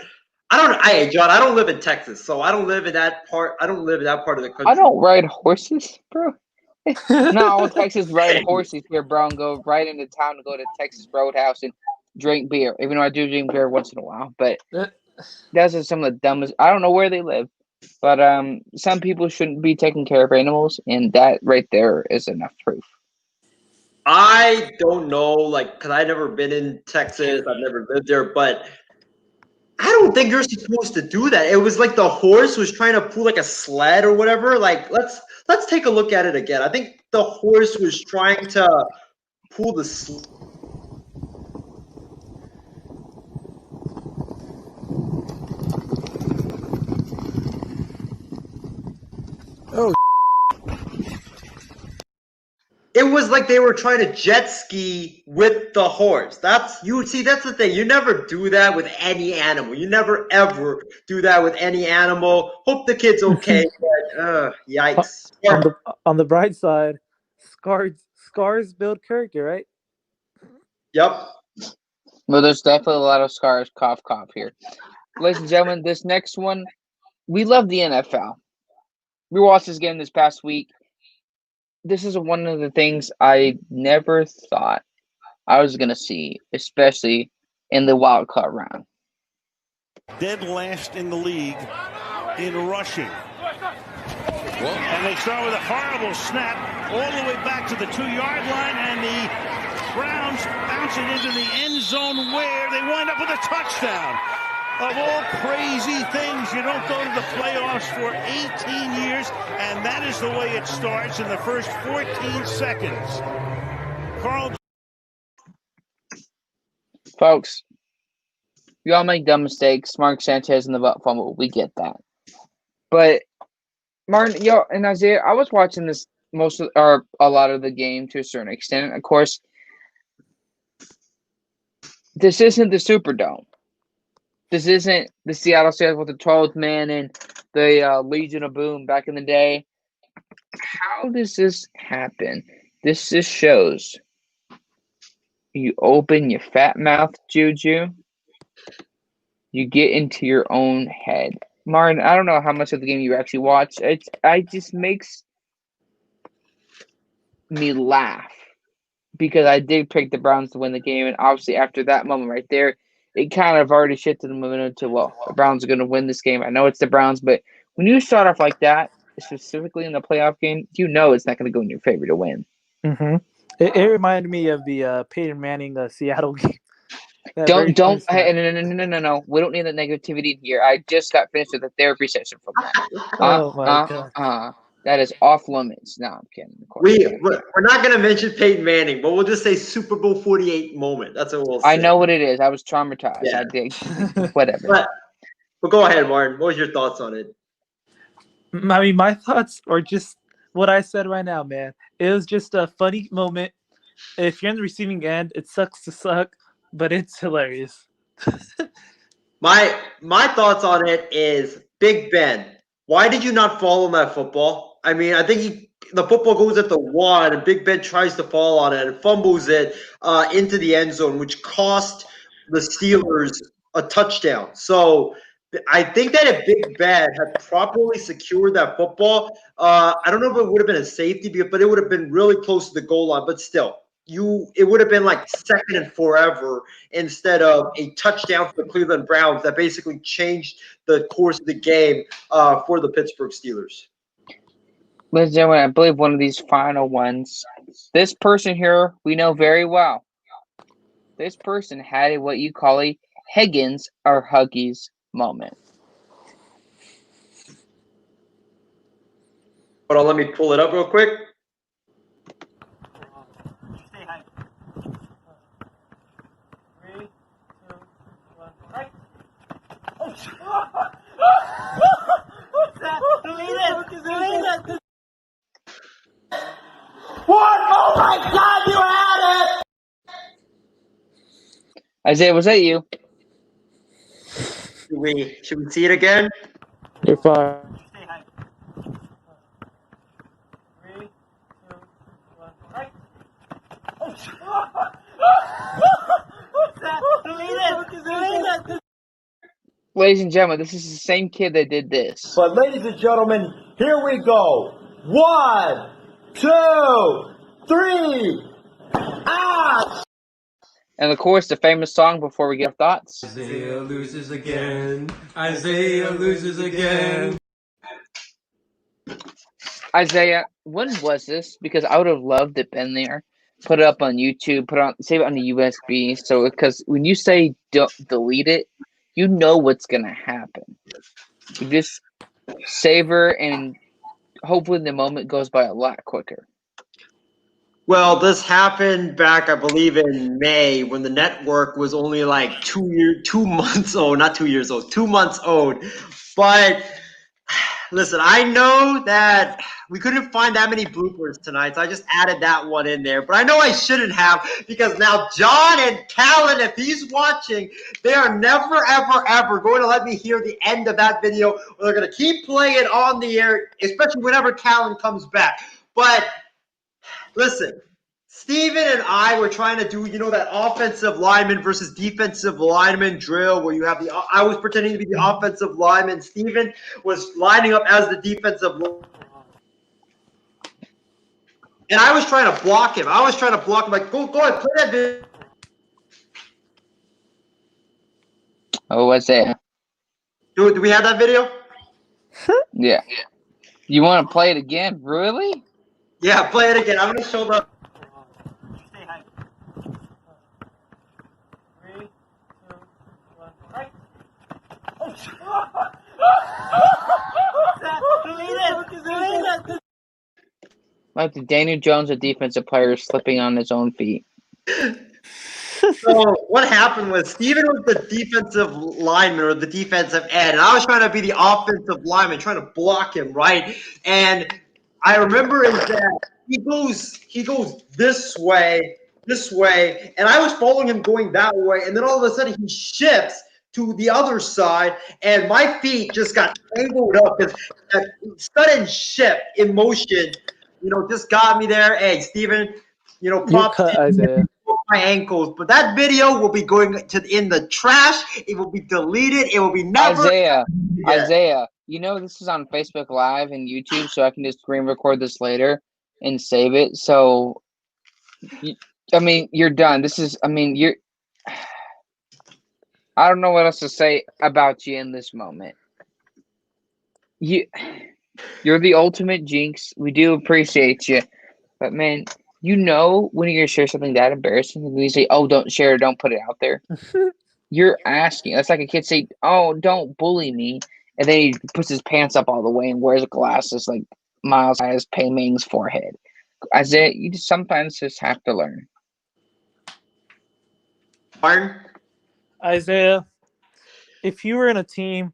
John, I don't live in Texas, so I don't live in that part. I don't live in that part of the country. I don't ride horses, bro. Not all Texas ride horses here, bro, and go right into town to go to Texas Roadhouse and drink beer. Even though I do drink beer once in a while, but those are some of the dumbest. I don't know where they live, but some people shouldn't be taking care of animals, and that right there is enough proof. I don't know, like, because I've never been in Texas. I've never lived there, but I don't think you're supposed to do that. It was like the horse was trying to pull like a sled or whatever. Like, let's take a look at it again. I think the horse was trying to pull the sled. oh, It was like they were trying to jet ski with the horse. That's the thing. You never do that with any animal. You never ever do that with any animal. Hope the kid's okay, but yikes. On the bright side, scars build character, right? Yep. Well, there's definitely a lot of scars, cough, cough here. Ladies and gentlemen, this next one, we love the NFL. We watched this game this past week. This is one of the things I never thought I was going to see, especially in the wild card round. Dead last in the league in rushing. And they start with a horrible snap all the way back to the 2-yard line, and the Browns bounce it into the end zone where they wind up with a touchdown. Of all crazy things, you don't go to the playoffs for 18 years, and that is the way it starts in the first 14 seconds. Carl. Folks, we all make dumb mistakes. Mark Sanchez and the butt fumble, we get that. But Martin, and Isaiah, I was watching this a lot of the game to a certain extent. Of course, this isn't the Superdome. This isn't the Seattle Seahawks with the 12th man and the Legion of Boom back in the day. How does this happen? This just shows you open your fat mouth, Juju. You get into your own head. Martin, I don't know how much of the game you actually watched. It just makes me laugh because I did pick the Browns to win the game, and obviously after that moment right there, it kind of already shifted the momentum to, well, the Browns are going to win this game. I know it's the Browns, but when you start off like that, specifically in the playoff game, you know it's not going to go in your favor to win. Mm-hmm. It reminded me of the Peyton Manning Seattle game. No. We don't need that negativity in here. I just got finished with a therapy session from that. Oh my God. That is off limits. No, I'm kidding. We're not going to mention Peyton Manning, but we'll just say Super Bowl 48 moment. That's what we'll say. I know what it is. I was traumatized. Yeah. I did. Whatever. But go ahead, Martin. What was your thoughts on it? I mean, my thoughts are just what I said right now, man. It was just a funny moment. If you're on the receiving end, it sucks to suck, but it's hilarious. My thoughts on it is Big Ben. Why did you not fall on that football? I mean, I think the football goes at the 1, and Big Ben tries to fall on it and fumbles it into the end zone, which cost the Steelers a touchdown. So I think that if Big Ben had properly secured that football, I don't know if it would have been a safety, but it would have been really close to the goal line. But still, it would have been like 2nd and forever instead of a touchdown for the Cleveland Browns that basically changed the course of the game for the Pittsburgh Steelers. Ladies and gentlemen, I believe one of these final ones This person here we know very well. This person had what you call a Higgins or Huggies moment. Hold on, let me pull it up real quick. What? Oh my God, you had it! Isaiah, was that you? Should we see it again? You're fine. Ladies and gentlemen, this is the same kid that did this. But ladies and gentlemen, here we go. 1, 2, 3. Ah! And of course, the famous song before we get our thoughts. Isaiah loses again. Isaiah loses again. Isaiah, when was this? Because I would have loved it been there. Put it up on YouTube. Save it on the USB. So because when you say delete it, you know what's gonna happen. You just savor and hopefully the moment goes by a lot quicker. Well, this happened back, I believe, in May when the network was only like 2 months old. Not 2 years old, 2 months old. But listen, I know that we couldn't find that many bloopers tonight, so I just added that one in there. But I know I shouldn't have, because now John and Callan, if he's watching, they are never, ever, ever going to let me hear the end of that video. They're going to keep playing it on the air, especially whenever Callan comes back. But listen, Steven and I were trying to do, that offensive lineman versus defensive lineman drill where you have I was pretending to be the offensive lineman. Steven was lining up as the defensive lineman. And I was trying to block him. Like, go ahead, play that video. Oh, what's that? Do we have that video? Yeah. You want to play it again? Really? Yeah, play it again. I'm going to show the... Like the Daniel Jones, a defensive player, slipping on his own feet. So what happened was Steven was the defensive lineman or the defensive end, and I was trying to be the offensive lineman, trying to block him, right? And I remember is that he goes this way, and I was following him going that way, and then all of a sudden he shifts to the other side, and my feet just got tangled up because that sudden shift in motion, just got me there. Hey, Steven, props cut, Isaiah. my ankles, but that video will be going in the trash. It will be deleted. It will be never. Isaiah, this is on Facebook Live and YouTube, so I can just screen record this later and save it. So, you're done. I don't know what else to say about you in this moment. You're the ultimate jinx. We do appreciate you, but man, when you're gonna share something that embarrassing, and you say, "Oh, don't share, don't put it out there." You're asking. That's like a kid saying, "Oh, don't bully me," and then he puts his pants up all the way and wears glasses like Miles has Pei Ming's forehead. Isaiah, you sometimes just have to learn. Isaiah, if you were in a team,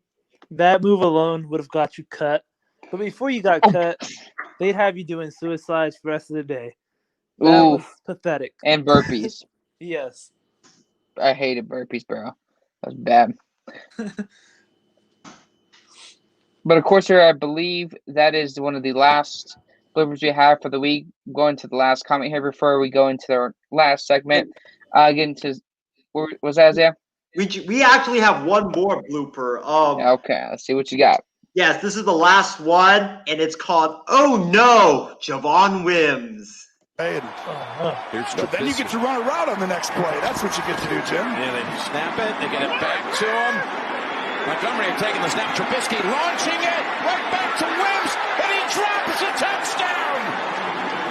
that move alone would have got you cut. But before you got cut, they'd have you doing suicides for the rest of the day. That was pathetic. And burpees. Yes. I hated burpees, bro. That was bad. But of course, I believe that is one of the last bloopers we have for the week. Going to the last comment here before we go into our last segment. Was that Isaiah? We actually have one more blooper. Okay, let's see what you got. Yes, this is the last one, and it's called "Oh No, Javon Wims." But then you get to run a route on the next play. That's what you get to do, Jim. Yeah, they snap it. They get it back to him. Montgomery taking the snap. Trubisky launching it right back to Wims, and he drops a touchdown.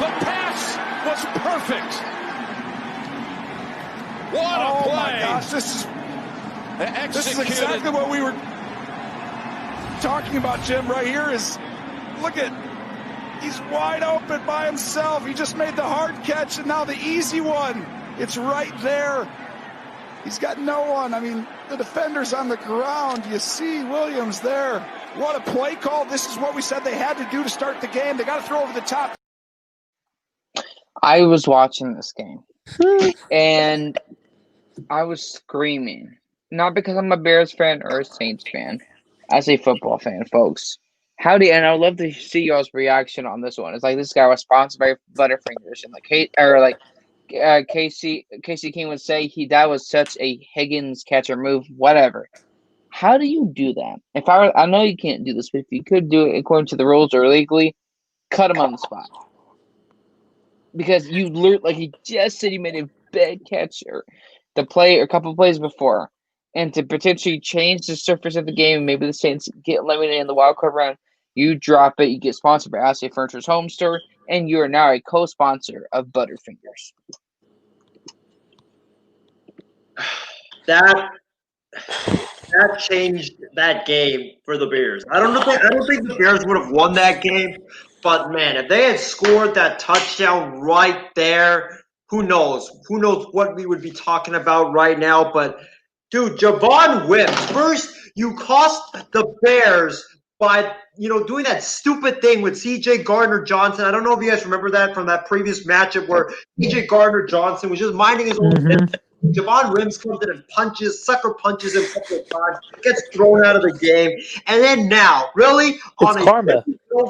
The pass was perfect. What a play. Oh, my gosh. This is exactly what we were talking about, Jim, right here is, look at, he's wide open by himself. He just made the hard catch, and now the easy one. It's right there. He's got no one. I mean, the defender's on the ground. You see Williams there. What a play call. This is what we said they had to do to start the game. They got to throw over the top. I was watching this game, and I was screaming. Not because I'm a Bears fan or a Saints fan. As a football fan, folks. And I would love to see y'all's reaction on this one. It's like this guy was sponsored by Butterfingers, and Casey King would say that was such a Higgins catcher move, whatever. How do you do that? I know you can't do this, but if you could do it according to the rules or legally, cut him on the spot. Because you like he just said he made a bad catch or a couple of plays before. And to potentially change the surface of the game, maybe the Saints get eliminated in the wild card round, you drop it, you get sponsored by Ashley Furniture's Home Store, and you are now a co-sponsor of Butterfingers. That changed that game for the Bears. I don't think the Bears would have won that game, but man, if they had scored that touchdown right there, who knows? Who knows what we would be talking about right now? But dude, Javon Wims, first you cost the Bears by doing that stupid thing with C.J. Gardner-Johnson. I don't know if you guys remember that from that previous matchup where C.J. Gardner-Johnson was just minding his own business. Javon Wims comes in and sucker punches him a couple of times, gets thrown out of the game. And then now, really, on a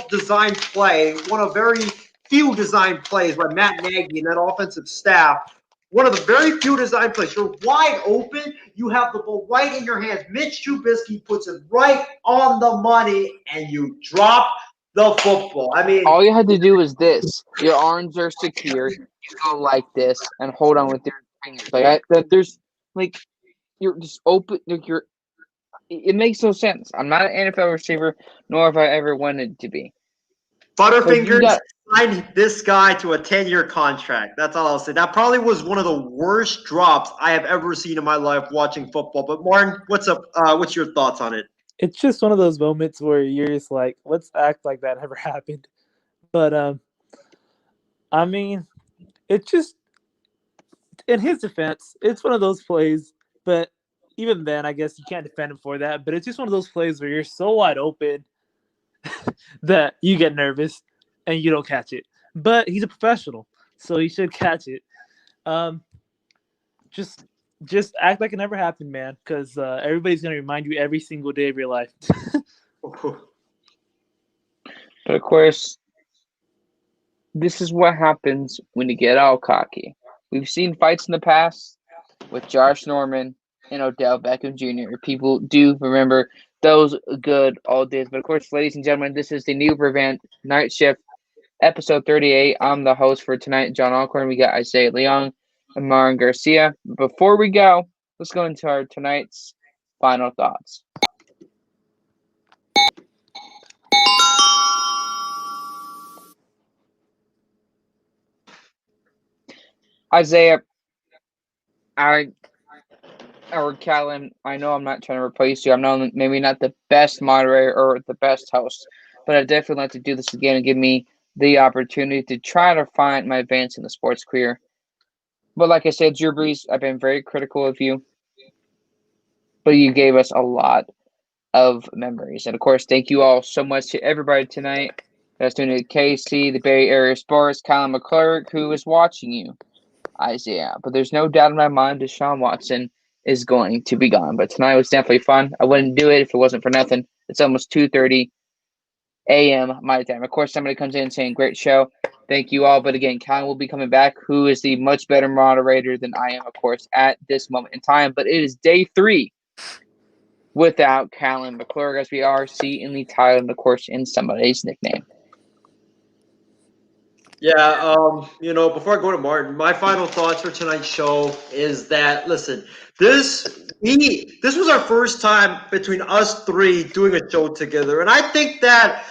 design play, one of very few design plays by Matt Nagy and that offensive staff, one of the very few design plays. You're wide open. You have the ball right in your hands. Mitch Trubisky puts it right on the money, and you drop the football. I mean, all you had to do was this. Your arms are secure. You go like this and hold on with your fingers. You're just open. It makes no sense. I'm not an NFL receiver, nor have I ever wanted to be. Butterfingers signed this guy to a 10-year contract. That's all I'll say. That probably was one of the worst drops I have ever seen in my life watching football. But Martin, what's up? What's your thoughts on it? It's just one of those moments where you're just like, let's act like that never happened. But I mean, it just, in his defense, it's one of those plays. But even then, I guess you can't defend him for that. But it's just one of those plays where you're so wide open that you get nervous and you don't catch it. But he's a professional, so he should catch it. Just act like it never happened, man, because everybody's going to remind you every single day of your life. But, of course, this is what happens when you get all cocky. We've seen fights in the past with Josh Norman and Odell Beckham Jr. People do remember those good old days. But, of course, ladies and gentlemen, this is the new Prevent Night Shift, episode 38. I'm the host for tonight, John Allcorn. We got Isaiah Leung and Marin Garcia. Before we go, let's go into our tonight's final thoughts. Isaiah, or Callan, I know I'm not trying to replace you. I'm maybe not the best moderator or the best host, but I'd definitely like to do this again and give me the opportunity to try to find my advance in the sports career. But like I said, Drew Brees, I've been very critical of you, but you gave us a lot of memories. And, of course, thank you all so much to everybody tonight that's tuning in, KC, the Bay Area Sports, Colin McClurg, who is watching you, Isaiah. But there's no doubt in my mind Deshaun Watson is going to be gone. But tonight was definitely fun. I wouldn't do it if it wasn't for nothing. It's almost 2:30 a.m. my time. Of course, somebody comes in saying, great show. Thank you all. But again, Colin will be coming back, who is the much better moderator than I am, of course, at this moment in time. But it is day 3 without Colin McClurg, as we are seeing the title, and of course, in somebody's nickname. Yeah, before I go to Martin, my final thoughts for tonight's show is that, listen, this was our first time between us three doing a show together. And I think that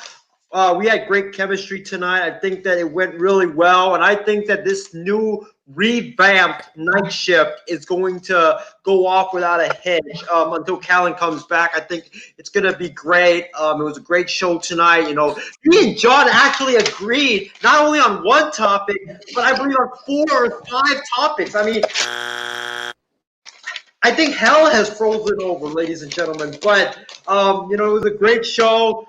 We had great chemistry tonight. I think that it went really well, and I think that this new revamped night shift is going to go off without a hitch until Callan comes back. I think it's going to be great. It was a great show tonight. You know, me and John actually agreed not only on one topic, but I believe on 4 or 5 topics. I mean, I think hell has frozen over, ladies and gentlemen. But, you know, it was a great show.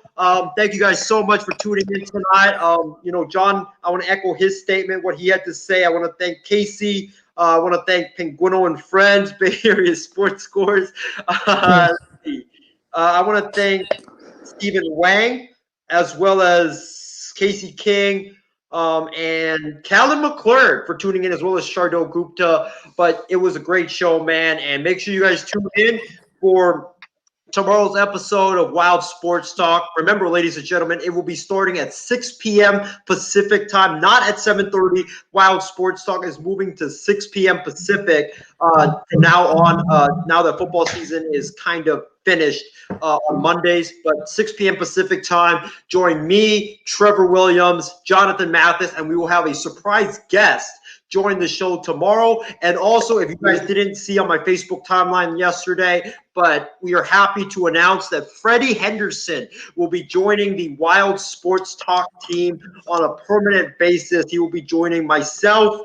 Thank you guys so much for tuning in tonight. You know, John, I want to echo his statement, what he had to say. I want to thank Casey. I want to thank Penguino and Friends, Bay Area Sports Scores. I want to thank Stephen Wang, as well as Casey King, and Callan McClure for tuning in, as well as Shardo Gupta. But it was a great show, man. And make sure you guys tune in for tomorrow's episode of Wild Sports Talk. Remember, ladies and gentlemen, it will be starting at 6 p.m. Pacific time, not at 7:30. Wild Sports Talk is moving to 6 p.m. Pacific now on. Now that football season is kind of finished on Mondays, but 6 p.m. Pacific time. Join me, Trevor Williams, Jonathan Mathis, and we will have a surprise guest join the show tomorrow. And also, if you guys didn't see on my Facebook timeline yesterday, but we are happy to announce that Freddie Henderson will be joining the Wild Sports Talk team on a permanent basis. He will be joining myself,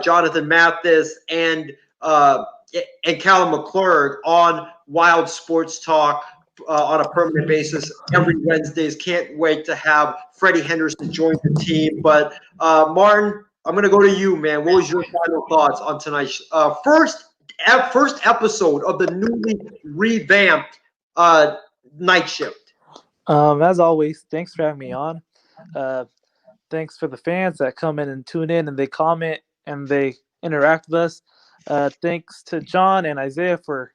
Jonathan Mathis, and Callum McClure on Wild Sports Talk on a permanent basis every Wednesdays. Can't wait to have Freddie Henderson join the team. But Martin, I'm going to go to you, man. What was your final thoughts on tonight's first episode of the newly revamped night shift? As always, thanks for having me on. Thanks for the fans that come in and tune in and they comment and they interact with us. Thanks to John and Isaiah for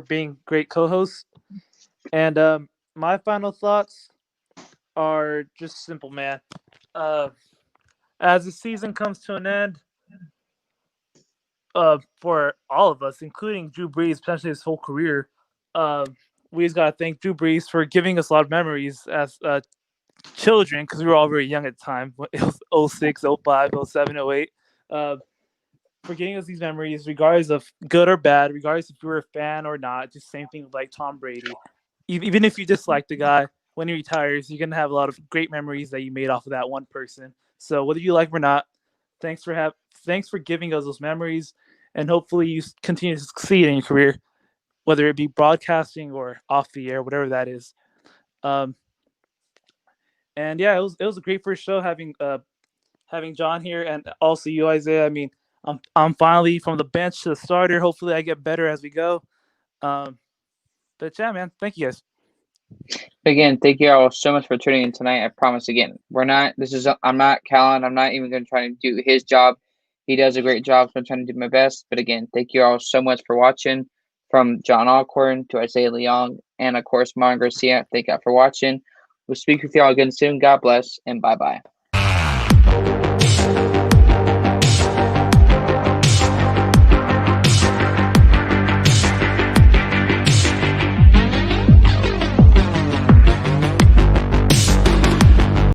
being great co-hosts. And my final thoughts are just simple, man. As the season comes to an end, for all of us, including Drew Brees, potentially his whole career, we just got to thank Drew Brees for giving us a lot of memories as children, because we were all very young at the time. It was 06, 05, 07, 08. For giving us these memories, regardless of good or bad, regardless if you were a fan or not, just same thing with like Tom Brady. Even if you dislike the guy, when he retires, you're going to have a lot of great memories that you made off of that one person. So whether you like him or not, thanks for giving us those memories, and hopefully you continue to succeed in your career, whether it be broadcasting or off the air, whatever that is. And yeah, it was a great first show having John here, and also you, Isaiah. I mean, I'm finally from the bench to the starter. Hopefully, I get better as we go. But yeah, man, thank you guys. Again, thank you all so much for tuning in tonight. I promise again, I'm not Callan. I'm not even going to try to do his job. He does a great job, so I'm trying to do my best. But again, thank you all so much for watching. From John Allcorn to Isaiah Leung, and of course, Martin Garcia. Thank you all for watching. We'll speak with you all again soon. God bless, and bye-bye.